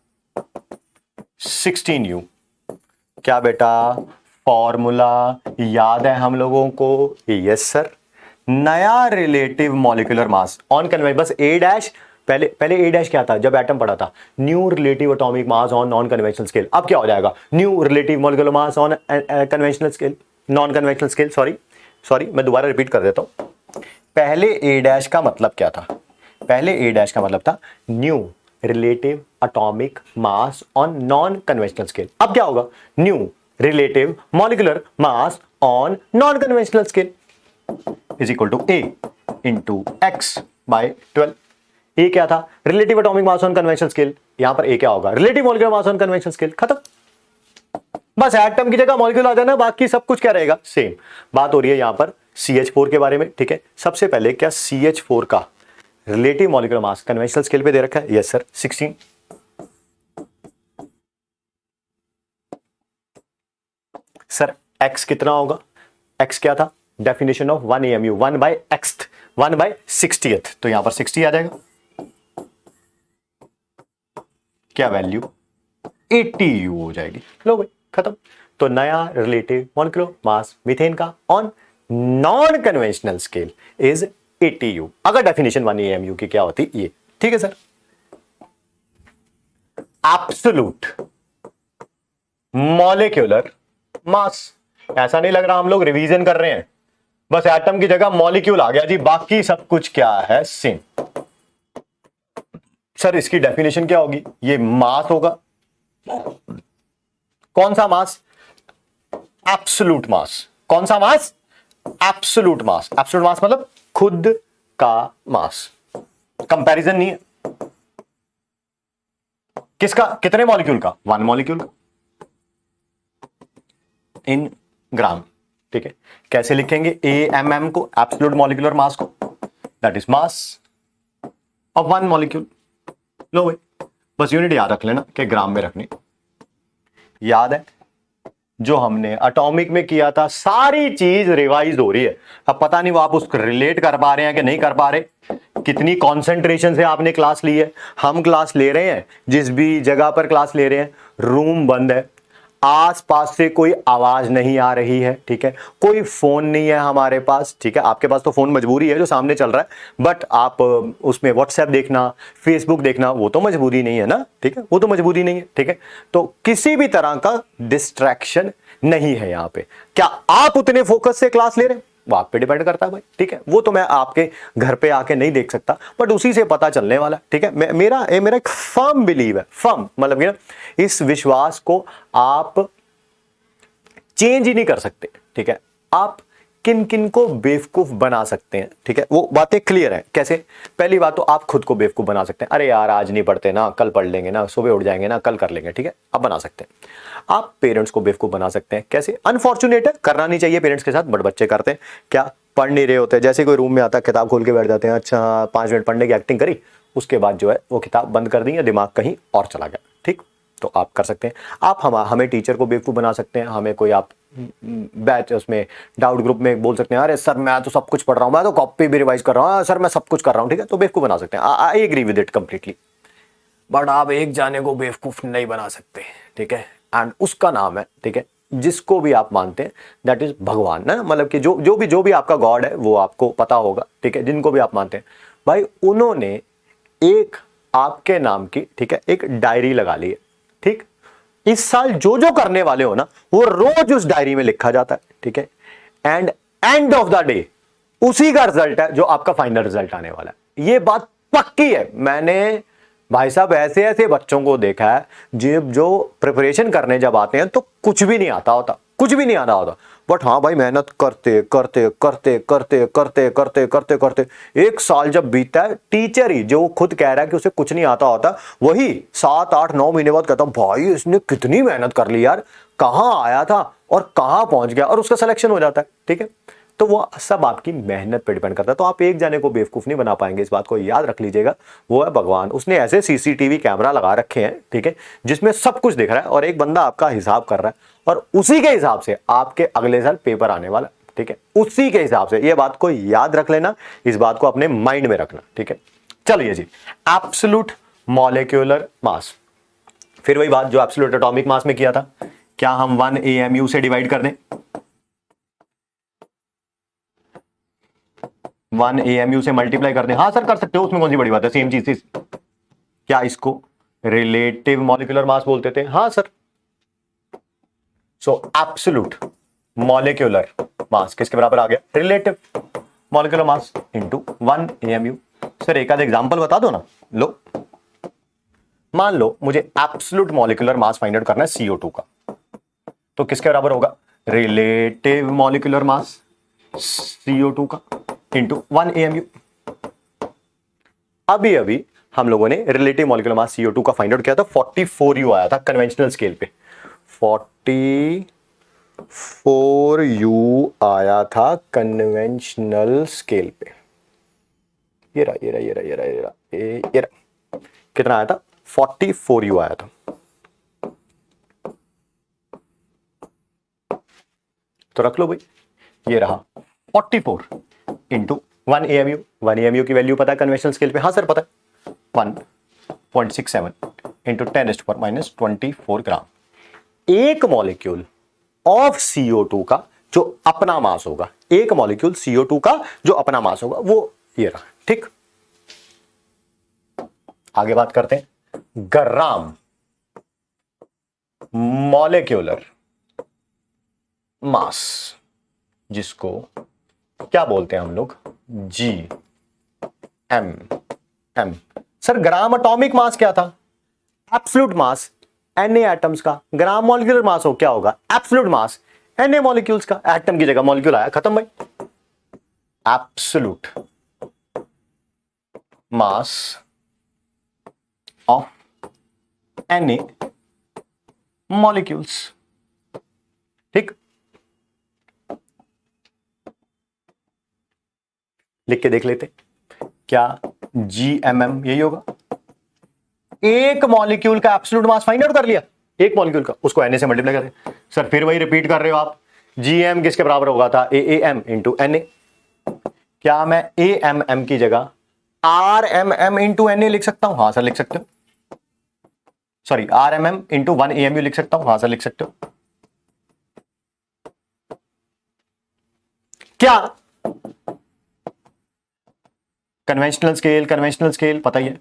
16U। क्या बेटा फॉर्मूला याद है हम लोगों को? Yes sir. नया relative molecular mass on convention, बस A डैश, पहले A डैश क्या था जब एटम पढ़ा था? New relative atomic mass on non conventional scale. अब क्या हो जाएगा? New relative molecular mass on conventional scale, non conventional scale. Sorry मैं दोबारा रिपीट कर देता हूं। पहले A डैश का मतलब क्या था? पहले A डैश का मतलब था new relative atomic mass on non conventional scale. अब क्या होगा? New relative molecular mass on non conventional scale is equal to A into X by 12। A क्या था? Relative atomic mass on conventional scale. यहां पर ए क्या होगा? Relative molecular mass on conventional scale. खत्म। बस एटम की जगह मॉलिक्यूल आ जाना, बाकी सब कुछ क्या रहेगा? सेम। बात हो रही है यहां पर CH4 के बारे में। ठीक है, सबसे पहले क्या CH4 का रिलेटिव मॉलिक्यूलर मास कन्वेंशनल स्केल पे दे रखा है? Yes sir, 16। सर x कितना होगा? x क्या था? Definition of 1 AMU 1 by x 1 by 60th, तो यहां पर 60 आ जाएगा। क्या वैल्यू? 80U हो जाएगी। लो भाई खत्म। तो नया रिलेटिव मॉलिक्यूलर मास मीथेन का on non conventional scale is 80U। अगर डेफिनेशन 1 AMU की क्या होती? ये। ठीक है सर। एब्सोल्यूट मॉलिक्यूलर मास। ऐसा नहीं लग रहा हम लोग रिवीजन कर रहे हैं, बस एटम की जगह मॉलिक्यूल आ गया जी, बाकी सब कुछ क्या है? सेम। सर इसकी डेफिनेशन क्या होगी? ये मास होगा। कौन सा मास? एब्सोल्यूट मास। कौन सा मास? एब्सोल्यूट मास। एब्सोल्यूट मास मतलब खुद का मास, कंपैरिजन नहीं है। किसका? कितने मॉलिक्यूल का? 1 मॉलिक्यूल का इन ग्राम। ठीक है, कैसे लिखेंगे? AMM को, एब्सोल्यूट मॉलिक्यूलर मास को, that is mass of 1 molecule. लो भाई, बस यूनिट याद रख लेना कि ग्राम में रखनी। याद है जो हमने एटॉमिक में किया था, सारी चीज रिवाइज हो रही है। अब पता नहीं वो आप उसको रिलेट कर पा रहे हैं कि नहीं कर पा रहे। कितनी कंसंट्रेशन से आपने क्लास ली है। हम क्लास ले रहे हैं, जिस भी जगह पर क्लास ले रहे हैं, रूम बंद है, आसपास से कोई आवाज नहीं आ रही है। ठीक है, कोई फोन नहीं है हमारे पास। ठीक है, आपके पास तो फोन मजबूरी है जो सामने चल रहा है, बट आप उसमें व्हाट्सएप देखना, फेसबुक देखना, वो तो मजबूरी नहीं है ना। ठीक है, वो तो मजबूरी नहीं है। ठीक है, तो किसी भी तरह का डिस्ट्रैक्शन नहीं है यहां पे। क्या आप उतने फोकस से क्लास ले रहे हैं? वो आप पे डिपेंड करता है भाई। ठीक है, वो तो मैं आपके घर पे आके नहीं देख सकता, बट उसी से पता चलने वाला। ठीक है, मेरा एक फर्म बिलीव है, फर्म मतलब ना, इस विश्वास को आप चेंज ही नहीं कर सकते। ठीक है, आप किन किन को बेवकूफ बना सकते हैं। ठीक है, वो बातें क्लियर है। कैसे? पहली बात तो आप खुद को बेवकूफ बना सकते हैं। अरे यार आज नहीं पढ़ते ना, कल पढ़ लेंगे ना, सुबह उठ जाएंगे ना, कल कर लेंगे। ठीक है, आप बना सकते हैं। आप पेरेंट्स को बेवकूफ बना सकते हैं। कैसे? अनफॉर्चुनेट है, करना नहीं चाहिए पेरेंट्स के साथ, बट बच्चे करते हैं। क्या? पढ़ नहीं रहे होते, जैसे कोई रूम में आता है, किताब खोल के बैठ जाते हैं, अच्छा 5 मिनट पढ़ने की एक्टिंग करी, उसके बाद जो है वो किताब बंद कर दी या दिमाग कहीं और चला गया। ठीक, तो आप कर सकते हैं। आप हमें टीचर को बेवकूफ बना सकते हैं। हमें कोई आप बैच उसमें डाउट ग्रुप में बोल सकते हैं, अरे सर मैं तो सब कुछ पढ़ रहा हूं, मैं तो कॉपी भी रिवाइज कर रहा हूं, सर मैं सब कुछ कर रहा हूं। ठीक है, तो बेवकूफ बना सकते हैं। I agree with it completely, but आप एक जाने को बेवकूफ नहीं बना सकते। ठीक है, एंड उसका नाम है, ठीक है, जिसको भी आप मानते हैं, दैट इज भगवान ना। मतलब कि जो भी आपका गॉड है वो आपको पता होगा। ठीक है, जिनको भी आप मानते हैं भाई, उन्होंने एक आपके नाम की, ठीक है, एक डायरी लगा ली है। ठीक, इस साल जो जो करने वाले हो ना, वो रोज उस डायरी में लिखा जाता है। ठीक है, and end of the day उसी का रिजल्ट है जो आपका फाइनल रिजल्ट आने वाला है। ये बात पक्की है। मैंने भाई साहब ऐसे ऐसे बच्चों को देखा है जो प्रिपरेशन करने जब आते हैं तो कुछ भी नहीं आता होता, कुछ भी नहीं आता होता, बट हाँ भाई मेहनत करते करते करते करते करते करते करते करते 1 साल जब बीतता है, टीचर ही जो खुद कह रहा है कि उसे कुछ नहीं आता होता, वही 7 8 9 महीने बाद कहता भाई इसने कितनी मेहनत कर ली यार, कहाँ आया था और कहाँ पहुंच गया, और उसका सिलेक्शन हो जाता है। ठीक है, तो वो सब आपकी मेहनत पे डिपेंड करता है। तो आप एक जाने को बेवकूफ नहीं बना पाएंगे, इस बात को याद रख लीजिएगा। वो है भगवान। उसने ऐसे सीसीटीवी कैमरा लगा रखे हैं, ठीक है, जिसमें सब कुछ दिख रहा है, और एक बंदा आपका हिसाब कर रहा है, और उसी के हिसाब से आपके अगले साल पेपर आने वाला। ठीक है, उसी के हिसाब से। ये बात को याद रख लेना, इस बात को अपने माइंड में रखना। ठीक है, चलिए जी, एब्सोल्यूट मॉलिक्यूलर मास। फिर वही बात जो एब्सोल्यूट एटॉमिक मास में किया था, क्या हम 1 AMU से डिवाइड कर दें? 1 AMU से मल्टीप्लाई कर दें? हाँ सर कर सकते हो, उसमें कौन सी बड़ी बात है, सेम चीज। क्या इसको रिलेटिव मॉलिक्यूलर मास बोलते थे? हाँ सर। सो एब्सोल्यूट मॉलिक्यूलर मास किसके बराबर आ गया? Relative molecular mass into 1 AMU। Sir एक आध एग्जांपल बता दो ना। लो, मान लो मुझे absolute molecular mass find out करना है CO2 का, तो किसके बराबर होगा? रिलेटिव मॉलिक्यूलर मास CO2 का इंटू 1 AMU। अभी अभी हम लोगों ने रिलेटिव मॉलिक्यूलर मास CO2 का फाइंड आउट किया था, 44U आया था कन्वेंशनल स्केल पे। 44U आया था कन्वेंशनल स्केल पे। ये रहा। कितना आया था? 44U आया था। तो रख लो भाई, ये रहा 44 इंटू 1 AMU। 1 AMU की वैल्यू पता है कन्वेंशनल स्केल पे? हाँ सर पता है, 1.67 इंटू 10⁻24 ग्राम। एक मॉलिक्यूल ऑफ CO2 का जो अपना मास होगा, एक मॉलिक्यूल CO2 का जो अपना मास होगा, वो ये रहा। ठीक, आगे बात करते हैं ग्राम मॉलिक्यूलर मास, जिसको क्या बोलते हैं हम लोग? GM। सर ग्राम एटॉमिक मास क्या था? एब्सोल्यूट मास Na एटम्स का। ग्राम मॉलिक्यूलर मास हो क्या होगा? एब्सोल्यूट मास Na मॉलिक्यूल्स का, एटम की जगह मॉलिक्यूल आया, खत्म भाई। Absolute mass of Na molecules, ठीक। लिख के देख लेते क्या, GMM यही होगा। एक मॉलिक्यूल का एब्सोल्यूट मास फाइंड आउट कर लिया, एक मॉलिक्यूल का, उसको Na से मल्टीप्लाई कर दे। सर फिर वही रिपीट कर रहे हो आप, GM किसके बराबर होगा था, AAM इंटू Na। क्या मैं AMM की जगह RMM इंटू Na लिख सकता हूं? हाँ सर लिख सकते हो। सॉरी, RMM इंटू 1 AMU लिख सकता हूं? हाँ सर लिख सकते हो। क्या कन्वेंशनल स्केल पता ही है,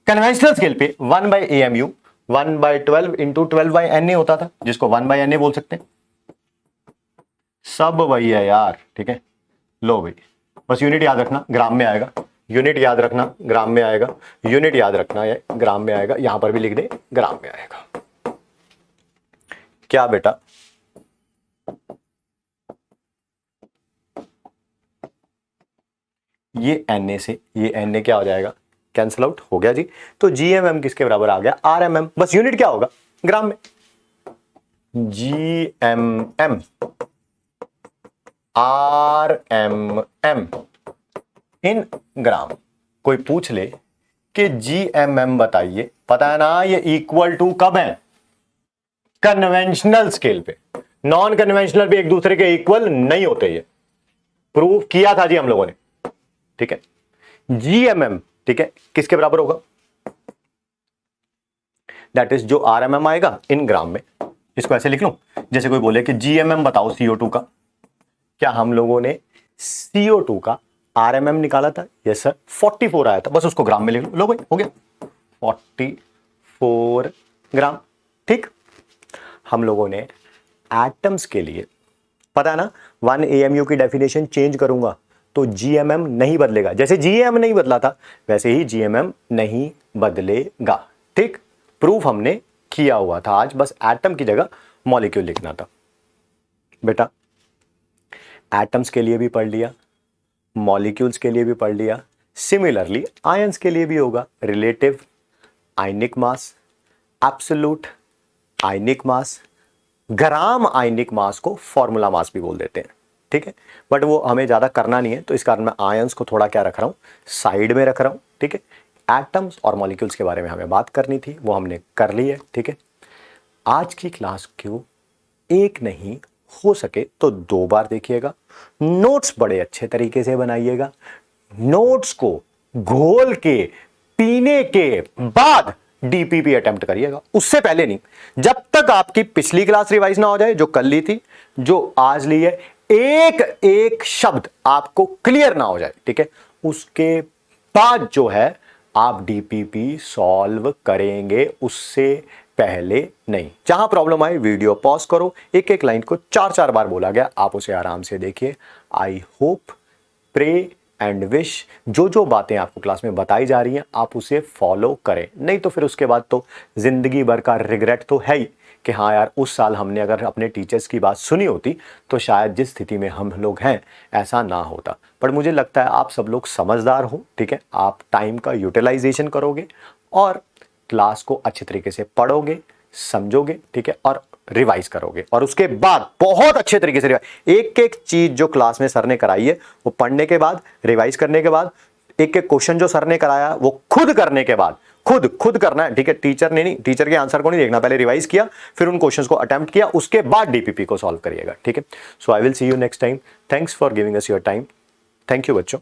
कन्वेंशनल स्केल पे 1 by AMU 1/12 into 12 by Na होता था, जिसको 1 बाई Na बोल सकते हैं। सब वही है यार, ठीक है। लो भाई, बस यूनिट याद रखना, ग्राम में आएगा। यूनिट याद रखना, ग्राम में आएगा। यूनिट याद रखना, ये ग्राम में आएगा। यहां पर भी लिख दे, ग्राम में आएगा। क्या बेटा, ये Na से ये Na क्या हो जाएगा, कैंसिल आउट हो गया जी। तो GMM किसके बराबर आ गया, RMM। बस यूनिट क्या होगा, ग्राम में। GMM RMM इन ग्राम। कोई पूछ ले कि GMM बताइए, पता है ना ये इक्वल टू कब है, कन्वेंशनल स्केल पे। नॉन कन्वेंशनल पे एक दूसरे के इक्वल नहीं होते, ये प्रूव किया था जी हम लोगों ने, ठीक है। GMM, ठीक है, किसके बराबर होगा, दैट इज जो RMM आएगा इन ग्राम में। इसको ऐसे लिख लूं, जैसे कोई बोले कि GMM बताओ CO2 का, क्या हम लोगों ने CO2 का RMM निकाला था? यस सर, 44 आया था, बस उसको ग्राम में लिख लो भाई, हो गया 44 ग्राम, ठीक। हम लोगों ने एटम्स के लिए, पता है ना, 1 AMU की डेफिनेशन चेंज करूंगा तो GMM नहीं बदलेगा। जैसे GM नहीं बदला था वैसे ही GMM नहीं बदलेगा, ठीक। प्रूफ हमने किया हुआ था आज, बस एटम की जगह मॉलिक्यूल लिखना था बेटा। एटम्स के लिए भी पढ़ लिया, मॉलिक्यूल्स के लिए भी पढ़ लिया, सिमिलरली आयंस के लिए भी होगा। रिलेटिव आयनिक मास, एब्सोल्यूट आयनिक मास, ग्राम आयनिक मास को फॉर्मूला मास भी बोल देते हैं, ठीक है। बट वो हमें ज़्यादा करना नहीं है, तो इस कारण मैं आयंस को थोड़ा क्या रख रहा हूँ, साइड में रख रहा हूँ, ठीक है। एटम्स और मॉलिक्यूल्स के बारे में हमें बात करनी थी, वो हमने कर ली है, ठीक है। आज की क्लास को एक नहीं, हो सके तो 2 बार देखिएगा। नोट्स बड़े अच्छे तरीके से बनाइएगा। नोट्स को घोल के पीने के बाद DPP अटेम्प्ट करिएगा, उससे पहले नहीं। जब तक आपकी पिछली क्लास रिवाइज ना हो जाए, जो कल ली थी, जो आज ली है, एक एक शब्द आपको क्लियर ना हो जाए, ठीक है, उसके बाद जो है आप DPP सॉल्व करेंगे, उससे पहले नहीं। जहां प्रॉब्लम आए वीडियो पॉज करो, एक एक लाइन को 4-4 बार बोला गया, आप उसे आराम से देखिए। I hope, pray and wish, जो जो बातें आपको क्लास में बताई जा रही हैं आप उसे फॉलो करें, नहीं तो फिर उसके बाद तो जिंदगी भर का रिग्रेट तो है ही कि हाँ यार, उस साल हमने अगर अपने टीचर्स की बात सुनी होती तो शायद जिस स्थिति में हम लोग हैं ऐसा ना होता। पर मुझे लगता है आप सब लोग समझदार हो, ठीक है, आप टाइम का यूटिलाइजेशन करोगे और क्लास को अच्छे तरीके से पढ़ोगे, समझोगे, ठीक है, और रिवाइज करोगे। और उसके बाद बहुत अच्छे तरीके से एक एक चीज जो क्लास में सर ने कराई है वो पढ़ने के बाद, रिवाइज करने के बाद, एक एक क्वेश्चन जो सर ने कराया वो खुद करने के बाद, खुद करना है, ठीक है। टीचर ने नहीं, टीचर के आंसर को नहीं देखना, पहले रिवाइज किया, फिर उन क्वेश्चंस को अटेम्प्ट किया, उसके बाद DPP को सॉल्व करिएगा, ठीक है। So I will see you next time. Thanks for giving us your time. Thank you बच्चों।